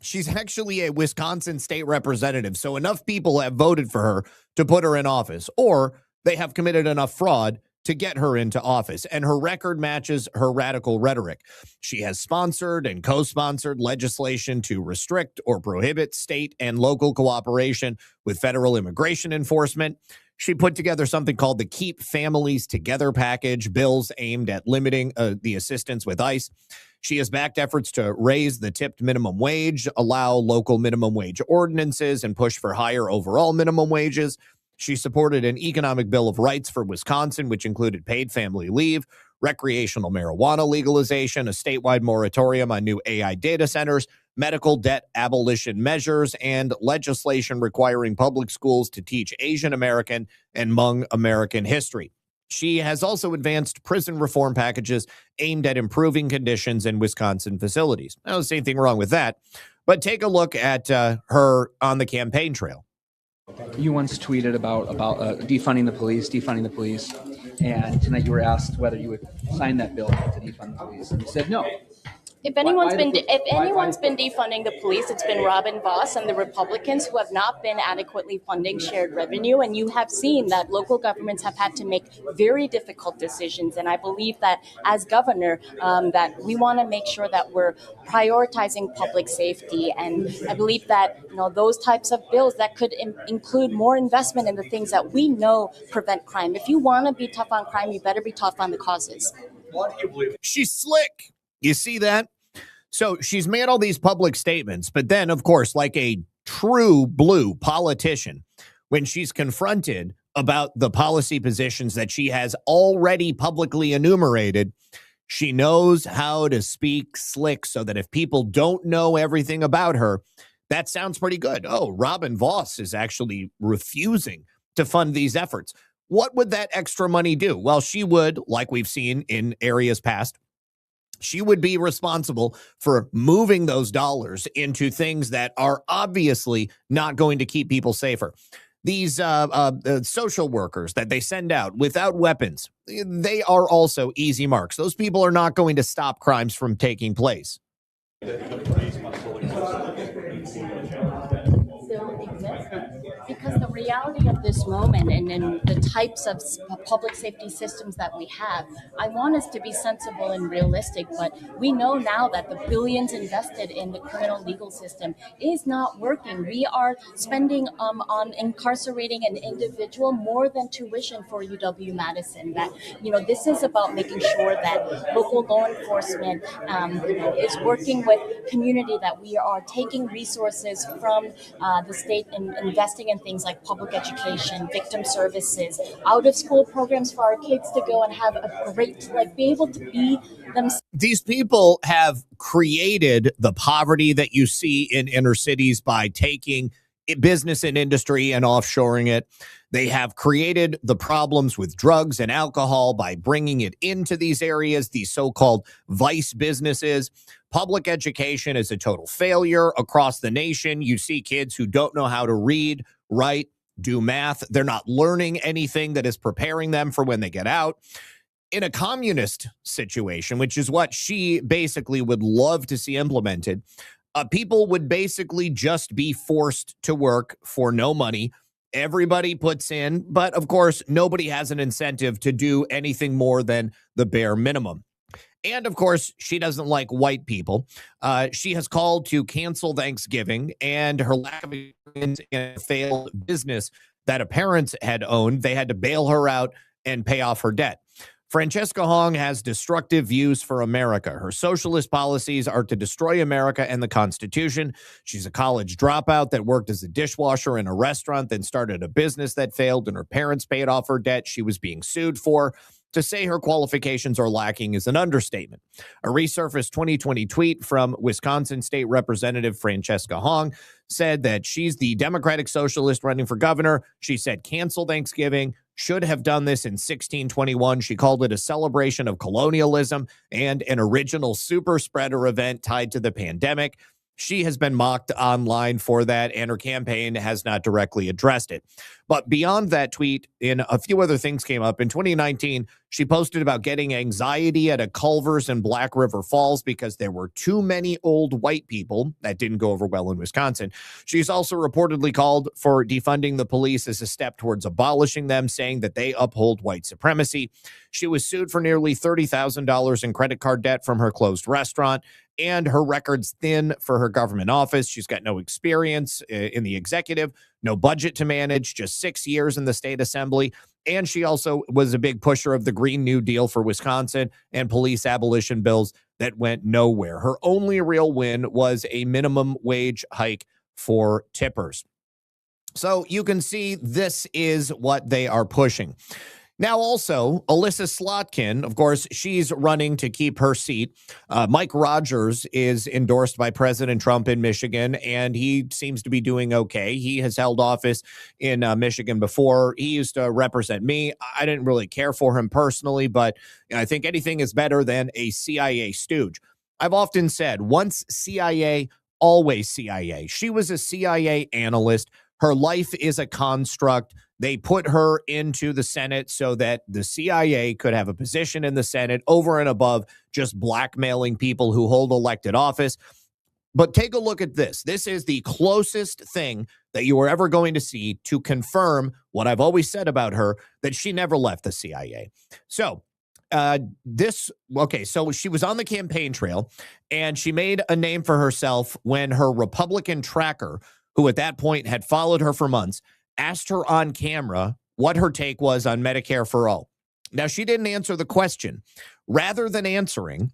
She's actually a Wisconsin state representative, so enough people have voted for her to put her in office, or they have committed enough fraud to get her into office, and her record matches her radical rhetoric. She has sponsored and co-sponsored legislation to restrict or prohibit state and local cooperation with federal immigration enforcement. She put together something called the Keep Families Together package, bills aimed at limiting the assistance with ICE. She has backed efforts to raise the tipped minimum wage, allow local minimum wage ordinances, and push for higher overall minimum wages. She supported an economic bill of rights for Wisconsin, which included paid family leave, recreational marijuana legalization, a statewide moratorium on new AI data centers, medical debt abolition measures, and legislation requiring public schools to teach Asian American and Hmong American history. She has also advanced prison reform packages aimed at improving conditions in Wisconsin facilities. I don't see anything wrong with that, but take a look at her on the campaign trail. You once tweeted about defunding the police, and tonight you were asked whether you would sign that bill to defund the police, and you said no. If anyone's been defunding the police, it's been Robin Vos and the Republicans who have not been adequately funding shared revenue. And you have seen that local governments have had to make very difficult decisions. And I believe that as governor, that we want to make sure that we're prioritizing public safety. And I believe that those types of bills that could include more investment in the things that we know prevent crime. If you want to be tough on crime, you better be tough on the causes. She's slick. You see that? So she's made all these public statements, but then, of course, like a true blue politician, when she's confronted about the policy positions that she has already publicly enumerated, she knows how to speak slick so that if people don't know everything about her, that sounds pretty good. Oh, Robin Vos is actually refusing to fund these efforts. What would that extra money do? Well, she would, like we've seen in areas past, she would be responsible for moving those dollars into things that are obviously not going to keep people safer. These social workers that they send out without weapons, they are also easy marks. Those people are not going to stop crimes from taking place. The police must fully still exist. Because the reality of this moment and the types of public safety systems that we have, I want us to be sensible and realistic, but we know now that the billions invested in the criminal legal system is not working. We are spending on incarcerating an individual more than tuition for UW-Madison. That, this is about making sure that local law enforcement is working with community, that we are taking resources from the state and investing in things like public education, victim services, out of school programs for our kids to go and have a great, be able to be themselves. These people have created the poverty that you see in inner cities by taking business and industry and offshoring it. They have created the problems with drugs and alcohol by bringing it into these areas, these so-called vice businesses. Public education is a total failure across the nation. You see kids who don't know how to read, write, do math. They're not learning anything that is preparing them for when they get out. In a communist situation, which is what she basically would love to see implemented, people would basically just be forced to work for no money. Everybody puts in, but of course, nobody has an incentive to do anything more than the bare minimum. And of course, she doesn't like white people. She has called to cancel Thanksgiving, and her lack of experience in a failed business that her parents had owned, they had to bail her out and pay off her debt. Francesca Hong has destructive views for America. Her socialist policies are to destroy America and the Constitution. She's a college dropout that worked as a dishwasher in a restaurant, then started a business that failed, and her parents paid off her debt she was being sued for. To say her qualifications are lacking is an understatement. A resurfaced 2020 tweet from Wisconsin State Representative Francesca Hong said that she's the Democratic Socialist running for governor. She said, cancel Thanksgiving, should have done this in 1621. She called it a celebration of colonialism and an original super spreader event tied to the pandemic. She has been mocked online for that, and her campaign has not directly addressed it. But beyond that tweet, and a few other things came up. In 2019, she posted about getting anxiety at a Culver's in Black River Falls because there were too many old white people. That didn't go over well in Wisconsin. She's also reportedly called for defunding the police as a step towards abolishing them, saying that they uphold white supremacy. She was sued for nearly $30,000 in credit card debt from her closed restaurant, and her record's thin for her government office. She's got no experience in the executive, no budget to manage, just 6 years in the state assembly. And she also was a big pusher of the Green New Deal for Wisconsin and police abolition bills that went nowhere. Her only real win was a minimum wage hike for tippers. So you can see this is what they are pushing. Now, also, Alyssa Slotkin, of course, she's running to keep her seat. Mike Rogers is endorsed by President Trump in Michigan, and he seems to be doing okay. He has held office in Michigan before. He used to represent me. I didn't really care for him personally, but I think anything is better than a CIA stooge. I've often said, once CIA, always CIA. She was a CIA analyst. Her life is a construct. They put her into the Senate so that the CIA could have a position in the Senate over and above just blackmailing people who hold elected office. But take a look at this. This is the closest thing that you are ever going to see to confirm what I've always said about her, that she never left the CIA. So so she was on the campaign trail, and she made a name for herself when her Republican tracker, who at that point had followed her for months, asked her on camera what her take was on Medicare for all. Now, she didn't answer the question. Rather than answering,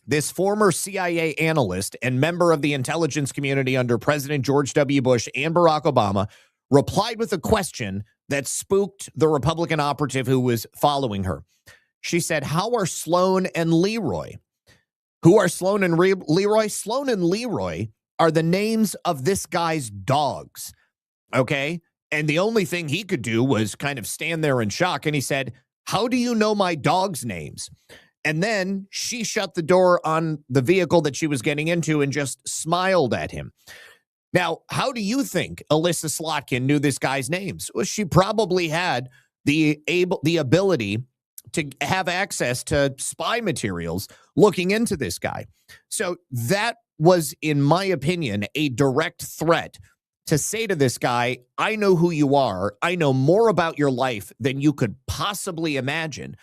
this former CIA analyst and member of the intelligence community under President George W. Bush and Barack Obama replied with a question that spooked the Republican operative who was following her. She said, how are Sloan and Leroy? Who are Sloan and Leroy? Sloan and Leroy are the names of this guy's dogs, okay? And the only thing he could do was kind of stand there in shock. And he said, how do you know my dog's names? And then she shut the door on the vehicle that she was getting into and just smiled at him. Now, how do you think Alyssa Slotkin knew this guy's names? Well, she probably had the ability to have access to spy materials looking into this guy. So that was, in my opinion, a direct threat to say to this guy, I know who you are. I know more about your life than you could possibly imagine.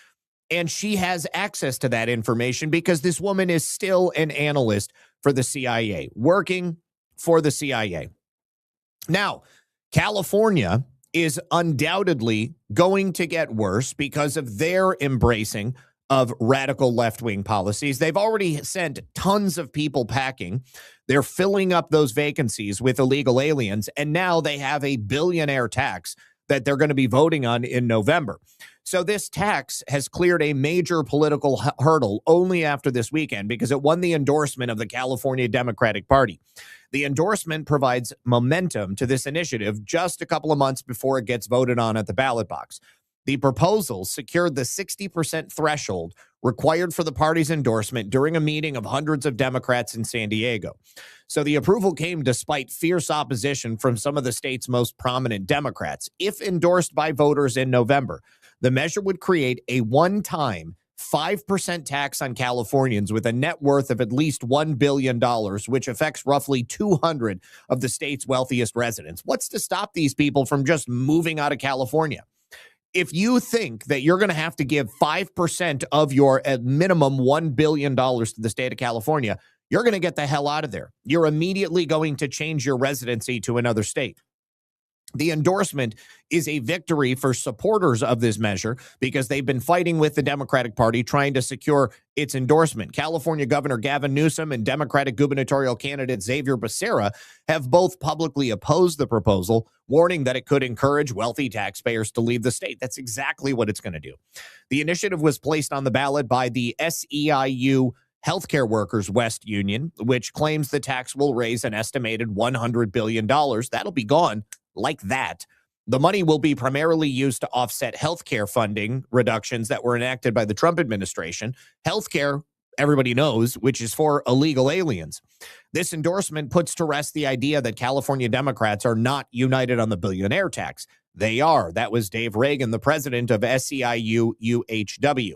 And she has access to that information because this woman is still an analyst for the CIA, working for the CIA. Now, California is undoubtedly going to get worse because of their embracing of radical left-wing policies. They've already sent tons of people packing. They're filling up those vacancies with illegal aliens, and now they have a billionaire tax that they're going to be voting on in November. So this tax has cleared a major political hurdle only after this weekend because it won the endorsement of the California Democratic Party. The endorsement provides momentum to this initiative just a couple of months before it gets voted on at the ballot box. The proposal secured the 60% threshold required for the party's endorsement during a meeting of hundreds of Democrats in San Diego. So the approval came despite fierce opposition from some of the state's most prominent Democrats. If endorsed by voters in November, the measure would create a one-time 5% tax on Californians with a net worth of at least $1 billion, which affects roughly 200 of the state's wealthiest residents. What's to stop these people from just moving out of California? If you think that you're going to have to give 5% of your at minimum $1 billion to the state of California, you're going to get the hell out of there. You're immediately going to change your residency to another state. The endorsement is a victory for supporters of this measure because they've been fighting with the Democratic Party trying to secure its endorsement. California Governor Gavin Newsom and Democratic gubernatorial candidate Xavier Becerra have both publicly opposed the proposal, warning that it could encourage wealthy taxpayers to leave the state. That's exactly what it's going to do. The initiative was placed on the ballot by the SEIU Healthcare Workers West Union, which claims the tax will raise an estimated $100 billion. That'll be gone like that. The money will be primarily used to offset healthcare funding reductions that were enacted by the Trump administration. Healthcare, everybody knows, which is for illegal aliens. This endorsement puts to rest the idea that California Democrats are not united on the billionaire tax. They are. That was Dave Reagan, the president of SEIU UHW.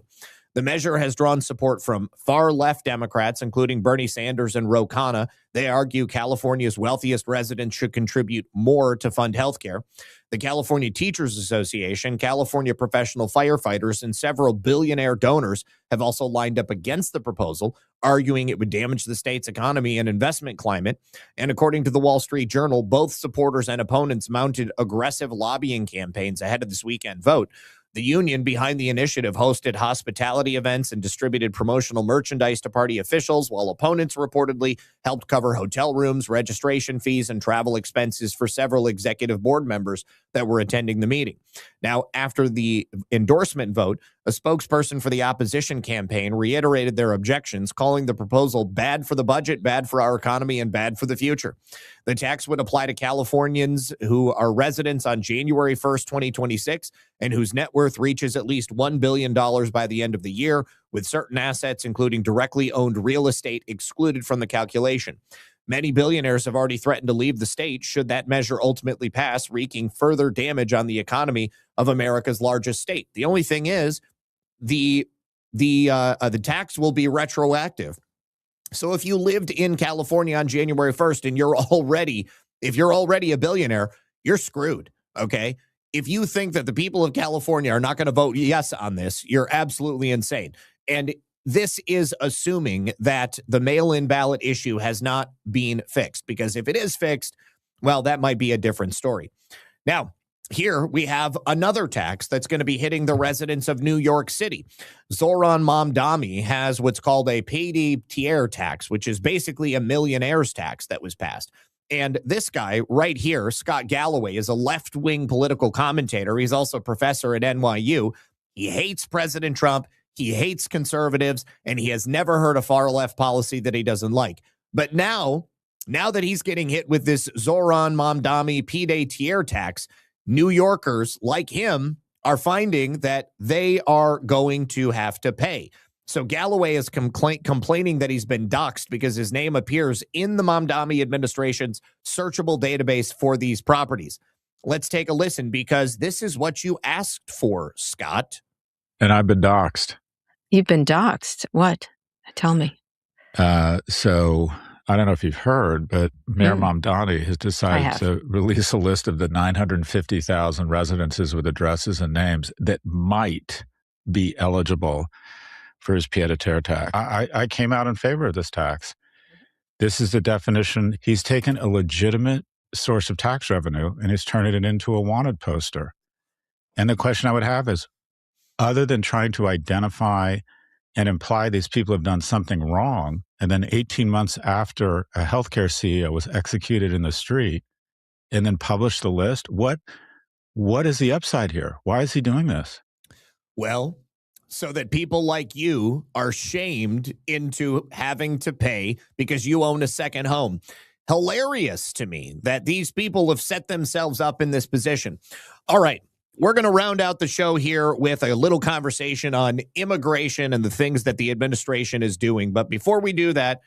The measure has drawn support from far-left Democrats, including Bernie Sanders and Ro Khanna. They argue California's wealthiest residents should contribute more to fund health care. The California Teachers Association, California Professional Firefighters, and several billionaire donors have also lined up against the proposal, arguing it would damage the state's economy and investment climate. And according to the Wall Street Journal, both supporters and opponents mounted aggressive lobbying campaigns ahead of this weekend vote. The union behind the initiative hosted hospitality events and distributed promotional merchandise to party officials, while opponents reportedly helped cover hotel rooms, registration fees, and travel expenses for several executive board members that were attending the meeting. Now, after the endorsement vote, a spokesperson for the opposition campaign reiterated their objections, calling the proposal bad for the budget, bad for our economy, and bad for the future. The tax would apply to Californians who are residents on January 1st, 2026, and whose net worth reaches at least $1 billion by the end of the year, with certain assets, including directly owned real estate, excluded from the calculation. Many billionaires have already threatened to leave the state should that measure ultimately pass, wreaking further damage on the economy of America's largest state. The only thing is, the tax will be retroactive. So if you lived in California on January 1st and if you're already a billionaire, you're screwed, okay? If you think that the people of California are not going to vote yes on this, you're absolutely insane. And this is assuming that the mail-in ballot issue has not been fixed, because if it is fixed, well, that might be a different story. Now, here we have another tax that's going to be hitting the residents of New York City. Zohran Mamdani has what's called a payday tier tax, which is basically a millionaire's tax that was passed. And this guy right here, Scott Galloway, is a left-wing political commentator. He's also a professor at NYU. He hates President Trump. He hates conservatives, and he has never heard a far-left policy that he doesn't like. But now that he's getting hit with this Zohran Mamdani payday tier tax, New Yorkers like him are finding that they are going to have to pay. So Galloway is complaining that he's been doxxed because his name appears in the Mamdani administration's searchable database for these properties. Let's take a listen, because this is what you asked for, Scott. And I've been doxxed. You've been doxxed. What? Tell me. So I don't know if you've heard, but Mayor Mamdani has decided to release a list of the 950,000 residences with addresses and names that might be eligible for his pied-à-terre tax. I came out in favor of this tax. This is the definition. He's taken a legitimate source of tax revenue and he's turning it into a wanted poster. And the question I would have is, other than trying to identify and imply these people have done something wrong, and then 18 months after a healthcare CEO was executed in the street and then published the list, what is the upside here? Why is he doing this? Well, so that people like you are shamed into having to pay because you own a second home. Hilarious to me that these people have set themselves up in this position. All right. We're going to round out the show here with a little conversation on immigration and the things that the administration is doing. But before we do that,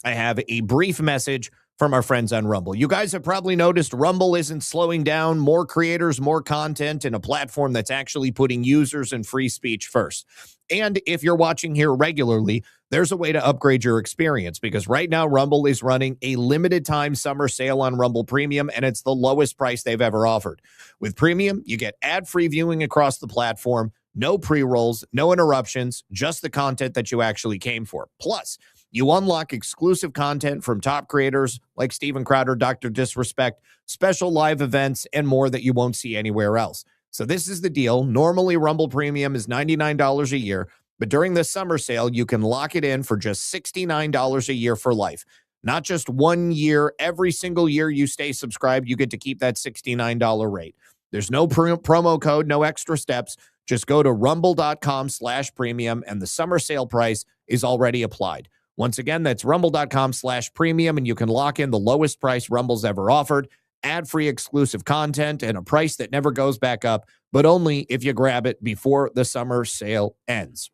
I have a brief message from our friends on Rumble. You guys have probably noticed Rumble isn't slowing down. More creators, more content, and a platform that's actually putting users and free speech first. And if you're watching here regularly, there's a way to upgrade your experience because right now Rumble is running a limited time summer sale on Rumble Premium, and it's the lowest price they've ever offered. With Premium, you get ad-free viewing across the platform, no pre-rolls, no interruptions, just the content that you actually came for. Plus, you unlock exclusive content from top creators like Steven Crowder, Dr. Disrespect, special live events, and more that you won't see anywhere else. So this is the deal. Normally, Rumble Premium is $99 a year, but during this summer sale, you can lock it in for just $69 a year for life. Not just 1 year. Every single year you stay subscribed, you get to keep that $69 rate. There's no promo code, no extra steps. Just go to rumble.com/premium, and the summer sale price is already applied. Once again, that's rumble.com/premium, and you can lock in the lowest price Rumble's ever offered, ad-free exclusive content, and a price that never goes back up, but only if you grab it before the summer sale ends.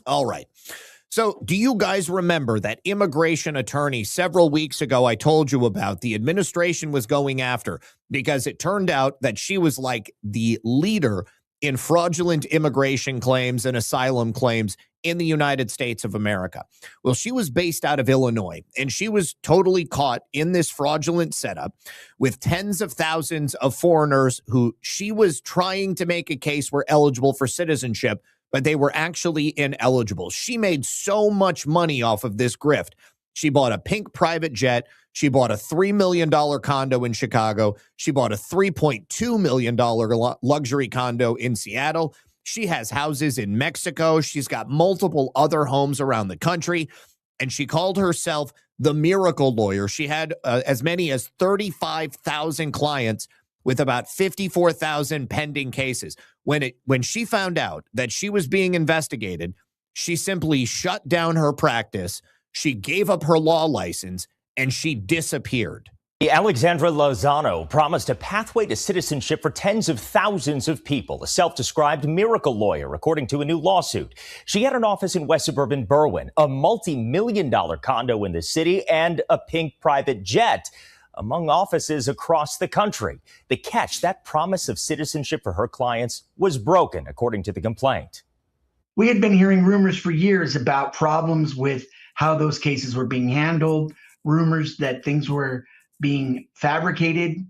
All right. So do you guys remember that immigration attorney several weeks ago I told you about the administration was going after because it turned out that she was like the leader in fraudulent immigration claims and asylum claims in the United States of America? Well, she was based out of Illinois, and she was totally caught in this fraudulent setup with tens of thousands of foreigners who she was trying to make a case were eligible for citizenship, but they were actually ineligible. She made so much money off of this grift. She bought a pink private jet. She bought a $3 million condo in Chicago. She bought a $3.2 million luxury condo in Seattle. She has houses in Mexico. She's got multiple other homes around the country. And she called herself the miracle lawyer. She had as many as 35,000 clients with about 54,000 pending cases. When she found out that she was being investigated, she simply shut down her practice. She gave up her law license and she disappeared. Alexandra Lozano promised a pathway to citizenship for tens of thousands of people, a self-described miracle lawyer, according to a new lawsuit. She had an office in West Suburban Berwyn, a multi-million-dollar condo in the city, and a pink private jet, among offices across the country. The catch, that promise of citizenship for her clients was broken, according to the complaint. We had been hearing rumors for years about problems with how those cases were being handled, rumors that things were being fabricated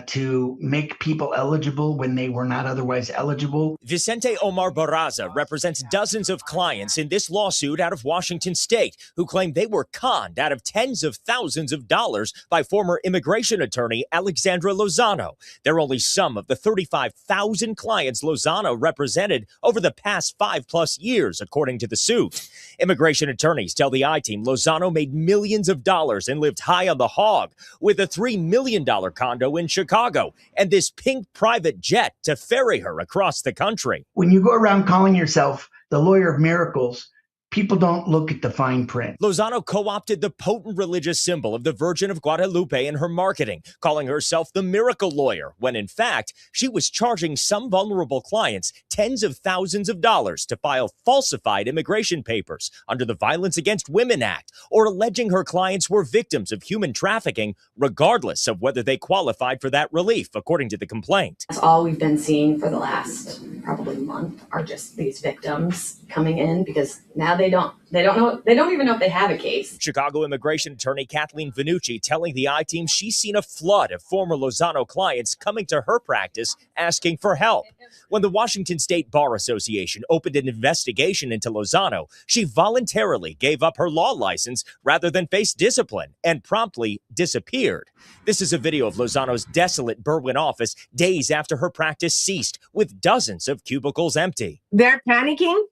to make people eligible when they were not otherwise eligible. Vicente Omar Barraza represents dozens of clients in this lawsuit out of Washington state who claim they were conned out of tens of thousands of dollars by former immigration attorney Alexandra Lozano. They're only some of the 35,000 clients Lozano represented over the past 5+ years, according to the suit. Immigration attorneys tell the I-Team Lozano made millions of dollars and lived high on the hog with a $3 million condo in Chicago and this pink private jet to ferry her across the country. When you go around calling yourself the lawyer of miracles, people don't look at the fine print. Lozano co-opted the potent religious symbol of the Virgin of Guadalupe in her marketing, calling herself the miracle lawyer, when in fact, she was charging some vulnerable clients tens of thousands of dollars to file falsified immigration papers under the Violence Against Women Act, or alleging her clients were victims of human trafficking, regardless of whether they qualified for that relief, according to the complaint. That's all we've been seeing for the last probably month are just these victims coming in because now they don't even know if they have a case. Chicago immigration attorney Kathleen Vannucci telling the I-Team she's seen a flood of former Lozano clients coming to her practice asking for help. When the Washington State Bar Association opened an investigation into Lozano, she voluntarily gave up her law license rather than face discipline and promptly disappeared. This is a video of Lozano's desolate Berwyn office days after her practice ceased, with dozens of cubicles empty. They're panicking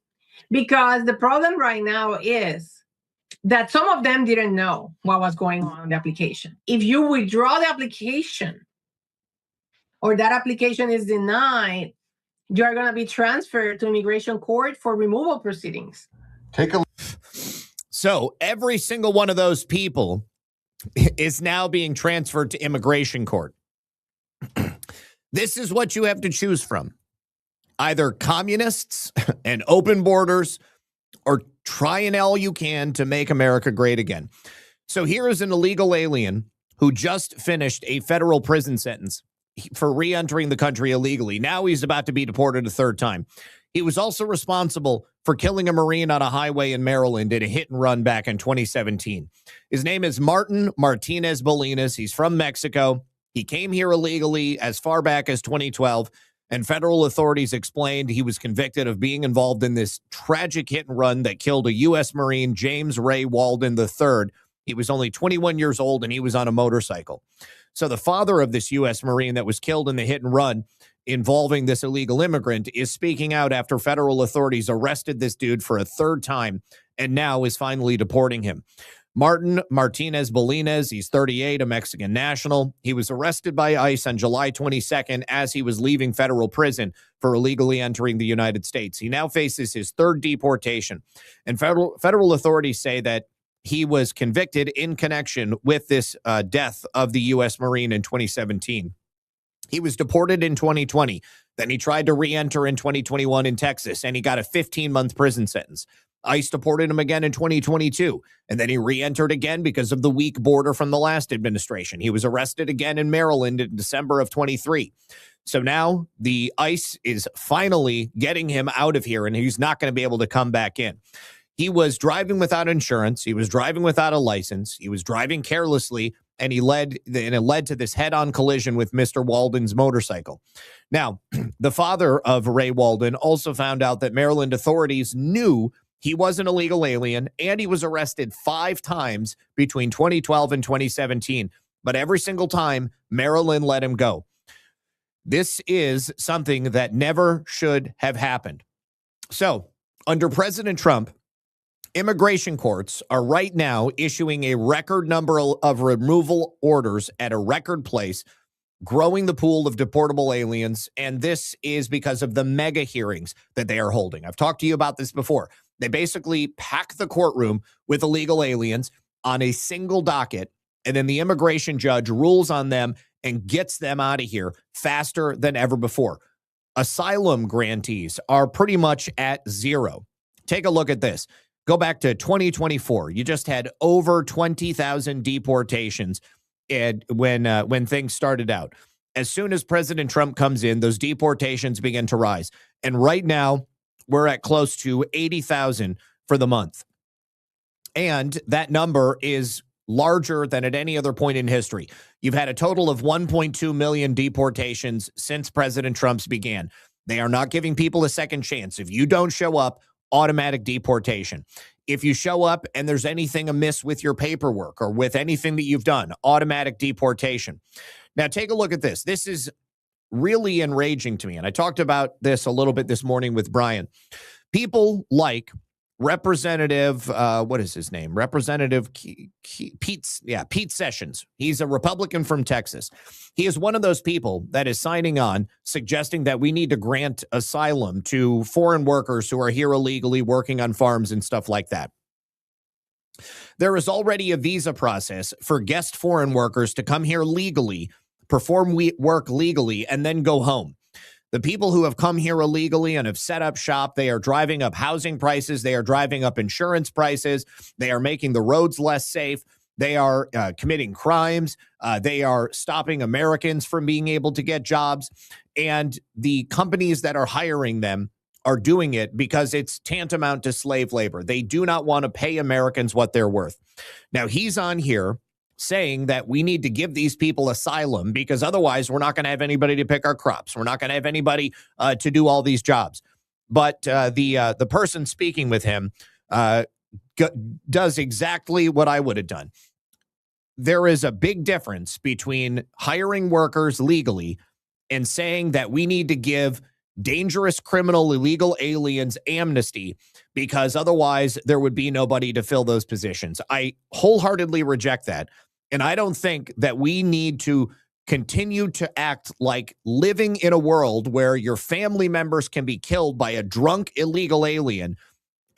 because the problem right now is that some of them didn't know what was going on in the application. If you withdraw the application or that application is denied, you are going to be transferred to immigration court for removal proceedings. So every single one of those people is now being transferred to immigration court. This is what you have to choose from. Either communists and open borders, or trying all you can to make America great again. So here is an illegal alien who just finished a federal prison sentence for re-entering the country illegally. Now he's about to be deported a third time. He was also responsible for killing a Marine on a highway in Maryland in a hit and run back in 2017. His name is Martin Martinez Bolinas. He's from Mexico. He came here illegally as far back as 2012, and federal authorities explained he was convicted of being involved in this tragic hit and run that killed a U.S. Marine, James Ray Walden III. He was only 21 years old, and he was on a motorcycle. So the father of this U.S. Marine that was killed in the hit and run involving this illegal immigrant is speaking out after federal authorities arrested this dude for a third time and now is finally deporting him. Martin Martinez Bolinas, he's 38, a Mexican national. He was arrested by ICE on July 22nd as he was leaving federal prison for illegally entering the United States. He now faces his third deportation, and federal authorities say that he was convicted in connection with this death of the U.S. Marine in 2017. He was deported in 2020. Then he tried to re-enter in 2021 in Texas, and he got a 15-month prison sentence. ICE deported him again in 2022, and then he re-entered again because of the weak border from the last administration. He was arrested again in Maryland in December of 23. So now the ICE is finally getting him out of here, and he's not going to be able to come back in. He was driving without insurance. He was driving without a license. He was driving carelessly, and it led to this head-on collision with Mr. Walden's motorcycle. Now, the father of Ray Walden also found out that Maryland authorities knew he was an illegal alien, and he was arrested 5 times between 2012 and 2017. But every single time, Maryland let him go. This is something that never should have happened. So, under President Trump, immigration courts are right now issuing a record number of removal orders at a record pace, growing the pool of deportable aliens, and this is because of the mega hearings that they are holding. I've talked to you about this before. They basically pack the courtroom with illegal aliens on a single docket, and then the immigration judge rules on them and gets them out of here faster than ever before. Asylum grantees are pretty much at zero. Take a look at this. Go back to 2024. You just had over 20,000 deportations when things started out. As soon as President Trump comes in, those deportations begin to rise. And right now, we're at close to 80,000 for the month. And that number is larger than at any other point in history. You've had a total of 1.2 million deportations since President Trump's began. They are not giving people a second chance. If you don't show up, automatic deportation. If you show up and there's anything amiss with your paperwork or with anything that you've done, automatic deportation. Now, take a look at this. This is really enraging to me. And I talked about this a little bit this morning with Brian. People like Representative, what is his name? Representative Pete Sessions. He's a Republican from Texas. He is one of those people that is signing on, suggesting that we need to grant asylum to foreign workers who are here illegally working on farms and stuff like that. There is already a visa process for guest foreign workers to come here legally, perform work legally, and then go home. The people who have come here illegally and have set up shop, they are driving up housing prices. They are driving up insurance prices. They are making the roads less safe. They are committing crimes. They are stopping Americans from being able to get jobs. And the companies that are hiring them are doing it because it's tantamount to slave labor. They do not want to pay Americans what they're worth. Now, he's on here saying that we need to give these people asylum because otherwise we're not going to have anybody to pick our crops. We're not going to have anybody to do all these jobs. But the person speaking with him does exactly what I would have done. There is a big difference between hiring workers legally and saying that we need to give dangerous criminal illegal aliens amnesty because otherwise there would be nobody to fill those positions. I wholeheartedly reject that. And I don't think that we need to continue to act like living in a world where your family members can be killed by a drunk illegal alien,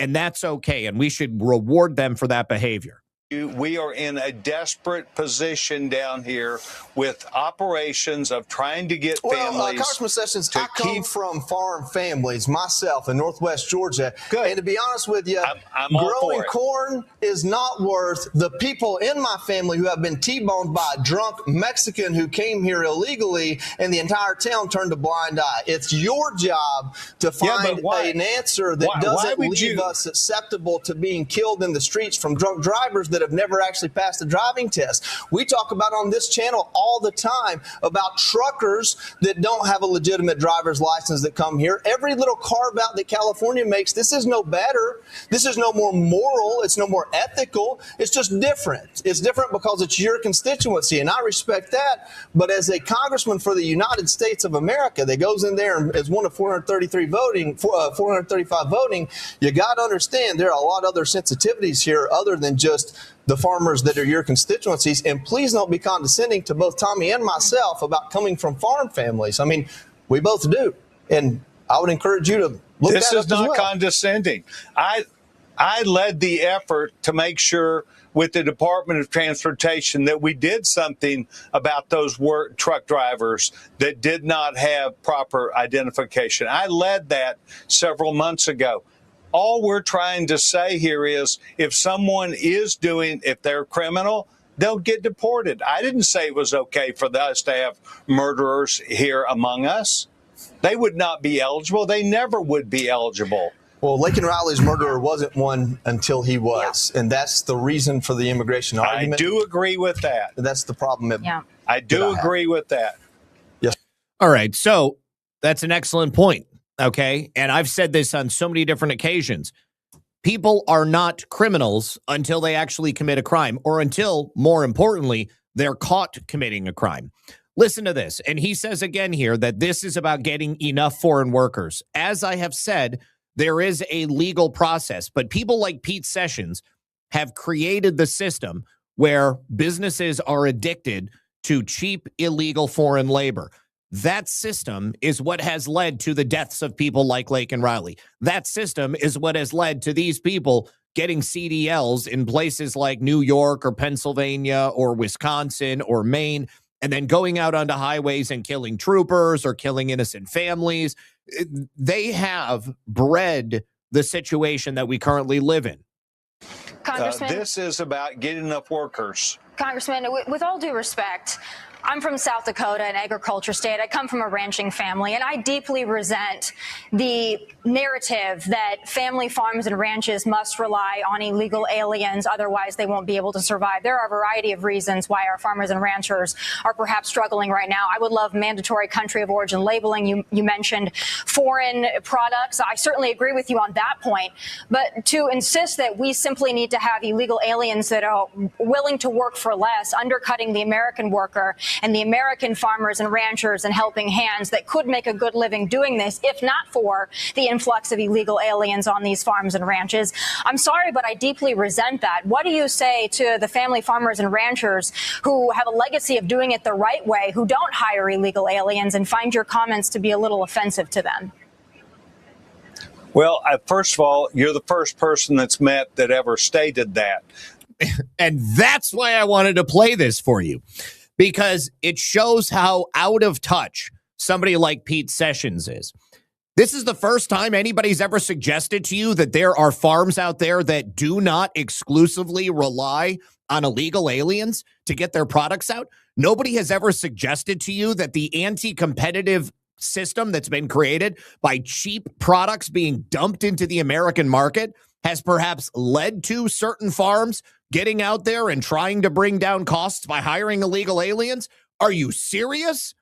and that's okay. And we should reward them for that behavior. We are in a desperate position down here with operations of trying to get families. Congressman Sessions, I come from farm families myself in Northwest Georgia. Good. And to be honest with you, I'm all growing for it. corn is not worth the people in my family who have been T-boned by a drunk Mexican who came here illegally and the entire town turned a blind eye. It's your job to find an answer that doesn't leave us susceptible to being killed in the streets from drunk drivers that have never actually passed the driving test. We talk about on this channel all the time about truckers that don't have a legitimate driver's license that come here. Every little carve out that California makes, this is no better. This is no more moral. It's no more ethical. It's just different. It's different because it's your constituency, and I respect that. But as a congressman for the United States of America that goes in there and is one of 435 voting, you got to understand there are a lot of other sensitivities here other than just the farmers that are your constituencies. And please don't be condescending to both Tommy and myself about coming from farm families. I mean, we both do. And I would encourage you to look This that is up as not well. condescending. I led the effort to make sure with the Department of Transportation that we did something about those truck drivers that did not have proper identification. I led that several months ago. All we're trying to say here is if someone is if they're criminal, they'll get deported. I didn't say it was okay for us to have murderers here among us. They would not be eligible. They never would be eligible. Well, Laken Riley's murderer wasn't one until he was. Yeah. And that's the reason for the immigration argument. I do agree with that. That's the problem. I do agree with that. Yes. All right. So that's an excellent point. Okay. And I've said this on so many different occasions. People are not criminals until they actually commit a crime or until, more importantly, they're caught committing a crime. Listen to this. And he says again here that this is about getting enough foreign workers. As I have said, there is a legal process, but people like Pete Sessions have created the system where businesses are addicted to cheap, illegal foreign labor. That system is what has led to the deaths of people like Laken Riley. That system is what has led to these people getting CDLs in places like New York or Pennsylvania or Wisconsin or Maine, and then going out onto highways and killing troopers or killing innocent families. They have bred the situation that we currently live in. Congressman, this is about getting enough workers. Congressman, with all due respect, I'm from South Dakota, an agriculture state. I come from a ranching family, and I deeply resent the narrative that family farms and ranches must rely on illegal aliens, otherwise they won't be able to survive. There are a variety of reasons why our farmers and ranchers are perhaps struggling right now. I would love mandatory country of origin labeling. You mentioned foreign products. I certainly agree with you on that point. But to insist that we simply need to have illegal aliens that are willing to work for less, undercutting the American worker and the American farmers and ranchers and helping hands that could make a good living doing this, if not for the influx of illegal aliens on these farms and ranches. I'm sorry, but I deeply resent that. What do you say to the family farmers and ranchers who have a legacy of doing it the right way, who don't hire illegal aliens, and find your comments to be a little offensive to them? Well, first of all, you're the first person that's met that ever stated that. And that's why I wanted to play this for you, because it shows how out of touch somebody like Pete Sessions is. This is the first time anybody's ever suggested to you that there are farms out there that do not exclusively rely on illegal aliens to get their products out? Nobody has ever suggested to you that the anti-competitive system that's been created by cheap products being dumped into the American market has perhaps led to certain farms getting out there and trying to bring down costs by hiring illegal aliens? Are you serious?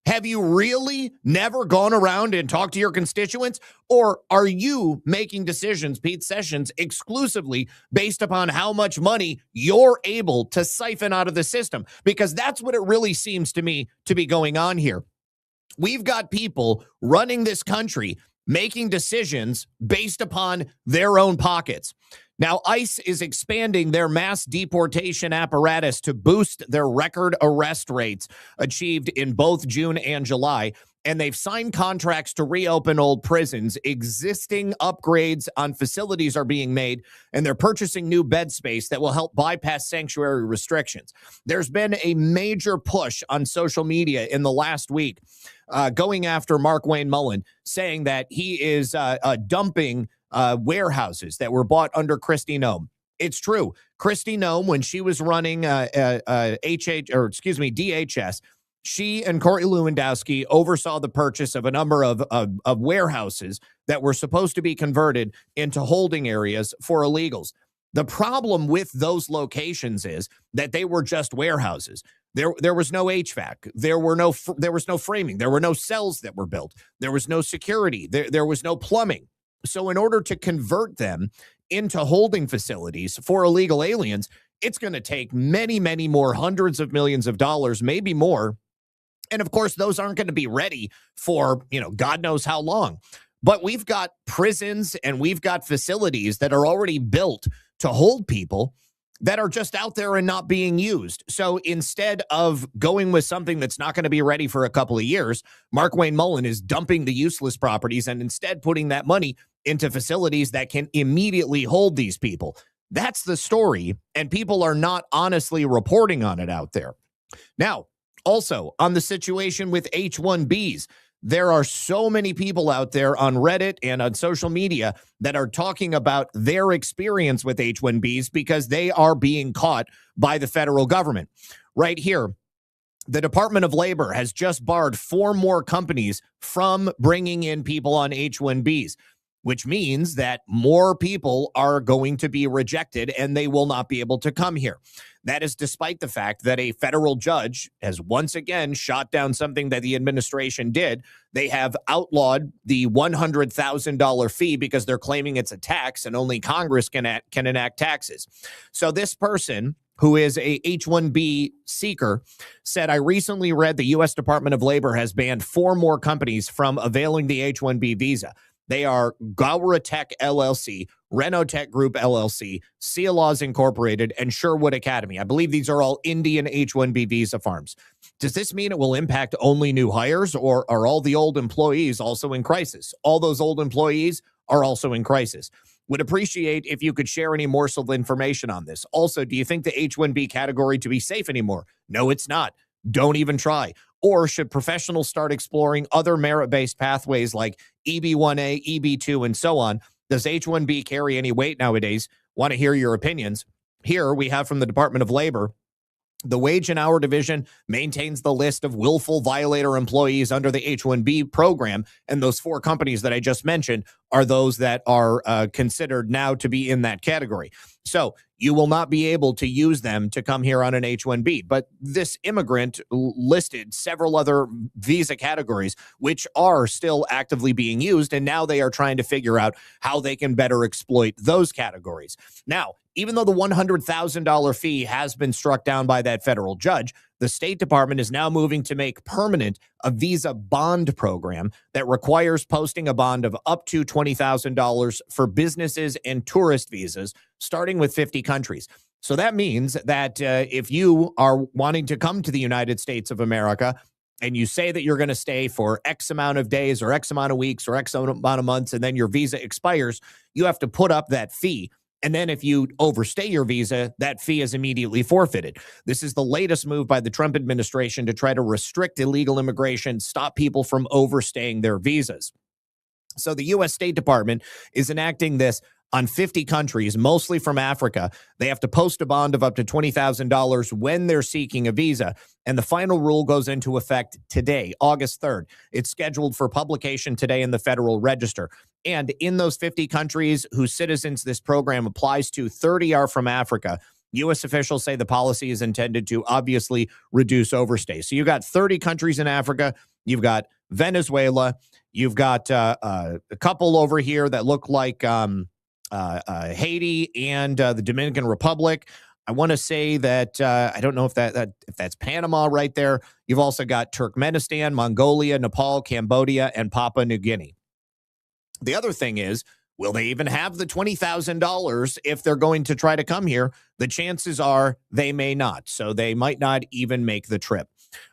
Have you really never gone around and talked to your constituents? Or are you making decisions, Pete Sessions, exclusively based upon how much money you're able to siphon out of the system? Because that's what it really seems to me to be going on here. We've got people running this country making decisions based upon their own pockets. Now, ICE is expanding their mass deportation apparatus to boost their record arrest rates achieved in both June and July. And they've signed contracts to reopen old prisons. Existing upgrades on facilities are being made, and they're purchasing new bed space that will help bypass sanctuary restrictions. There's been a major push on social media in the last week going after Mark Wayne Mullen, saying that he is dumping warehouses that were bought under Kristi Noem. It's true. Kristi Noem, when she was running DHS, she and Corey Lewandowski oversaw the purchase of a number of warehouses that were supposed to be converted into holding areas for illegals. The problem with those locations is that they were just warehouses. There was no HVAC. There was no framing. There were no cells that were built. There was no security. There was no plumbing. So in order to convert them into holding facilities for illegal aliens, it's going to take many, many more hundreds of millions of dollars, maybe more. And of course, those aren't going to be ready for, God knows how long. But we've got prisons and we've got facilities that are already built to hold people that are just out there and not being used. So instead of going with something that's not going to be ready for a couple of years, Mark Wayne Mullen is dumping the useless properties and instead putting that money into facilities that can immediately hold these people. That's the story, and people are not honestly reporting on it out there. Now, also, on the situation with H-1Bs, there are so many people out there on Reddit and on social media that are talking about their experience with H-1Bs because they are being caught by the federal government. Right here, the Department of Labor has just barred 4 more companies from bringing in people on H-1Bs, which means that more people are going to be rejected and they will not be able to come here. That is despite the fact that a federal judge has once again shot down something that the administration did. They have outlawed the $100,000 fee because they're claiming it's a tax and only Congress can enact taxes. So this person, who is a H-1B seeker, said, I recently read the U.S. Department of Labor has banned 4 more companies from availing the H-1B visa. They are Gowratech LLC, Renotech Group LLC, Cialaws Incorporated, and Sherwood Academy. I believe these are all Indian H-1B visa farms. Does this mean it will impact only new hires, or are all the old employees also in crisis? All those old employees are also in crisis. Would appreciate if you could share any morsel of information on this. Also, do you think the H-1B category to be safe anymore? No, it's not. Don't even try. Or should professionals start exploring other merit-based pathways like EB-1A, EB-2, and so on? Does H-1B carry any weight nowadays? Want to hear your opinions? Here we have from the Department of Labor, the Wage and Hour Division maintains the list of willful violator employees under the H-1B program, and those 4 companies that I just mentioned are those that are considered now to be in that category. So you will not be able to use them to come here on an H-1B. But this immigrant listed several other visa categories, which are still actively being used, and now they are trying to figure out how they can better exploit those categories. Now, even though the $100,000 fee has been struck down by that federal judge, the State Department is now moving to make permanent a visa bond program that requires posting a bond of up to $20,000 for businesses and tourist visas, starting with 50 countries. So that means that if you are wanting to come to the United States of America and you say that you're going to stay for X amount of days or X amount of weeks or X amount of months, and then your visa expires, you have to put up that fee. And then if you overstay your visa, that fee is immediately forfeited. This is the latest move by the Trump administration to try to restrict illegal immigration, stop people from overstaying their visas. So the U.S. State Department is enacting this on 50 countries, mostly from Africa. They have to post a bond of up to $20,000 when they're seeking a visa. And the final rule goes into effect today, August 3rd. It's scheduled for publication today in the Federal Register. And in those 50 countries whose citizens this program applies to, 30 are from Africa. U.S. officials say the policy is intended to obviously reduce overstay. So you've got 30 countries in Africa. You've got Venezuela. You've got a couple over here that look like Haiti and the Dominican Republic. I want to say that I don't know if that's Panama right there. You've also got Turkmenistan, Mongolia, Nepal, Cambodia, and Papua New Guinea. The other thing is, will they even have the $20,000 if they're going to try to come here? The chances are they may not. So they might not even make the trip.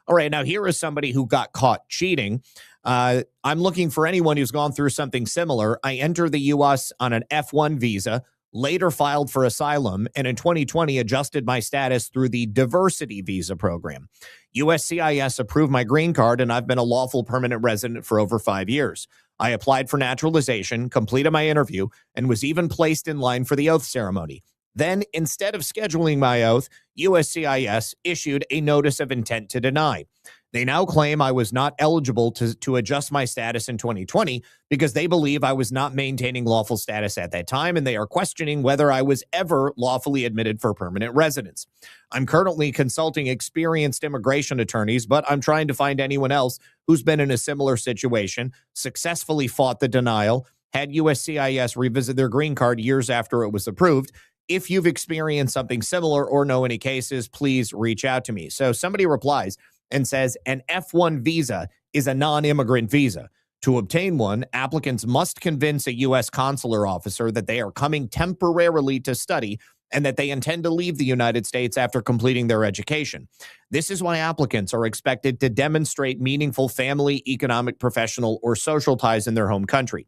All right, now here is somebody who got caught cheating. I'm looking for anyone who's gone through something similar. I entered the U.S. on an F1 visa, later filed for asylum, and in 2020 adjusted my status through the diversity visa program. USCIS approved my green card, and I've been a lawful permanent resident for over 5 years. I applied for naturalization, completed my interview, and was even placed in line for the oath ceremony. Then, instead of scheduling my oath, USCIS issued a notice of intent to deny. They now claim I was not eligible to adjust my status in 2020 because they believe I was not maintaining lawful status at that time, and they are questioning whether I was ever lawfully admitted for permanent residence. I'm currently consulting experienced immigration attorneys, but I'm trying to find anyone else who's been in a similar situation, successfully fought the denial, had USCIS revisit their green card years after it was approved. If you've experienced something similar or know any cases, please reach out to me. So somebody replies and says an F1 visa is a non-immigrant visa. To obtain one, applicants must convince a U.S. consular officer that they are coming temporarily to study and that they intend to leave the United States after completing their education. This is why applicants are expected to demonstrate meaningful family, economic, professional, or social ties in their home country.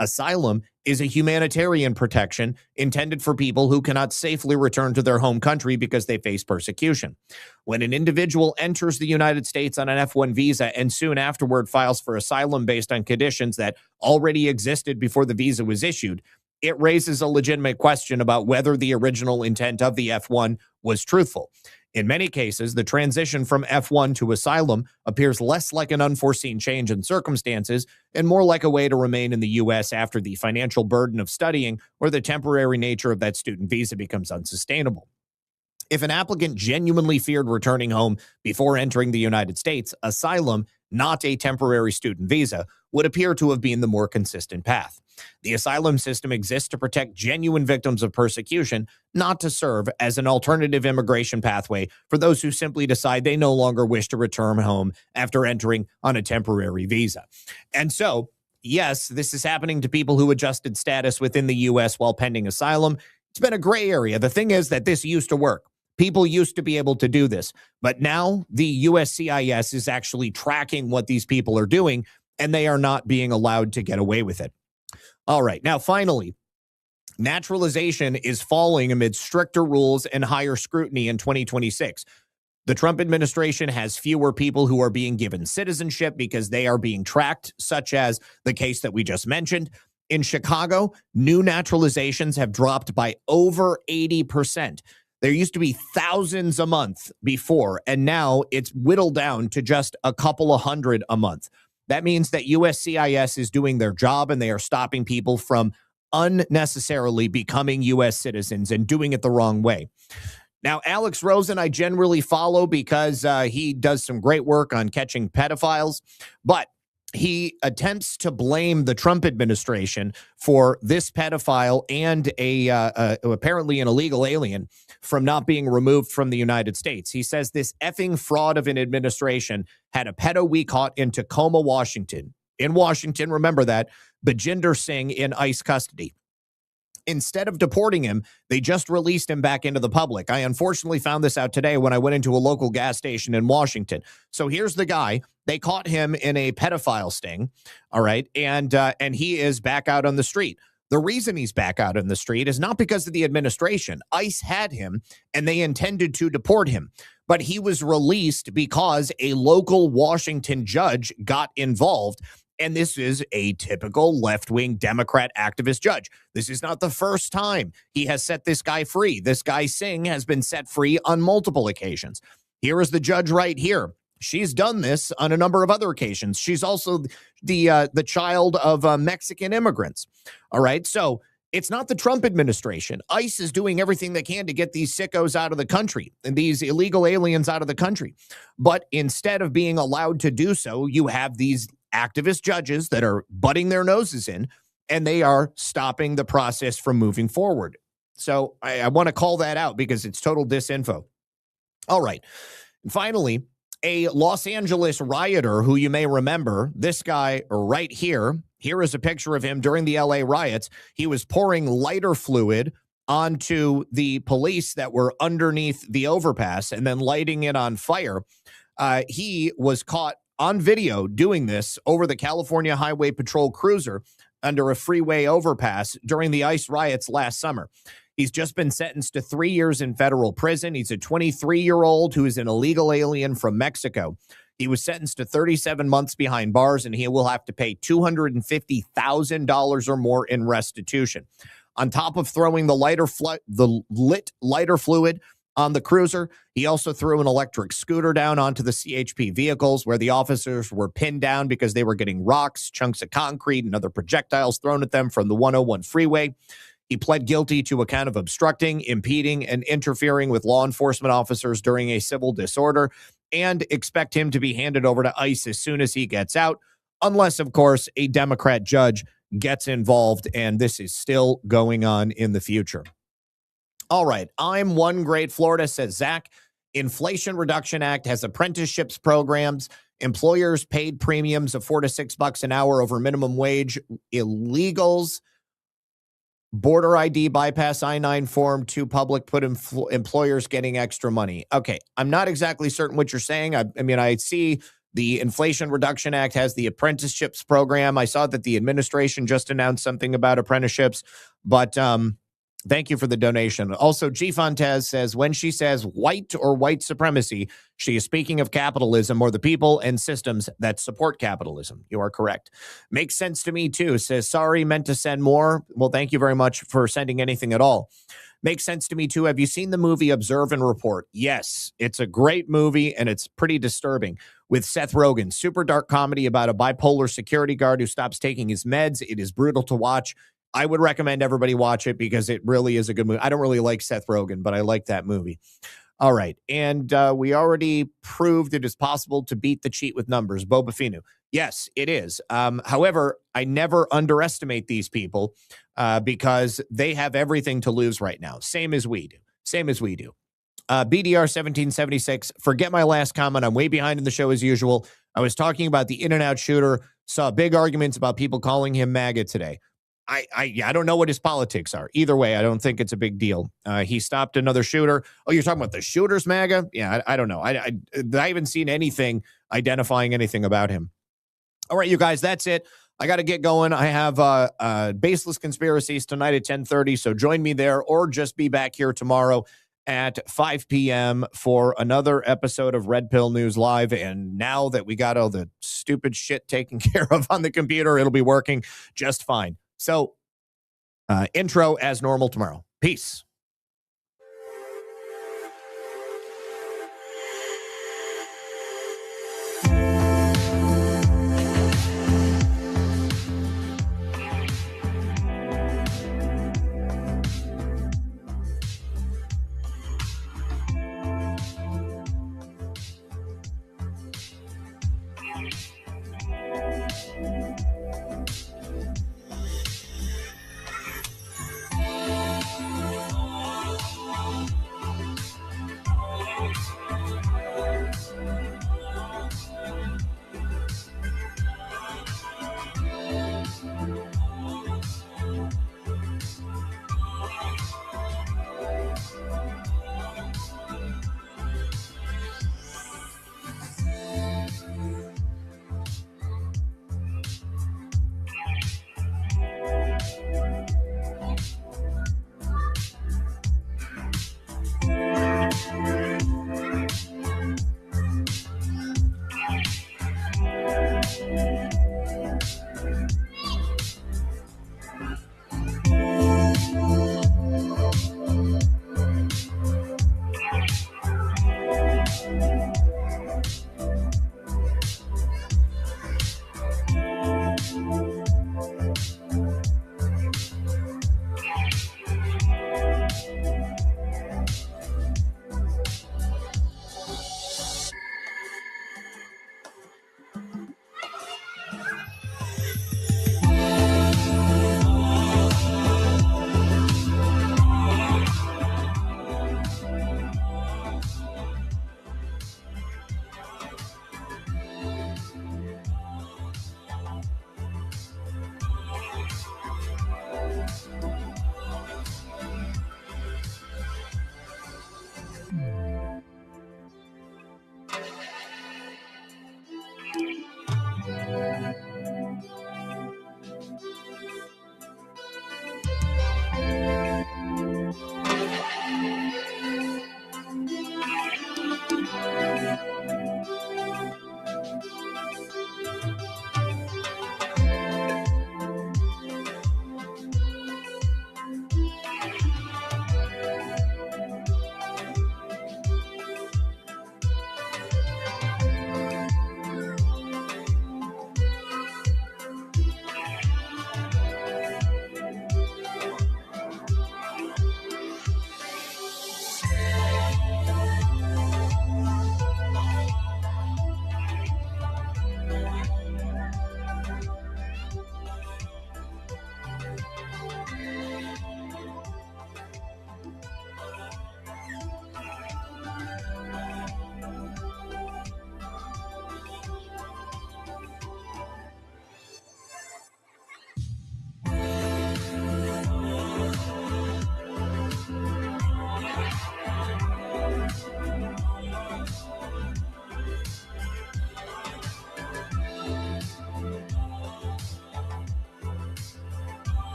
Asylum is a humanitarian protection intended for people who cannot safely return to their home country because they face persecution. When an individual enters the United States on an F1 visa and soon afterward files for asylum based on conditions that already existed before the visa was issued, it raises a legitimate question about whether the original intent of the F1 was truthful. In many cases, the transition from F1 to asylum appears less like an unforeseen change in circumstances and more like a way to remain in the U.S. after the financial burden of studying or the temporary nature of that student visa becomes unsustainable. If an applicant genuinely feared returning home before entering the United States, asylum, not a temporary student visa, would appear to have been the more consistent path. The asylum system exists to protect genuine victims of persecution, not to serve as an alternative immigration pathway for those who simply decide they no longer wish to return home after entering on a temporary visa. And so, yes, this is happening to people who adjusted status within the U.S. while pending asylum. It's been a gray area. The thing is that this used to work. People used to be able to do this, but now the USCIS is actually tracking what these people are doing, and they are not being allowed to get away with it. All right. Now, finally, naturalization is falling amid stricter rules and higher scrutiny in 2026. The Trump administration has fewer people who are being given citizenship because they are being tracked, such as the case that we just mentioned. In Chicago, new naturalizations have dropped by over 80%. There used to be thousands a month before, and now it's whittled down to just a couple of hundred a month. That means that USCIS is doing their job and they are stopping people from unnecessarily becoming U.S. citizens and doing it the wrong way. Now, Alex Rosen, I generally follow because he does some great work on catching pedophiles, but he attempts to blame the Trump administration for this pedophile and apparently an illegal alien from not being removed from the United States. He says this effing fraud of an administration had a pedo we caught in Tacoma, Washington. In Washington, remember that, Bajinder Singh in ICE custody. Instead of deporting him, they just released him back into the public. I unfortunately found this out today when I went into a local gas station in Washington. So here's the guy. They caught him in a pedophile sting, all right, and he is back out on the street. The reason he's back out on the street is not because of the administration. ICE had him, and they intended to deport him. But he was released because a local Washington judge got involved And this is a typical left-wing Democrat activist judge. This is not the first time he has set this guy free. This guy Singh has been set free on multiple occasions. Here is the judge right here. She's done this on a number of other occasions. She's also the child of Mexican immigrants. All right, so it's not the Trump administration. ICE is doing everything they can to get these sickos out of the country and these illegal aliens out of the country. But instead of being allowed to do so, you have these activist judges that are butting their noses in, and they are stopping the process from moving forward. So I want to call that out because it's total disinfo. All right. And finally, a Los Angeles rioter who you may remember, this guy right here. Here is a picture of him during the LA riots. He was pouring lighter fluid onto the police that were underneath the overpass and then lighting it on fire. He was caught on video doing this over the California Highway Patrol cruiser under a freeway overpass during the ICE riots last summer. He's just been sentenced to 3 years in federal prison. He's a 23-year-old who is an illegal alien from Mexico. He was sentenced to 37 months behind bars, and he will have to pay $250,000 or more in restitution. On top of throwing the lit lighter fluid on the cruiser, he also threw an electric scooter down onto the CHP vehicles where the officers were pinned down because they were getting rocks, chunks of concrete, and other projectiles thrown at them from the 101 freeway. He pled guilty to a count of obstructing, impeding, and interfering with law enforcement officers during a civil disorder, and expect him to be handed over to ICE as soon as he gets out, unless, of course, a Democrat judge gets involved, and this is still going on in the future. All right, I'm One Great Florida, says Zach. Inflation Reduction Act has apprenticeships programs, employers paid premiums of $4 to $6 an hour over minimum wage, illegals, border ID bypass I-9 form to public put employers getting extra money. Okay, I'm not exactly certain what you're saying. I mean, I see the Inflation Reduction Act has the apprenticeships program. I saw that the administration just announced something about apprenticeships, but thank you for the donation. Also, G. Fontez says, when she says white or white supremacy, she is speaking of capitalism or the people and systems that support capitalism. You are correct. Makes sense to me, too. Says, sorry, meant to send more. Well, thank you very much for sending anything at all. Makes sense to me, too. Have you seen the movie Observe and Report? Yes, it's a great movie, and it's pretty disturbing. With Seth Rogen, super dark comedy about a bipolar security guard who stops taking his meds. It is brutal to watch. I would recommend everybody watch it because it really is a good movie. I don't really like Seth Rogen, but I like that movie. All right. And we already proved it is possible to beat the cheat with numbers. Boba Finu. Yes, it is. However, I never underestimate these people because they have everything to lose right now. Same as we do. BDR 1776. Forget my last comment. I'm way behind in the show as usual. I was talking about the In-N-Out shooter. Saw big arguments about people calling him MAGA today. I don't know what his politics are. Either way, I don't think it's a big deal. He stopped another shooter. Oh, you're talking about the shooter's MAGA? Yeah, I don't know. I haven't seen anything identifying anything about him. All right, you guys, that's it. I got to get going. I have Baseless Conspiracies tonight at 10:30, so join me there or just be back here tomorrow at 5 p.m. for another episode of Red Pill News Live. And now that we got all the stupid shit taken care of on the computer, it'll be working just fine. So, intro as normal tomorrow. Peace.